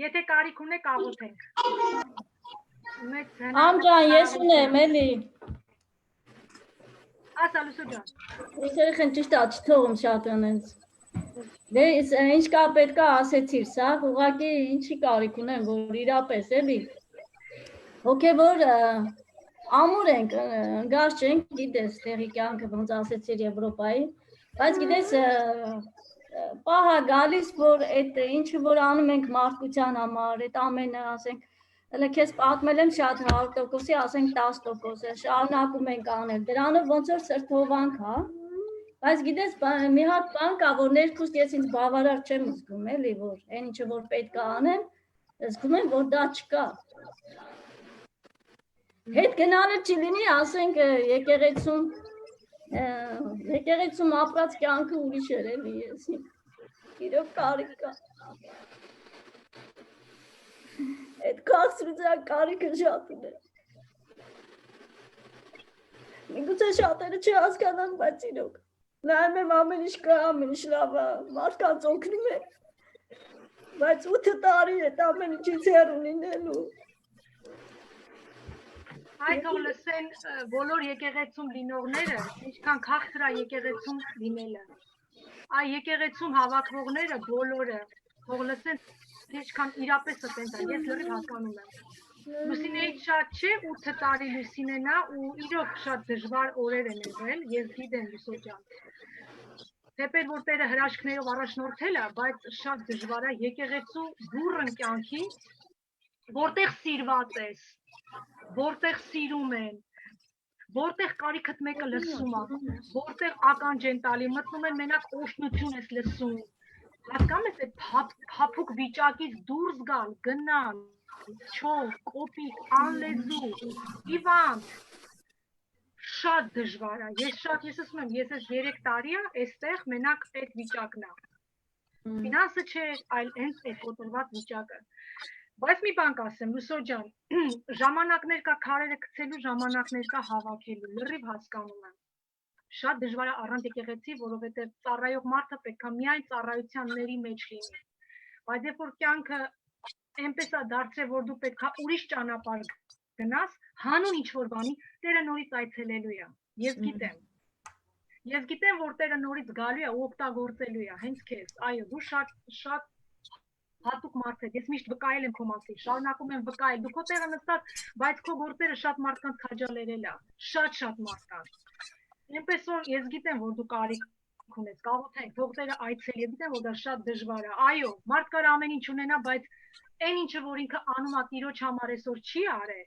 Եթե կարիք ունեք, աղոթենք։ Ամջան, ես ունեմ, էլի։ Ասա լուսո ջան։ Ես երեխեն ճիշտ է, չթողում շատ անենց։ Դե ինչ կա պետք է ասեցիր, սա ուղղակի ինչի կարիք ունեմ, որ իրապես էլի։ Հոգևոր ամուր ենք, ընկած չենք, գիտես, տեղի կյանքը ոնց ասեցիր Եվրոպայի, բայց գիտես պահա գալիս, որ այդ ինչը որ անում ենք մարդկության համար, այդ ամենը ասենք, հələ քեզ պատմել եմ շատ 100%-ի, ասենք 10%, շարունակում ենք անել, դրանը ոնց որ սրտովանք, հա։ Բայց գիտես, մի հատ բան կա, որ ներքուստ ես ինձ բավարար չեմ զգում, էլի, որ այն ինչը որ պետք է անեմ, զգում եմ, որ դա չկա։ Հետ գնալը չլինի, ասենք եկեղեցում ապրած կյանքը ուրիշ էր, էլի, ես իրոք կարիք կա։ Այդ կասրության կարիքը շատ ունեմ։ Միգուցե շատերը չհասկանան, բայց իրոք։ Նայում եմ ամեն ինչ կա, ամեն ինչ լավ է, մարդկանց օգնում է, բայց 8 տարի է ամեն ինչից հեռու լինելու։ Այդ թող լսեն բոլոր եկեղեցում լինողները, ինչքան քաղցր է եկեղեցում լինելը։ Այ եկեղեցում հավաքվողները բոլորը թող լսեն, ինչքան իրապես այդպես է, ես լրիվ հասկանում եմ։ Լուսինեից շատ չէ 8 տարի Լուսինեն է ու իրոք շատ դժվար օրեր են եղել, ես գիտեմ Լուսո ջան։ Թեպետ որ Տերը հրաշքներով առաջնորդել է, բայց շատ դժվար է եկեղեցու բուռն կյանքի, որտեղ սիրված ես, որտեղ սիրում են, որտեղ կարիքդ մեկը լսում է, որտեղ ականջ են տալի, մտնում են մենակ օշնություն ես լսում։ Հասկանում ես այդ փափուկ վիճակից դուրս գալ, գնալ, չոր, կոպիտ, անլեզու, հիվանդ, շատ դժվար է։ Ես ասում եմ, ես այս 3 տարի է, այստեղ մենակ այդ վիճակն է։ Ֆինանսը չէ, այլ հենց այդ կոտրված վիճակը։ Բայց մի բան կասեմ, Լուսո ջան, ժամանակներ կա քարերը գցելու, ժամանակներ կա հավաքելու, լրիվ հասկանում եմ։ Շատ դժվար է առանց եկեղեցի, որովհետև ծառայող մարդը պետք է միայն ծառայությունների մեջ լինի։ Բայց երբ որ կյանքը այնպես է դարձրել, որ դու պետք է ուրիշ ճանապարհ գնաս, հանուն ինչ-որ բանի, Տերը նորից այցելելու է։ Ես գիտեմ, որ Տերը նորից գալու է ու օգտագործելու է հենց քեզ։ Այո, դու շատ հատուկ մարդ ես, ես միշտ վկայել եմ քո մասին, շարունակում եմ վկայել, դու քո տեղը նստած, բայց քո գործերը շատ մարդկանց քաջալերել է, շատ մարդկանց։ Այնպես որ ես գիտեմ, որ դու կարիք ունես, կաղոթենք, թող Տերը այցելի, գիտեմ, որ դա շատ դժվար է։ Այո, մարդ կար ամեն ինչ ունենա, բայց այն ինչը, որ ինքը անում է Տիրոջ համար այսօր չի արել,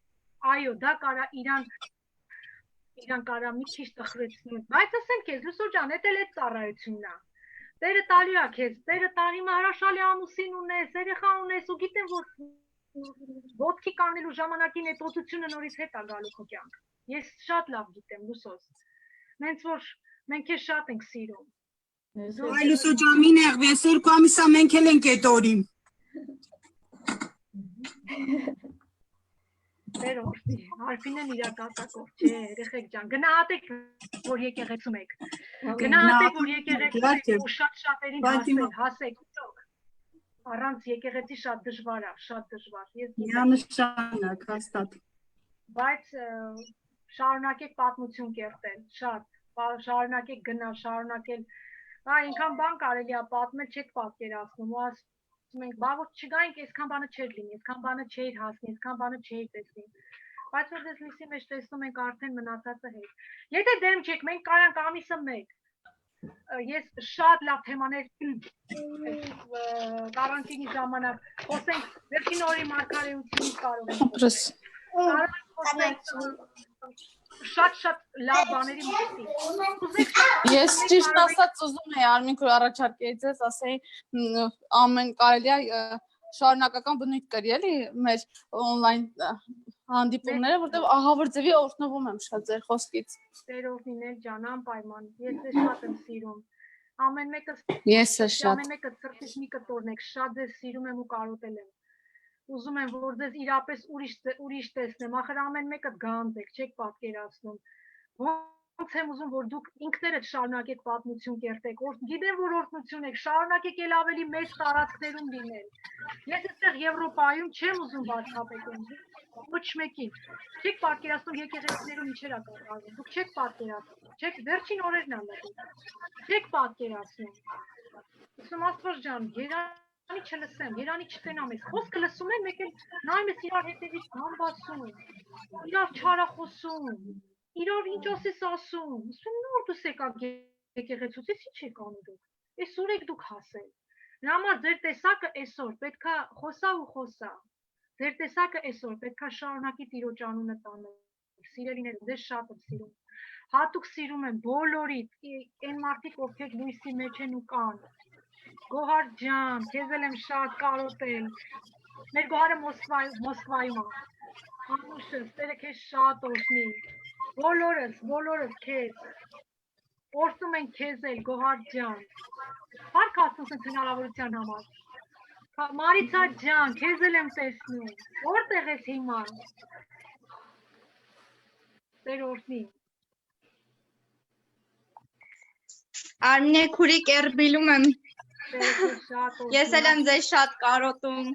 այո, դա կարա իրան կարա մի քիչ տխրեցնի, բայց ասեմ քեզ, Լուսո ջան, դա էլ է ծառայությունն է։ Տերը տալու է քեզ, Տերը տանի հրաշալի ամուսին ունես, երեխա ունես ու գիտեմ, որ ոտքի կանելու ժամանակին այդ օծությունը նորից հետ է գալու քո կյանք։ Ես շատ լավ գիտեմ, Լուսոս։ Մենք որ մենք քեզ շատ ենք սիրում։ Այ Լուսո ջան, մի նեղվի, այսօր կամիսա մենք էլ ենք այդ օրին։ Տեր օրհնի, Արփինեն իրակատակով, չէ, երեխեք ջան, գնահատեք, որ եկեղեցում եք։ Գնահատեք, որ եկեղեցում եք ու շատ-շատերին հասեք, առանց եկեղեցի շատ դժվար է, շատ դժվար։ Միանշանակ, հաստատ։ Բայց շարունակեք պատմություն կերտել, շատ, շարունակեք գնալ, շարունակել, այնքան բան կարելի է պատմել, չեք պատկերացնում, ու մենք բա որ չգայինք, այսքան բանը չէր լինի, այսքան բանը չէր հասնի, այսքան բանը չէր տեսնի։ Բայց որ դες լույսի մեջ տեսնում ենք արդեն մնացածը հետ։ Եթե դեմ չեք, մենք կարանք ամիսը մեկ։ Ես շատ լավ թեմաներ կարանտինի ժամանակ խոսենք, վերջին օրի մարգարեությունից կարող ենք խոսել։ Շատ լավ բաների մասին։ Ես ճիշտ ասած ուզում եի Արմին քո առաջարկեի ձեզ, ասեի ամեն կարելի է շարունակական բնույթ կրի էլի մեր on-line հանդիպումները, որտեղ ահավոր ձևի օրհնվում եմ շատ ձեր խոսքից։ Տեր օրհնիներ ջան, անպայման։ Ես ձեզ շատ եմ սիրում։ Ամեն մեկը սրտից մի կտորնեք, շատ ձեզ սիրում եմ ու կարոտել եմ։ Ուզում եմ, որ ձեզ իրապես ուրիշ տեսնեմ, ախր ամեն մեկը գանձ եք, չեք պատկերացնում։ Ոնց եմ ուզում, որ դուք ինքներդ շարունակեք պատմություն կերտեք, գիտեմ, որ օրհնություն եք, շարունակեք էլ ավելի մեծ տարածքներում լինել։ Ես այստեղ Եվրոպայում չեմ ուզում բացապետեմ, ոչ մեկին։ Չեք պատկերացնում եկեղեցիներում ինչեր է կատարվում, դուք չեք պատկերացնում, չեք վերջին օրերն ալու, չեք պատկերացնում։ Ուսում Աստված ջան, Երանի չլսեմ, Երանի չտենամ ես, խոսքը լսում են, մեկ էլ նայում ես իրար հետևից բամբասում, իրար չարախոսում, իրար ինչ ասես ասում, ուսում նոր դուս եկաք եկեղեցուց, ես ինչ եք անում դուք, այսօր եք դուք հասել, նրա համար ձեր տեսակը այսօր պետքա խոսա ու խոսա, ձեր տեսակը այսօր պետքա շարունակի Տիրոջ անունը տանել, սիրելիներ, ձեզ շատ եմ սիրում, հատուկ սիրում եմ բոլորիդ, այն մարդիկ, ովքեր լույսի մեջ են ու կան, Գոհար ջան, քեզ էլ եմ շատ կարոտել, մեր Գոհարը Մոսկվայում է, Անուշս, Տերը քեզ շատ օրհնի, բոլորս քեզ, օրհնում ենք քեզ էլ, Գոհար ջան, Փառք Աստծուն հնարավորության համար, Մարիցա ջան, քեզ էլ եմ տեսնում, որտեղ ես հիմա, Տեր օրհնի, Արմինե քուրիկ Էրբիլում եմ։ Ես էլ եմ ձեզ շատ կարոտում։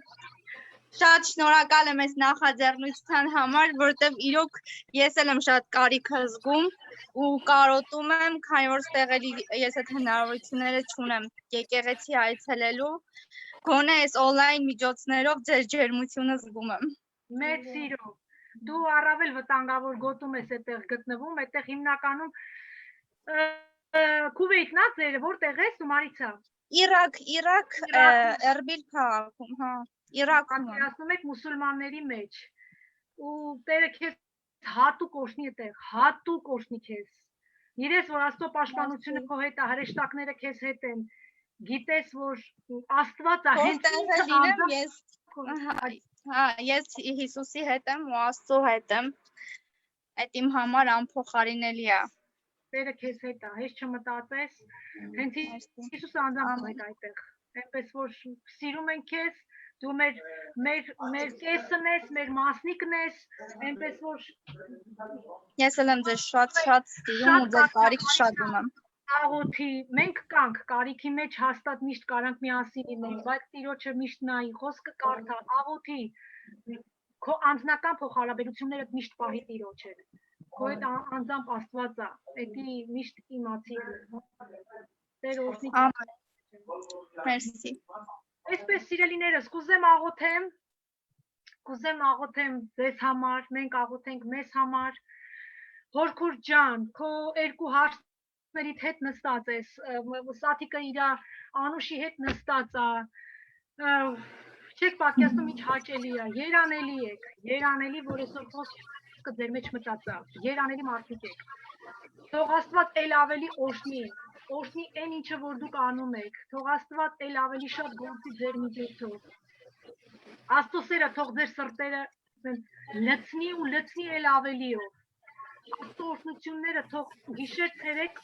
Շատ շնորհակալ եմ այս նախաձեռնության համար, որովհետև իրոք ես էլ եմ շատ կարիքը զգում ու կարոտում եմ, քանի որ ստեղ էլի ես այդ հնարավորությունները չունեմ եկեղեցի այցելելու, գոնե այս on-line միջոցներով ձեր ջերմությունը զգում եմ։ Մեծ սիրով։ Դու առավել վտանգավոր գոտում ես այդտեղ գտնվում, այդտեղ հիմնականում Քուվեյթն է ձեր, որտեղ ես ու Մարիցա։ Իրաք, Էրբիլ քաղաքում, հա, Իրաքում։ Ասում եք մուսուլմանների մեջ։ Ու Տերը քեզ հատուկ օրհնի այդտեղ, հատուկ օրհնի քեզ։ Գիտես, որ Աստծո պաշտպանությունը քո հետ է, հրեշտակները քեզ հետ են։ Գիտես, որ Աստված է հենց ես Հիսուսի հետ եմ ու Աստծո հետ եմ։ Այդ իմ համար անփոխարինելի է։ Տերը քեզ հետ է, հեչ չմտածես, հենց Հիսուսը անձամբ է այդտեղ։ Այնպես որ սիրում ենք քեզ, դու մեր կեսն ես, մեր մասնիկն ես, այնպես որ ես էլ եմ ձեզ շատ սիրում ու ձեր կարիքը շատ ունեմ։ Աղոթի, մենք կանք կարիքի մեջ հաստատ միշտ կարանք միասին լինենք, բայց Տիրոջը միշտ նայի, խոսքը կարդա, աղոթի, քո անձնական փոխհարաբերությունները միշտ պահի Տիրոջ հետ։ Քո հետ անձամբ Աստված է, էդի միշտ իմացի։ Տեր օրհնի։ Մերսի։ Այսպես սիրելիներս, կուզեմ աղոթեմ ձեզ համար, մենք աղոթենք մեզ համար։ Հորքուր ջան, քո երկու հարցերիդ հետ նստած ես, Սաթիկը իր Անուշի հետ նստած է։ Չեք պատկերացնում ինչ հաճելի է, երանելի եք, երանելի, որ այսօր խոսքը ձեր մեջ մտածա, երանելի մարդիկ եք։ Թող Աստված էլ ավելի օրհնի այն ինչը որ դուք անում եք, թող Աստված էլ ավելի շատ գործի ձեր միջոցով։ Աստծո սերը թող ձեր սրտերը լցնի ու լցնի էլ ավելիով։ Աստծո օրհնությունները թող գիշեր ցերեկ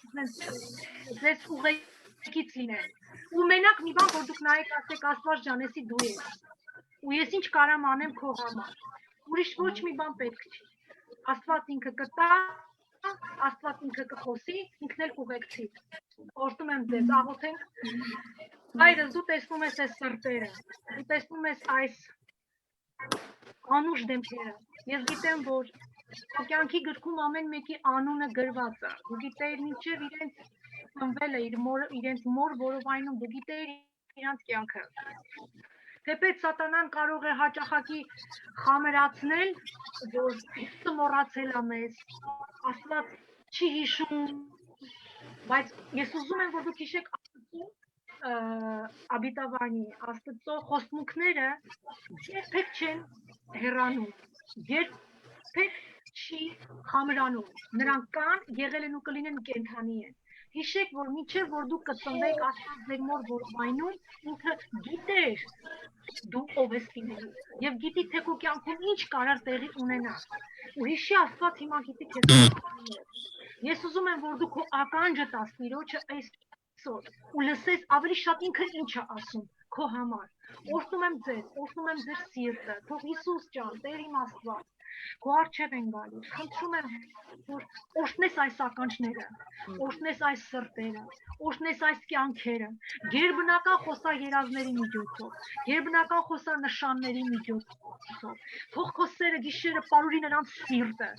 ձեզ ուղեկից լինեն։ Ու մենակ մի բան որ դուք նայեք ասեք Աստված ջան, էսի դու ես։ Ու ես ինչ կարամ անեմ քո համար։ Ուրիշ ոչ մի բան պետք չի։ Աստված ինքը կտա, Աստված ինքը կխոսի, ինքն էլ կուղեկցի։ Օրհնում եմ ձեզ, աղոթենք։ Հայրս, դու տեսնում ես այս սրտերը, դու տեսնում ես այս անուշ դեմքերը։ Ես գիտեմ, որ կյանքի գրքում ամեն մեկի անունը գրված է։ Դու գիտեիր մինչև իրենց ծնվել է իրենց մոր որովայնում, դու գիտեիր իրանց կյանքը։ Թեպետ սատանան կարող է հաճախակի խամերացնել, որ մոռացել է մեզ, Աստված չի հիշում, բայց ես ուզում եմ, որ դուք հիշեք Աստծո աբիտավանի, Աստծո խոստմունքները երբեք չեն հեռանում, երբեք չի խամրանում, նրանք կան, եղել են ու կլինեն կենդանի են։ Հիշեք, որ մինչև որ դուք կծնվեք Աստված ձեր մոր որովայնում, ինքը գիտեր դու ով ես լինելու եւ գիտի թե քո կյանքում ինչ կարար տեղի ունենա։ Ու հիշի Աստված հիմա գիտի քեզ։ Ես ուզում եմ որ դու քո ականջը տաս Տիրոջը այսօր ու լսես ավելի շատ ինքը ինչ է ասում քո համար։ Օրհնում եմ ձեր սիրտը, թող Հիսուս ջան, Տեր իմ Աստված, քո առջև են գալիս, խնդրում եմ որ օրհնես այս ականջները, օրհնես այս սրտերը, օրհնես այս կյանքերը, գերբնական խոսաերազների միջոցով, գերբնական խոսանշանների միջոցով, թող քո սերը գիշերը պարուրի նրանց սիրտը,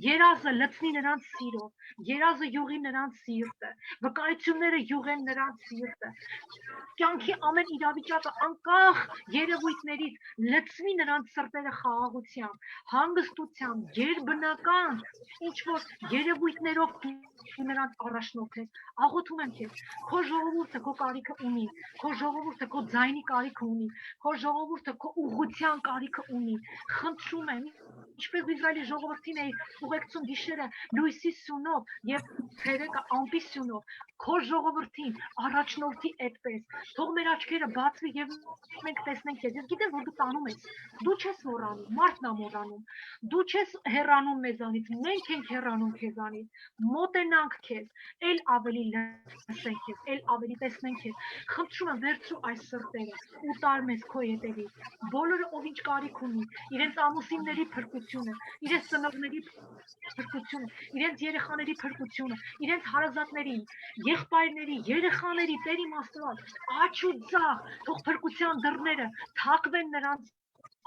երազը լցնի նրանց սիրով, երազը յուղի նրանց սիրտը, վկայությունները յուղեն նրանց սիրտը, կյանքի ամեն իրավիճակը անկախ երևույթներից լցնի նրանց սրտերը խաղաղությամբ, հանգստությամբ, գերբնական ինչ-որ երևույթներով նրանց առաջնորդես, աղոթում եմ քեզ, քո ժողովուրդը քո կարիքը ունի, քո ժողովուրդը քո ձայնի կարիքը ունի, քո ժողովուրդը քո ուղղության կարիքը ունի, խնդրում եմ, ինչպես Իսրայելի ժողովրդին էի ուղեկցում գիշերը լույսի սյունով եւ ցերեկը ամպի սյունով, քո ժողովրդին առաջնորդի այդպես, թող մեր աչքերը բացվի եւ մենք տեսնենք քեզ։ Ես գիտեմ, որ դու տանում ես, դու չես մոռանում, մարդն է մոռանում, դու չես հեռանում մեզանից, մենք ենք հեռանում քեզանից, մոտենանք քեզ, ել ավելի լսենք քեզ, ել ավելի տեսնենք քեզ։ Խնդրում եմ վերցրու այս սրտերը, ուտար մեզ քո ետևից, բոլորը ով ինչ կարիք ունի, իրենց ամուսինների փրկությունը, իրենց ծնողների փրկությունը, իրենց երեխաների փրկությունը, իրենց հարազատների, եղբայրների, երեխաների Տեր իմ Աստված, աչ ու ձախ, թող փրկության դռները թակվեն նրանց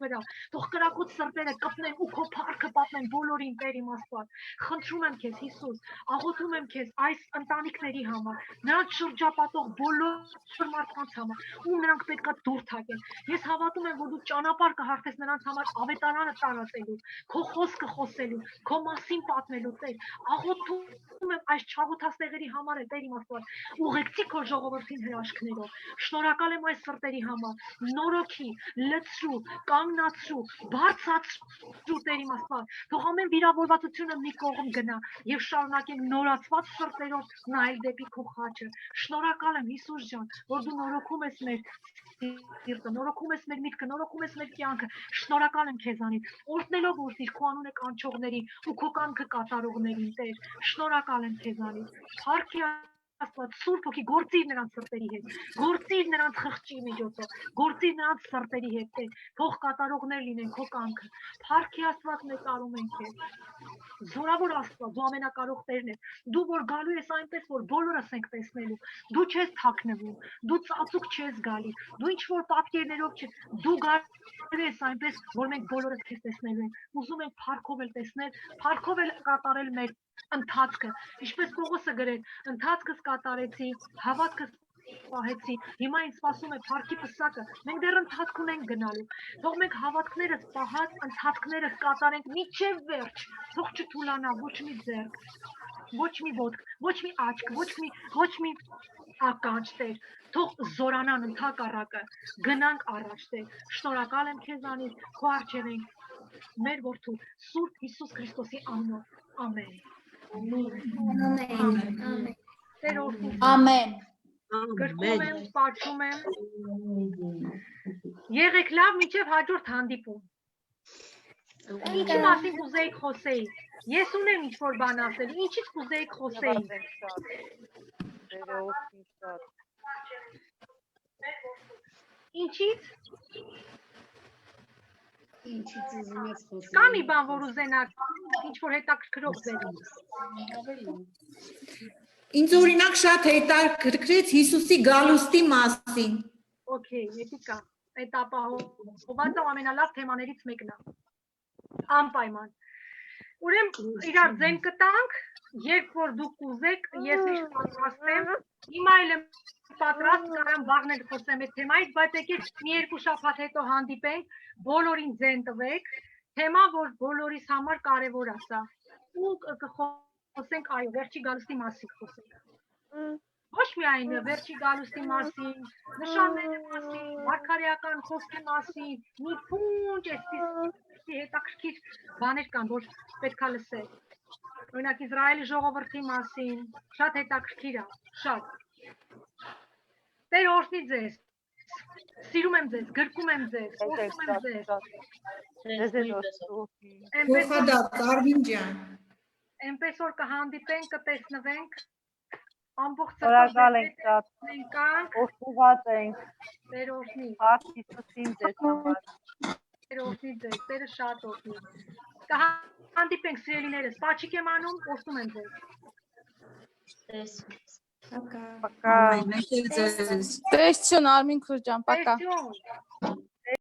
վրա, թող կրակոտ սրտերը կպնեն ու քո փառքը պատմեն բոլորին Տեր իմ Աստված։ Խնդրում եմ քեզ Հիսուս, աղոթում եմ քեզ այս ընտանիքների համար, նրանց շրջապատող բոլոր մարդկանց համար, ում նրանք պետքա դուր թակեն։ Ես հավատում եմ, որ դու ճանապարհ կհարթես նրանց համար ավետարանը տարածելու, քո խոսքը խոսելու, քո մասին պատմելու Տեր։ Աղոթում եմ այս չաղոթածների համար է Տեր իմ Աստված, ուղեկցի քո ժողովրդին հրաշքներով։ Շնորհակալ եմ այս սրտերի համար, նորոգի, լցրու, կանգնացրու, բարձրացրու Տեր իմ Աստված, թող ամեն վիրավորվածությունը մի կողմ գնա եւ շարունակենք նորացված սրտերով նայել դեպի քո խաչը։ Շնորհակալ եմ Հիսուս ջան, որ դու նորոգում ես մեր սիրտը, նորոգում ես մեր միտքը, նորոգում ես մեր կյանքը։ Շնորհակալ եմ քեզանից, օրհնելով ուսիր քո անունը կանչողներին ու քո կամքը կատարողներին Տեր։ Շնորհակալ եմ քեզանից։ Փառքի Աստված Սուրբ Հոգի գործիր նրանց սրտերի հետ, գործիր նրանց խղճի միջոցով, գործիր նրանց սրտերի հետ, Տեր, թող կատարողներ լինեն քո կամքը։ Փառքի Աստված մեծարում ենք քեզ։ Զորավոր Աստված, դու ամենակարող Տերն ես։ Դու որ գալու ես այնպես, որ բոլորս ենք տեսնելու։ Դու չես թաքնվում, դու ծածուկ չես գալի, դու ինչ որ պատկերներով չես, դու գալու ես այնպես, որ մենք բոլորս քեզ տեսնելու ենք։ Ուզում ենք փառքով էլ տեսնել, փառքով էլ կատարել մեր ընթացքը, ինչպես Պողոսը գրել, ընթացքս կատարեցի, հավատքս պահեցի, հիմա ինձ սպասում է փառքի պսակը, մենք դեռ ընթացք ունենք գնալու, թող մենք հավատքներս պահած, ընթացքներս կատարենք մինչև վերջ, թող չթուլանա ոչ մի ձեռք, ոչ մի ոտք, ոչ մի աչք, ոչ մի ականջ Տեր, թող զորանան ընդհակառակը, գնանք առաջ Տեր, շնորհակալ եմ քեզանից, քո առջև ենք, մեր որդու Սուրբ Հիսուս Քրիստոսի անունով, ամեն։ Ամեն։ Գրկում եմ, պաչում եմ։ Եղեք լավ մինչև հաջորդ հանդիպում։ Ինչի մասին կուզեիք խոսեիք։ Ես ունեմ ինչ-որ բան ասել, ինչից կուզեիք խոսեիք։ Ինչից։ Կա մի բան, որ ուզենաք, ինչ-որ հետաքրքրող ձեր։ Ինձ օրինակ շատ հետաքրքրեց Հիսուսի գալուստի մասին։ Okay, եկի կա։ Այդ ապահովվածը ամենալավ թեմաներից մեկն է։ Անպայման։ Ուրեմն իրար ձեն կտանք, երբ որ դուք կուզեք, ես միշտ պատրաստեմ։ Հիմա էլ եմ պատրաստ կարամ վաղն էլ խոսեմ այդ թեմայից, բայց եկեք մի երկու շաբաթ հետո հանդիպենք, բոլորին ձեն տվեք, թեմա, որ բոլորիս համար կարևոր է սա։ Ու խոսենք այո, վերջի գալուստի մասին խոսենք։ Ոչ միայն վերջի գալուստի մասին, նշանների մասին, մարգարեական խոսքի մասին, մի փունջ այսպիսի հետաքրքիր բաներ կան, որ պետք է լսել։ Օրինակ Իսրայելի ժողովրդի մասին, շատ հետաքրքիր է, շատ։ Տեր օրհնի ձեզ։ Սիրում եմ ձեզ, գրկում եմ ձեզ, օրհնում եմ ձեզ։ Փոխադարձ Արվին ջան։ Էնպես որ կհանդիպենք, կտեսնվենք, ամբողջ Շնորհակալ ենք շատ, ենք, օգտված ենք, Տեր օրհնի, Փառք Հիսուսին ձեզ համար, Տեր օրհնի ձեզ, Տերը շատ օրհնի, կհանդիպենք սիրելիներս, պաչիկ եմ անում, օրհնում եմ ձեզ, Տեսություն Արմին քուր ջան, պակա։